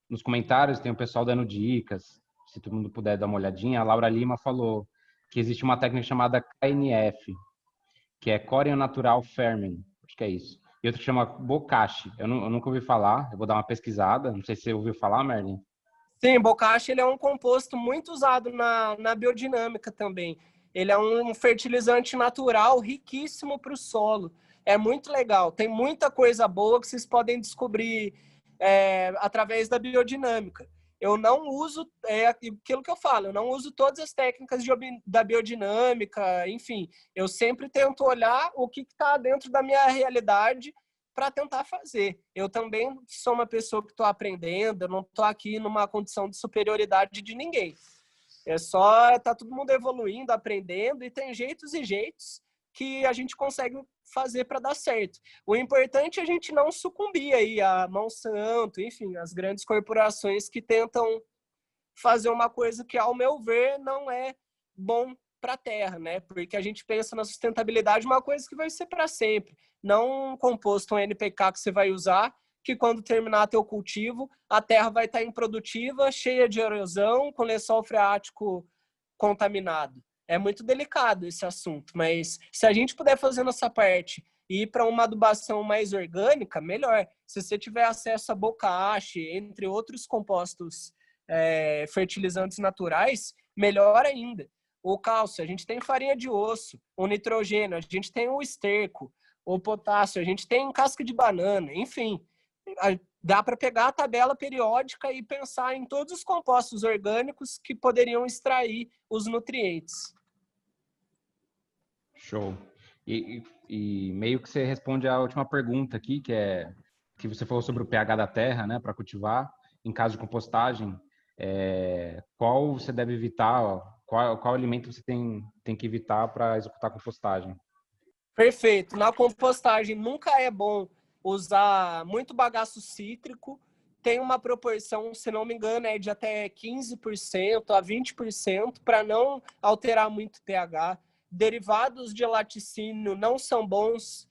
C: nos comentários tem o pessoal dando dicas, se todo mundo puder dar uma olhadinha. A Laura Lima falou que existe uma técnica chamada KNF, que é Corian Natural Ferment, acho que é isso. E outra que chama Bokashi, eu nunca ouvi falar, eu vou dar uma pesquisada, não sei se você ouviu falar, Merlin.
A: Sim, Bokashi ele é um composto muito usado na biodinâmica também. Ele é um fertilizante natural riquíssimo para o solo. É muito legal. Tem muita coisa boa que vocês podem descobrir através da biodinâmica. Eu não uso, aquilo que eu falo, eu não uso todas as técnicas da biodinâmica, enfim. Eu sempre tento olhar o que está dentro da minha realidade para tentar fazer. Eu também sou uma pessoa que estou aprendendo, eu não estou aqui numa condição de superioridade de ninguém. Tá todo mundo evoluindo, aprendendo, e tem jeitos e jeitos que a gente consegue fazer para dar certo. O importante é a gente não sucumbir aí a Monsanto, enfim, as grandes corporações que tentam fazer uma coisa que, ao meu ver, não é bom para a terra, né? Porque a gente pensa na sustentabilidade uma coisa que vai ser para sempre, não um composto, um NPK que você vai usar, que quando terminar teu cultivo, a terra vai estar improdutiva, cheia de erosão, com lençol freático contaminado. É muito delicado esse assunto, mas se a gente puder fazer nossa parte e ir para uma adubação mais orgânica, melhor. Se você tiver acesso a bocashi, entre outros compostos fertilizantes naturais, melhor ainda. O cálcio, a gente tem farinha de osso, o nitrogênio, a gente tem o esterco, o potássio, a gente tem casca de banana, enfim. Dá para pegar a tabela periódica e pensar em todos os compostos orgânicos que poderiam extrair os nutrientes.
C: Show. E meio que você responde a última pergunta aqui, que você falou sobre o pH da terra, né, para cultivar. Em caso de compostagem, qual você deve evitar, qual alimento você tem que evitar para executar a compostagem?
A: Perfeito. Na compostagem nunca é bom usar muito bagaço cítrico. Tem uma proporção, se não me engano, é de até 15% a 20% para não alterar muito o pH. Derivados de laticínio não são bons.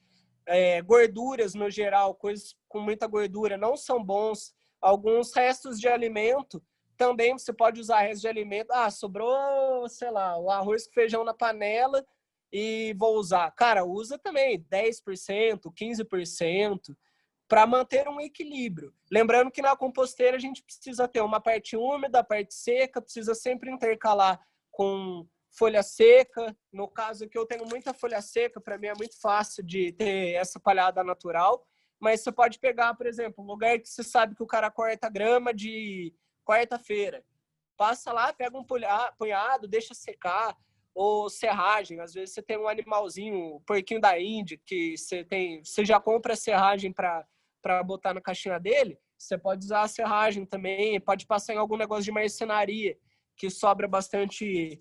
A: Gorduras, no geral, coisas com muita gordura não são bons. Alguns restos de alimento, também você pode usar restos de alimento. Sobrou, sei lá, o arroz com feijão na panela e vou usar. Cara, usa também 10%, 15%, para manter um equilíbrio. Lembrando que na composteira a gente precisa ter uma parte úmida, a parte seca, precisa sempre intercalar com folha seca. No caso aqui eu tenho muita folha seca, para mim é muito fácil de ter essa palhada natural, mas você pode pegar, por exemplo, um lugar que você sabe que o cara corta grama de quarta-feira. Passa lá, pega um punhado, deixa secar, ou serragem. Às vezes você tem um animalzinho, um porquinho da Índia, que você já compra a serragem para botar na caixinha dele, você pode usar a serragem também, pode passar em algum negócio de marcenaria, que sobra bastante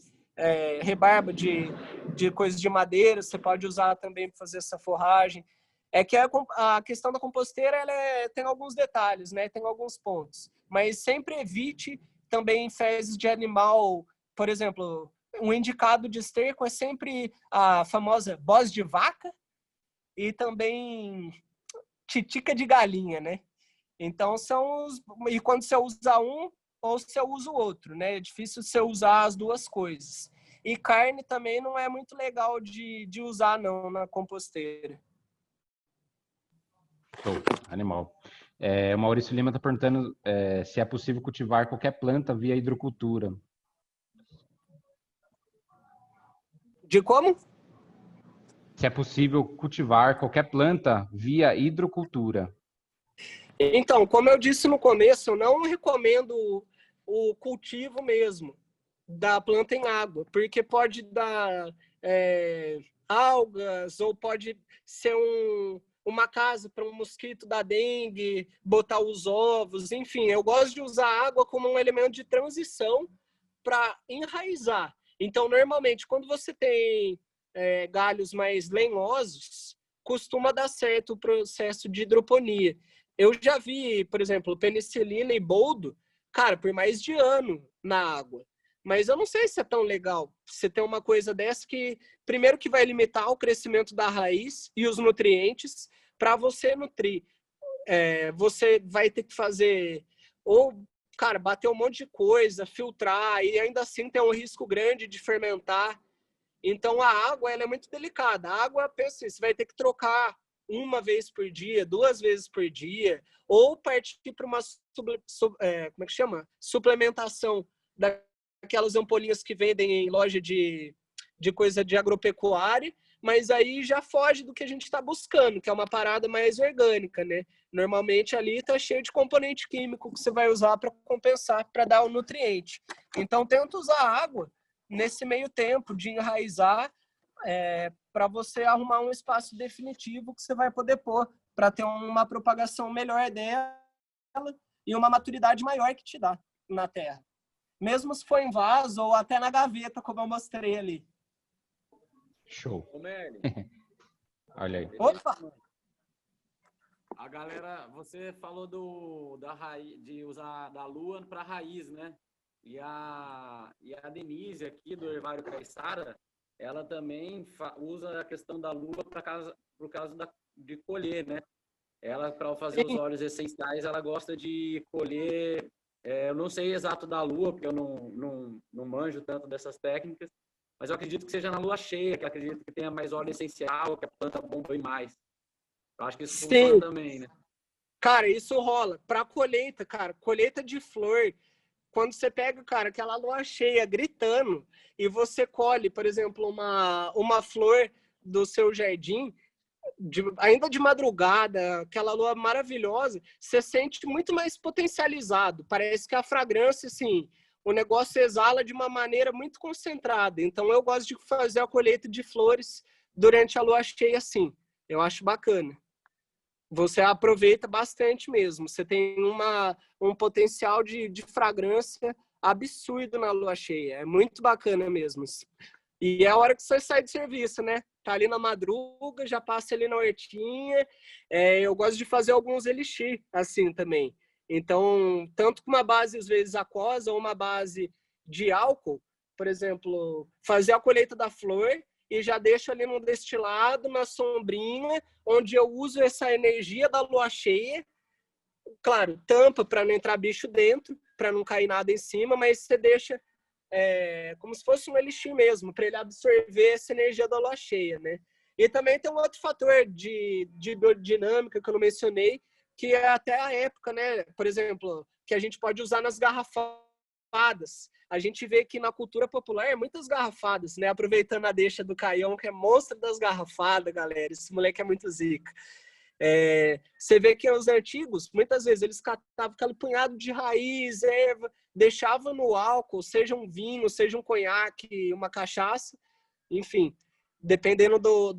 A: rebarba de coisas de madeira, você pode usar também para fazer essa forragem. É que a questão da composteira tem alguns detalhes, né? Tem alguns pontos, mas sempre evite também fezes de animal, por exemplo, um indicado de esterco é sempre a famosa boz de vaca e também titica de galinha, né? Então, são os... E quando você usa um, ou você usa o outro, né? É difícil você usar as duas coisas. E carne também não é muito legal de usar, não, na composteira.
C: Show, animal. O Maurício Lima está perguntando se é possível cultivar qualquer planta via hidrocultura.
A: De como?
C: Se é possível cultivar qualquer planta via hidrocultura.
A: Então, como eu disse no começo, eu não recomendo o cultivo mesmo da planta em água, porque pode dar algas ou pode ser uma casa para um mosquito da dengue, botar os ovos, enfim. Eu gosto de usar a água como um elemento de transição para enraizar. Então, normalmente, quando você tem galhos mais lenhosos, costuma dar certo o processo de hidroponia. Eu já vi, por exemplo, penicilina e boldo, cara, por mais de ano na água. Mas eu não sei se é tão legal você ter uma coisa dessa que, primeiro, que vai limitar o crescimento da raiz e os nutrientes. Para você nutrir, você vai ter que fazer, ou, cara, bater um monte de coisa, filtrar, e ainda assim tem um risco grande de fermentar. Então, a água ela é muito delicada. A água, pensa assim, você vai ter que trocar uma vez por dia, 2 vezes por dia, ou partir para uma como é que chama? Suplementação daquelas ampolinhas que vendem em loja de coisa de agropecuária, mas aí já foge do que a gente está buscando, que é uma parada mais orgânica, né? Normalmente ali está cheio de componente químico que você vai usar para compensar, para dar o nutriente. Então, tenta usar água nesse meio tempo de enraizar, para você arrumar um espaço definitivo que você vai poder pôr para ter uma propagação melhor dela e uma maturidade maior que te dá na terra. Mesmo se for em vaso ou até na gaveta, como eu mostrei ali.
C: Show.
E: Ô, Merlin.
C: Olha aí.
A: Opa!
E: A galera, você falou da raiz, de usar da lua para raiz, né? E a Denise aqui do Hervário Caiçara, ela também usa a questão da lua por causa de colher, né? Ela, para fazer os óleos essenciais, ela gosta de colher. Eu não sei exato da lua, porque eu não manjo tanto dessas técnicas, mas eu acredito que seja na lua cheia, que eu acredito que tenha mais óleo essencial, que a planta bombe mais. Eu acho que isso funciona também, né?
A: Cara, isso rola. Para colheita, cara, colheita de flor, quando você pega, cara, aquela lua cheia gritando e você colhe, por exemplo, uma flor do seu jardim, ainda de madrugada, aquela lua maravilhosa, você sente muito mais potencializado. Parece que a fragrância, assim, o negócio exala de uma maneira muito concentrada. Então, eu gosto de fazer a colheita de flores durante a lua cheia, assim. Eu acho bacana. Você aproveita bastante mesmo. Você tem um potencial de fragrância absurdo na lua cheia. É muito bacana mesmo. E é a hora que você sai de serviço, né? Tá ali na madruga, já passa ali na hortinha. Eu gosto de fazer alguns elixir assim também. Então, tanto com uma base, às vezes, aquosa ou uma base de álcool, por exemplo, fazer a colheita da flor e já deixo ali no destilado, na sombrinha, onde eu uso essa energia da lua cheia. Claro, tampa para não entrar bicho dentro, para não cair nada em cima, mas você deixa como se fosse um elixir mesmo, para ele absorver essa energia da lua cheia, né? E também tem um outro fator de biodinâmica que eu não mencionei, que é até a época, né? Por exemplo, que a gente pode usar nas garrafadas. A gente vê que na cultura popular muitas garrafadas, né? Aproveitando a deixa do Caião, que é monstro das garrafadas, galera. Esse moleque é muito zica. Você vê que os antigos, muitas vezes, eles catavam aquele punhado de raiz, erva, deixavam no álcool, seja um vinho, seja um conhaque, uma cachaça, enfim, dependendo do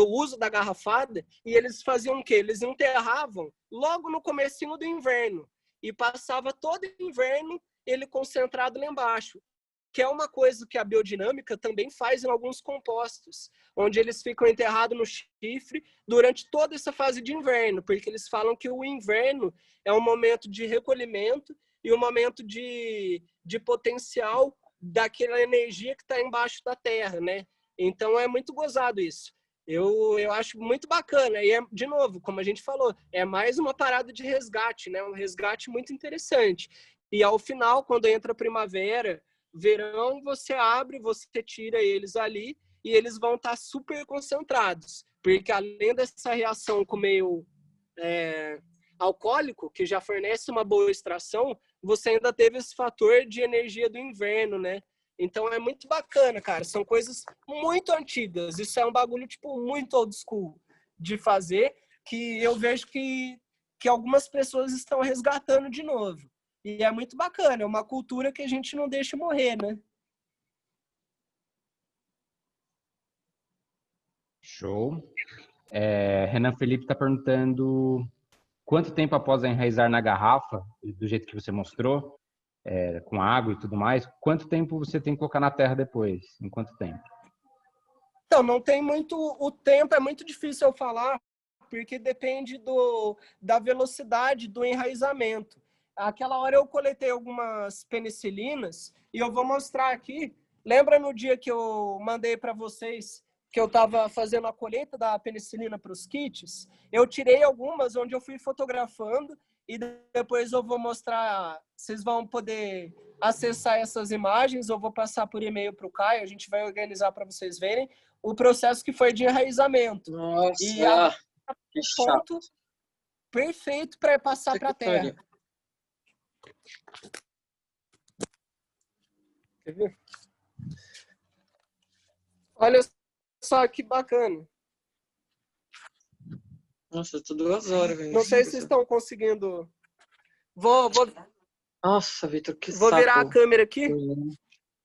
A: uso da garrafada, e eles faziam o quê? Eles enterravam logo no comecinho do inverno, e passava todo inverno ele concentrado lá embaixo, que é uma coisa que a biodinâmica também faz em alguns compostos, onde eles ficam enterrados no chifre durante toda essa fase de inverno, porque eles falam que o inverno é um momento de recolhimento e um momento de potencial daquela energia que está embaixo da terra, né? Então é muito gozado isso. Eu acho muito bacana. E, de novo, como a gente falou, é mais uma parada de resgate, né? Um resgate muito interessante. E ao final, quando entra a primavera, verão, você abre, você tira eles ali e eles vão estar super concentrados. Porque além dessa reação com meio alcoólico, que já fornece uma boa extração, você ainda teve esse fator de energia do inverno, né? Então é muito bacana, cara. São coisas muito antigas. Isso é um bagulho, tipo, muito old school de fazer, que eu vejo que algumas pessoas estão resgatando de novo. E é muito bacana. É uma cultura que a gente não deixa morrer, né?
C: Show. Renan Felipe está perguntando quanto tempo após enraizar na garrafa, do jeito que você mostrou, com água e tudo mais, quanto tempo você tem que colocar na terra depois? Em quanto tempo?
A: Então, não tem muito... O tempo é muito difícil eu falar, porque depende da velocidade do enraizamento. Aquela hora eu coletei algumas penicilinas e eu vou mostrar aqui. Lembra no dia que eu mandei para vocês que eu estava fazendo a colheita da penicilina para os kits? Eu tirei algumas onde eu fui fotografando e depois eu vou mostrar, vocês vão poder acessar essas imagens, eu vou passar por e-mail para o Caio, a gente vai organizar para vocês verem o processo que foi de enraizamento.
F: Nossa,
A: E
F: que
A: ponto
F: chato.
A: perfeito para passar para a terra. Quer ver? Olha só que bacana.
F: Nossa, tô 2 horas, velho.
A: Não sei se vocês estão conseguindo. Vou
F: Nossa, Vitor, que
A: vou
F: saco.
A: virar a câmera aqui.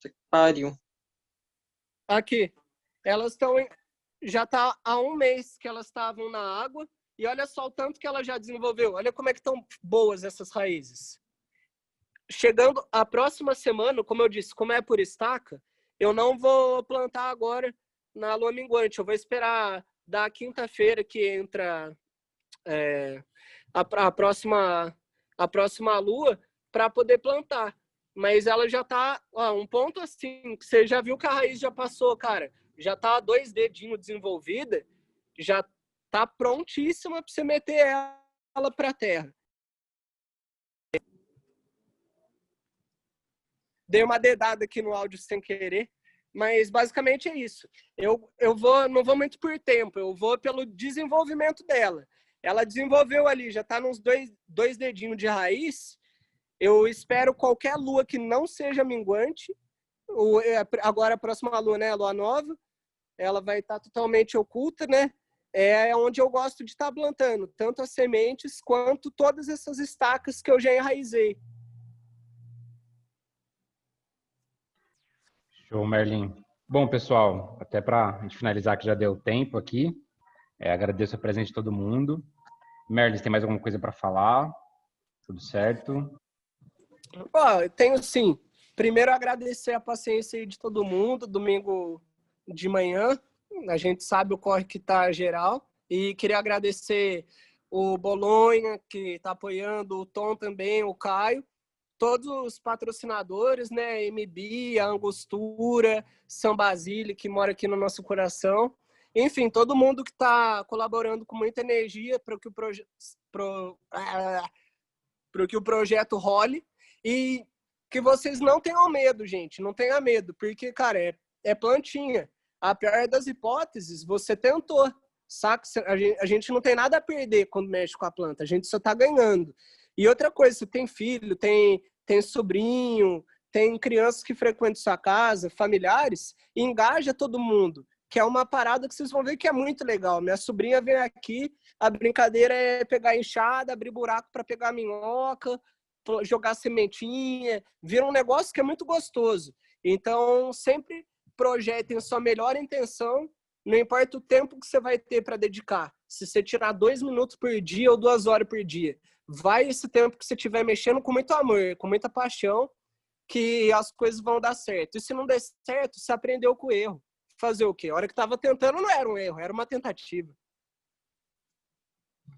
F: Que pariu.
A: Aqui. Elas estão. Já tá há 1 mês que elas estavam na água. E olha só o tanto que ela já desenvolveu. Olha como é que estão boas essas raízes. Chegando a próxima semana, como eu disse, como é por estaca, eu não vou plantar agora na lua minguante. Eu vou esperar da quinta-feira que entra a próxima lua para poder plantar. Mas ela já está um ponto assim, que você já viu que a raiz já passou, cara. Já está 2 dedinhos desenvolvida, já está prontíssima para você meter ela para a terra. Dei uma dedada aqui no áudio sem querer, mas basicamente é isso. Eu não vou muito por tempo, eu vou pelo desenvolvimento dela. Ela desenvolveu ali, já está nos 2 dedinhos de raiz. Eu espero qualquer lua que não seja minguante. Agora a próxima lua, né, a lua nova, ela vai estar totalmente oculta, né? É onde eu gosto de estar plantando, tanto as sementes quanto todas essas estacas que eu já enraizei.
C: Show, Merlin. Bom, pessoal, até para a gente finalizar que já deu tempo aqui, agradeço a presença de todo mundo. Merlin, tem mais alguma coisa para falar? Tudo certo?
A: Eu tenho sim. Primeiro, agradecer a paciência de todo mundo, domingo de manhã. A gente sabe o corre que está geral. E queria agradecer o Bolonha, que está apoiando, o Tom também, o Caio. Todos os patrocinadores, né? MB, a Angostura, São Basílio, que mora aqui no nosso coração. Enfim, todo mundo que está colaborando com muita energia para que o projeto role. E que vocês não tenham medo, gente. Não tenham medo, porque, cara, é plantinha. A pior das hipóteses, você tentou, saca? A gente não tem nada a perder quando mexe com a planta. A gente só tá ganhando. E outra coisa, você tem filho, tem sobrinho, tem crianças que frequentam sua casa, familiares, e engaja todo mundo, que é uma parada que vocês vão ver que é muito legal. Minha sobrinha vem aqui, a brincadeira é pegar enxada, abrir buraco para pegar minhoca, jogar sementinha, vira um negócio que é muito gostoso. Então, sempre projetem sua melhor intenção, não importa o tempo que você vai ter para dedicar. Se você tirar 2 minutos por dia ou 2 horas por dia, vai esse tempo que você estiver mexendo com muito amor, com muita paixão, que as coisas vão dar certo. E se não der certo, você aprendeu com o erro. Fazer o quê? A hora que estava tentando não era um erro, era uma tentativa.